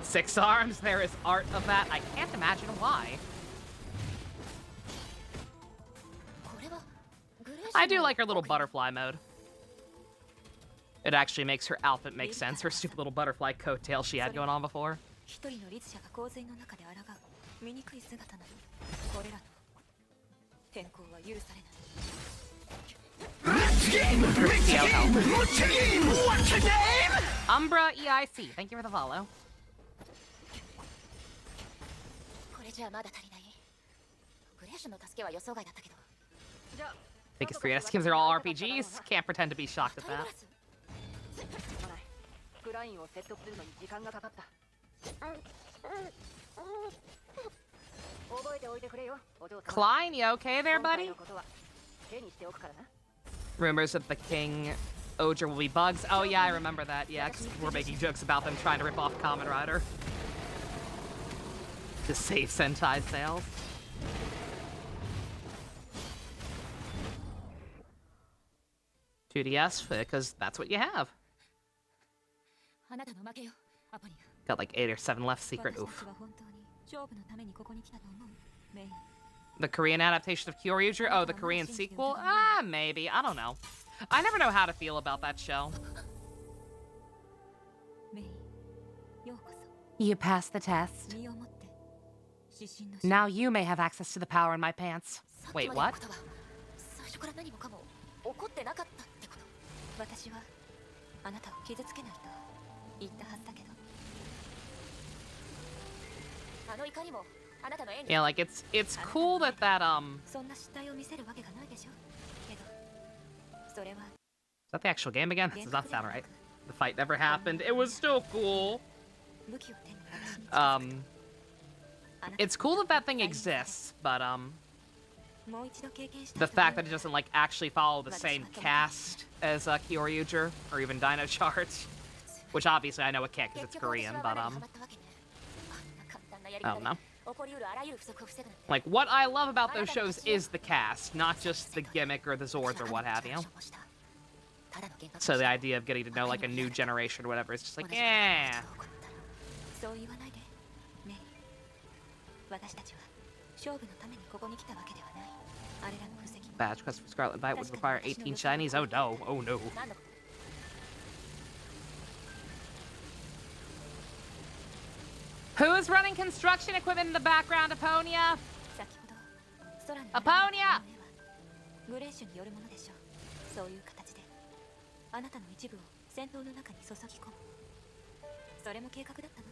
Six arms, there is art of that. I can't imagine why. これはグレーション I do like her little butterfly mode. It actually makes her outfit make sense. Her stupid little butterfly coattail she had going on before. 一人の律者が洪水の中で抗う醜い姿なの。これらの変更は許されない。 Umbra EIC, thank you for the follow. これじゃあまだ足りない。グレーションの助けは予想外だったけど。 Biggest 3DS games are all RPGs. Can't pretend to be shocked at タイガ that. ラス。クラインを説得するのに時間がかかった。覚えておいてくれよ、お嬢様。 Klein, you okay there, 今回 buddy? のことは手にしておくからな。 Rumors that the King Oger will be bugs. Oh yeah, I remember that. Yeah, because we're making jokes about them trying to rip off Kamen Rider to save Sentai sales. $2DS, because that's what you have. あなたの負けよ、アポニア。 Got like 8 or 7 left secret. 私た Oof. ちは本当に勝負のためにここに来たと思う。メイン。The Korean adaptation of Kyoryuger? Oh, the Korean sequel? Ah, maybe. I don't know. I never know how to feel about that show. You passed the test. Now you may have access to the power in my pants. Wait, what? 最初から何もかも怒ってなかったってこと。私はあなたを傷つけないと言ったはずだけど。あの怒りもあなたの演技。Yeah, like it's cool that そんな失態を見せるわけがないでしょ。けどそれは。Is that the actual game again? That does not sound right. The fight never happened. It was still cool. It's cool that that thing exists, but the fact that it doesn't like actually follow the same cast as Kyoryuger or even Dino Charge, which obviously I know it can't because it's Korean, but I don't know. Like, what I love about those shows is the cast, not just the gimmick or the Zords or what have you. So the idea of getting to know like a new generation or whatever is just like, yeah. Badge quest for Scarlet Bite would require 18 shinies. Oh no, oh no. Who is running construction equipment in the background, Aponia? Aponia! あなたの一部を戦闘の中に注ぎ込む。それも計画だったの？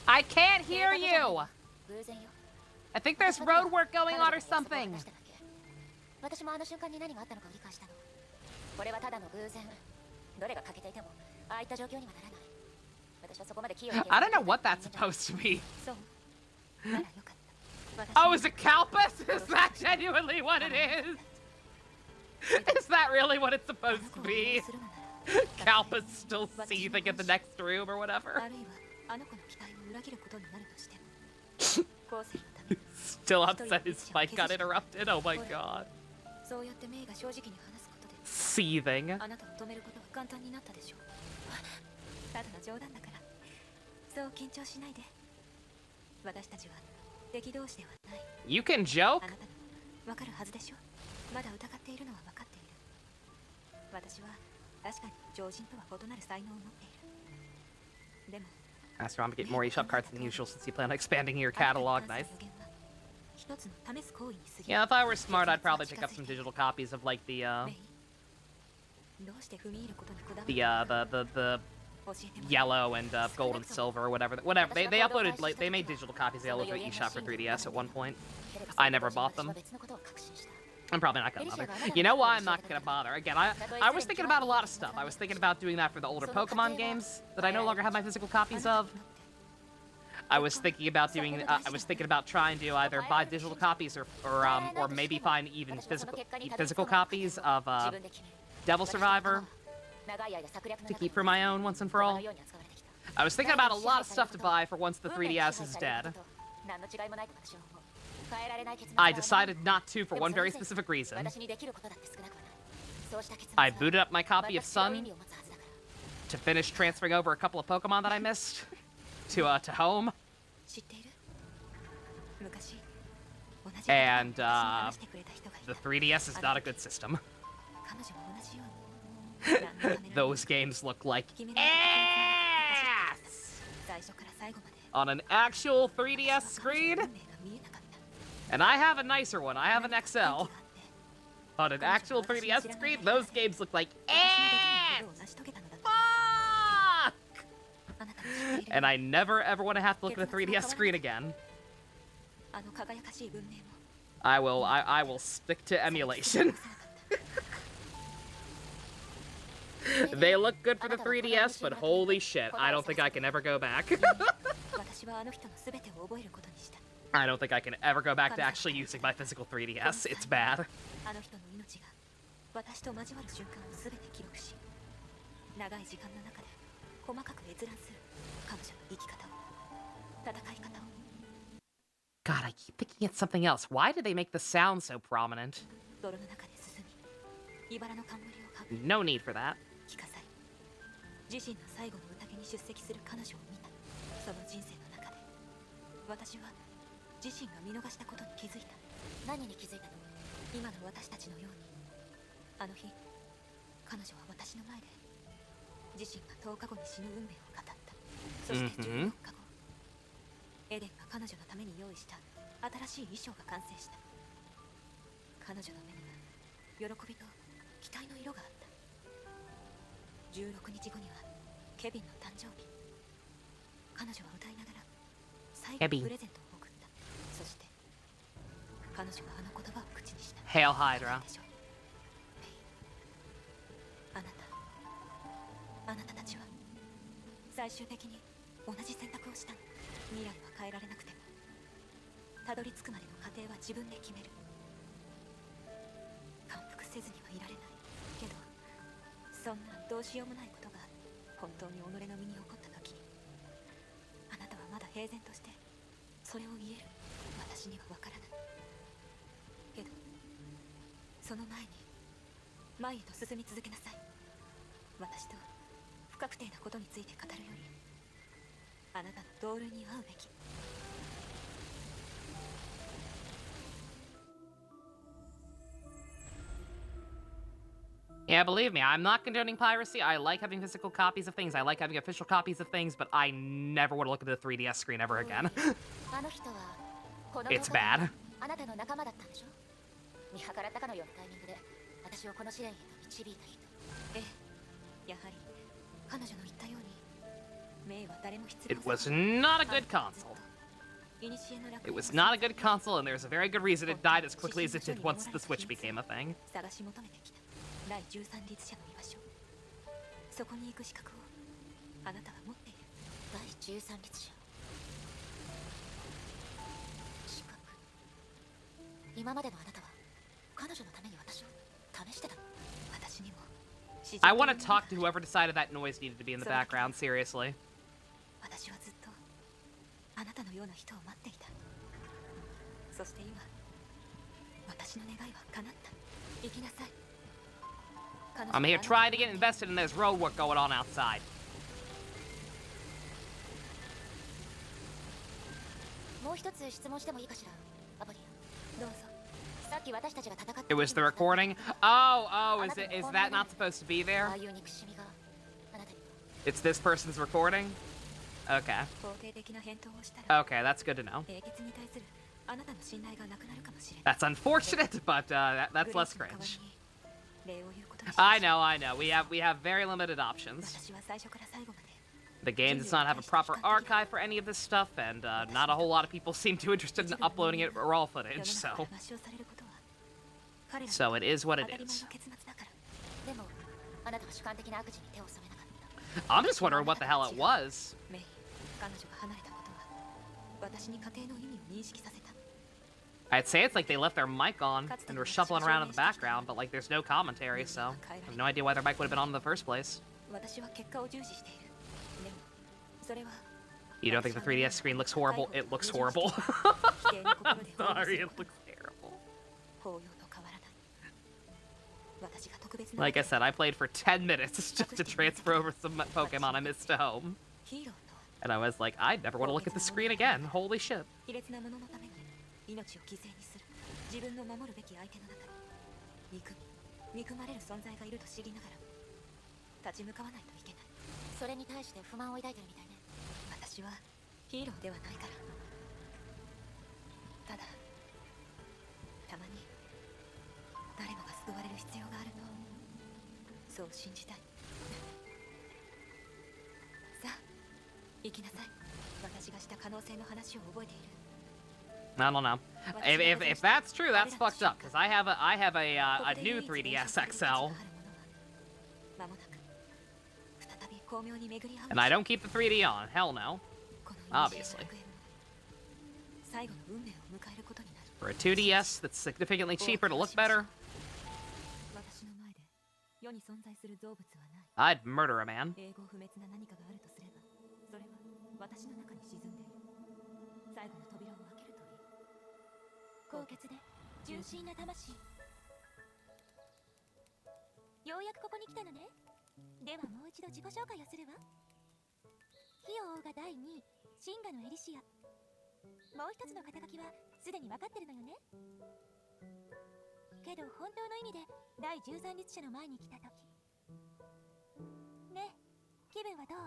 I can't hear you! I think there's road work going on or something. 私もあの瞬間に何があったのかを理解したの。これはただの偶然。どれが欠けていてもああいった状況にはならない。私はそこまで器用に。I don't know what that's supposed to be. そう。ならよかった。 Oh, is it Kalpus? Is that genuinely what it is? Is that really what it's supposed to be? Kalpus still seething in the next room or whatever? Still upset his fight got interrupted? Oh my god. Seething. You can joke? まだ疑っているのは分かっている。私は確かに常人とは異なる才能を持っている。でも、Asked Rom to get more eShop cards than usual since you plan on expanding your catalog. Nice. Yeah, if I were smart, I'd probably pick up some digital copies of like the yellow and gold and silver or whatever. Whatever. They uploaded like they made digital copies of Yellow to eShop for 3DS at one point. I never bought them. I'm probably not gonna bother. You know why I'm not gonna bother? Again, I was thinking about a lot of stuff. I was thinking about doing that for the older Pokemon games that I no longer have my physical copies of. I was thinking about doing. I was thinking about trying to either buy digital copies or maybe find even physical copies of Devil Survivor to keep for my own once and for all. I was thinking about a lot of stuff to buy for once the 3DS is dead. I decided not to for one very specific reason. I booted up my copy of Sun to finish transferring over a couple of Pokemon that I missed to home. And the 3DS is not a good system. Those games look like ass on an actual 3DS screen. And I have a nicer one. I have an XL. On an actual 3DS screen, those games look like ass! Fuck! And I never ever want to have to look at a 3DS screen again. I will stick to emulation. They look good for the 3DS, but holy shit, I don't think I can ever go back. I don't think I can ever go back to actually using my physical 3DS. It's bad. God, I keep thinking it's something else. Why did they make the sound so prominent? No need for that. 自身が見逃したことに気づいた。何に気づいたの？今の私たちのように。あの日彼女は私の前で自身が10日後に死ぬ運命を語った。そして14日後、エデンが彼女のために用意した新しい衣装が完成した。彼女の目には喜びと期待の色があった。16日後にはケビンの誕生日。彼女は歌いながら最後のプレゼントを贈った。そして彼女はあの言葉を口にした。 Hail Hydra. あなたたちは最終的に同じ選択をしたの。未来は変えられなくてもたどり着くまでの過程は自分で決める。感服せずにはいられないけど、そんなどうしようもないことが本当に己の身に起こった時、あなたはまだ平然としてそれを言える。私にはわからないけど、その前に前へと進み続けなさい。私と不確定なことについて語るより、あなたの同類に会うべき。Yeah, believe me, I'm not condoning piracy. I like having physical copies of things. I like having official copies of things, but I never want to look at the 3DS screen ever again. あの人はこの It's bad. あなたの仲間だったんでしょ？見計らったかのようなタイミングで私をこの試練へと導いた人。ええ、やはり彼女の言ったように、メイは誰も必要 It was not a good console. It was not a good console, and there's a very good reason it died as quickly as it did once the Switch became a thing. 探し求めてきた第13律者の居場所。そこに行く資格をあなたは持っている。第13律者。資格。今までのあなたは彼女のために私を試してたの？私にも I want to talk to whoever decided that noise needed to be in the background, seriously. 私はずっとあなたのような人を待っていた。そして今、私の願いは叶った。行きなさい。 I'm here trying to get invested in this road work going on outside. もう一つ質問してもいいかしら、アポリア。どうぞ。さっき私たちが戦って It was the recording? Oh, is that not supposed to be there? ああいう憎しみがあなたに。 It's this person's recording? Okay. 肯定的な返答をしたら、 Okay, that's good to know. 英傑に対するあなたの信頼がなくなるかもしれない。 That's unfortunate, but that's less グレ cringe. ースの代わりに礼を言うことにし I know. We have very limited options. 私は最初から最後まで The game does not have a proper archive for any of this stuff, and not a whole lot of people seem too interested in uploading it raw footage, 世の中 so から抹消されることは彼ら so it is what 当 it たり前 is. の結末だから。でもあなたは主観的な悪事に手を染めなかった。 I'm just wondering what the hell it was. メイ、彼女が離れたことは私に家庭の意味を認識させた。 I'd say it's like they left their mic on and were shuffling around in the background, but like there's no commentary, so I have no idea why their mic would have been on in the first place. 私は結果を重視している。でもそれは You don't think the 3DS screen looks horrible? It looks horrible. Sorry, it looks terrible. 抱擁と変わらない。私が特別な Like I said, I played for 10 minutes just to transfer over some Pokemon I missed to home. ヒーローと And I was like, I never want to look at the screen again. Holy shit. 卑劣なもののために命を犠牲にする自分の守るべき相手の中に憎まれる存在がいると知りながら立ち向かわないといけない。それに対して不満を抱いてるみたいね。私はヒーローではないから。ただたまに誰もが救われる必要があるとそう信じたい。さあ行きなさい。私がした可能性の話を覚えている。 I don't know. If that's true, that's fucked up. Because I have a new 3DS XL, and I don't keep the 3D on. Hell no. Obviously. For a 2DS that's significantly cheaper to look better, I'd murder a man. 高潔で純真な魂。ようやくここに来たのね。ではもう一度自己紹介をするわ。ヒヨ王が第2位、シンガのエリシア。もう一つの肩書きはすでに分かってるのよね。けど本当の意味で第13律者の前に来た時ね、気分はどう？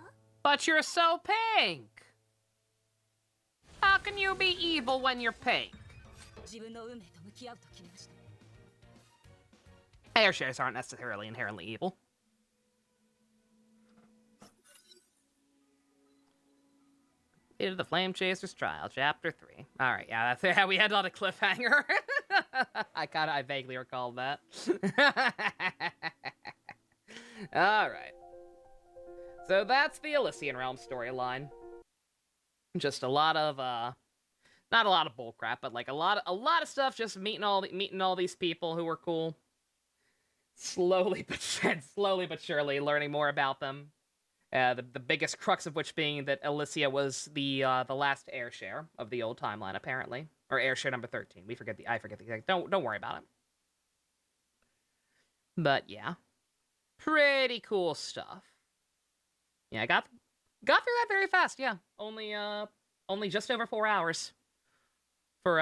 But you're so pink! How can you be evil when you're pink? 自分の運命と向き合うと決めました。 Air shares aren't necessarily inherently evil. Into the Flame Chaser's Trial, Chapter 3. Alright, yeah, that's how we had on a cliffhanger. I vaguely recall that. Alright. So that's the Elysian Realm storyline. Just a lot of, not a lot of bullcrap, but like a lot of stuff just meeting all these people who were cool. Slowly but surely learning more about them. The biggest crux of which being that Elysia was the last heir share of the old timeline, apparently, or heir share number 13. I forget the exact. Don't worry about it. But yeah, pretty cool stuff. Yeah, I got through that very fast. Yeah, only just over 4 hours. For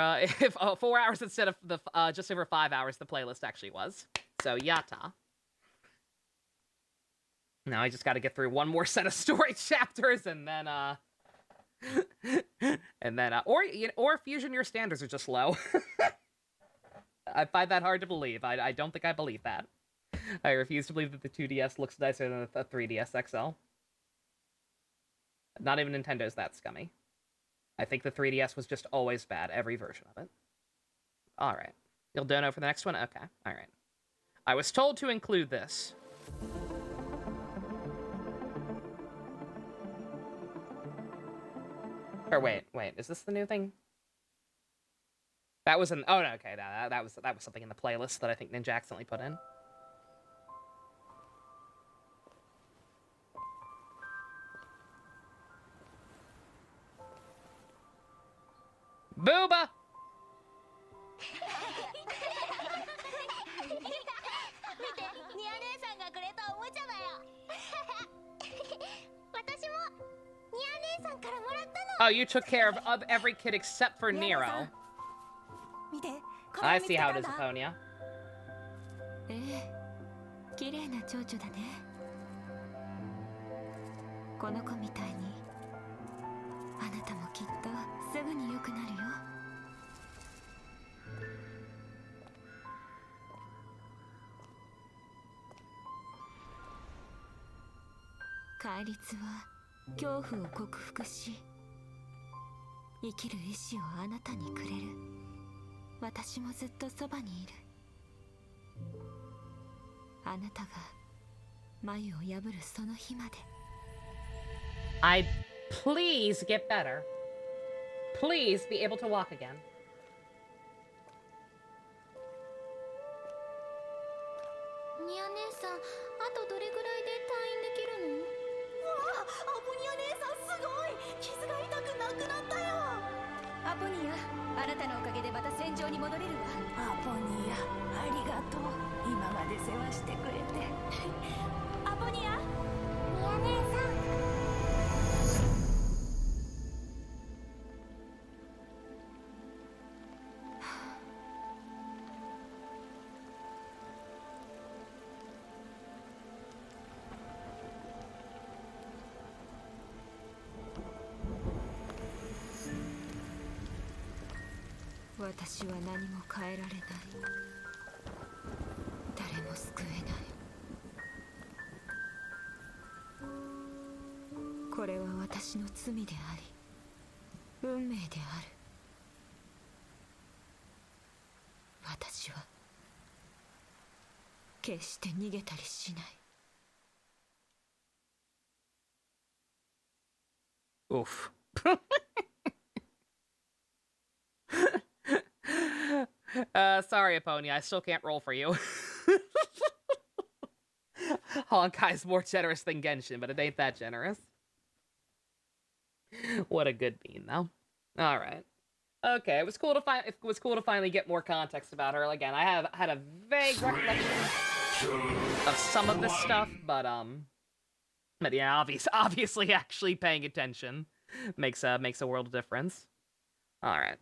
4 hours instead of the just over 5 hours the playlist actually was. So yata. Now I just got to get through one more set of story chapters, and then or Fusion, your standards are just low. I find that hard to believe. I don't think I believe that. I refuse to believe that the 2DS looks nicer than the 3DS XL. Not even Nintendo's that scummy. I think the 3DS was just always bad, every version of it. Alright. You'll dono for the next one? Okay, alright. I was told to include this. Or wait, is this the new thing? That was an... Oh, no, okay, that was something in the playlist that I think Ninja accidentally put in. Booba! ニア姉さんがくれたおもちゃだよ。私もニア姉さんからもらったの。 Oh, you took care of every kid except for Nero. 見て、 I see how it is, Aponia. 綺麗な蝶々だね。この子みたいにあなたもきっとすぐに良くなるよ。戒律は恐怖を克服し、生きる意志をあなたにくれる。私もずっとそばにいる。あなたが眉を破るその日まで。I'd please get better. Please be able to walk again. ニア姉さん、あとどれぐらいで退院できるの？わあ、アポニア姉さんすごい！傷が痛くなくなったよ。アポニア、あなたのおかげでまた戦場に戻れるわ。アポニア、ありがとう。今まで世話してくれて。アポニア、ニア姉さん。私は何も変えられない。誰も救えない。これは私の罪であり、運命である。私は決して逃げたりしない。Oof. Sorry, Aponia, I still can't roll for you. Honkai's more generous than Genshin, but it ain't that generous. What a good bean, though. All right. Okay, it was cool to finally get more context about her. Again, I have had a vague recollection of some of this stuff, but yeah, obviously, actually paying attention makes a world of difference. All right.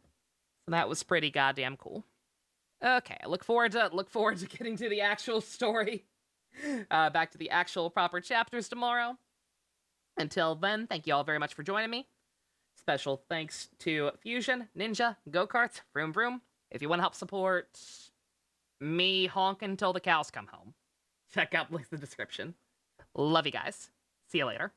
So that was pretty goddamn cool. Okay, I look forward to getting to the actual story. Back to the actual proper chapters tomorrow. Until then, thank you all very much for joining me. Special thanks to Fusion, Ninja, Go-Karts, Vroom Vroom. If you want to help support me honking until the cows come home, check out links in the description. Love you guys. See you later.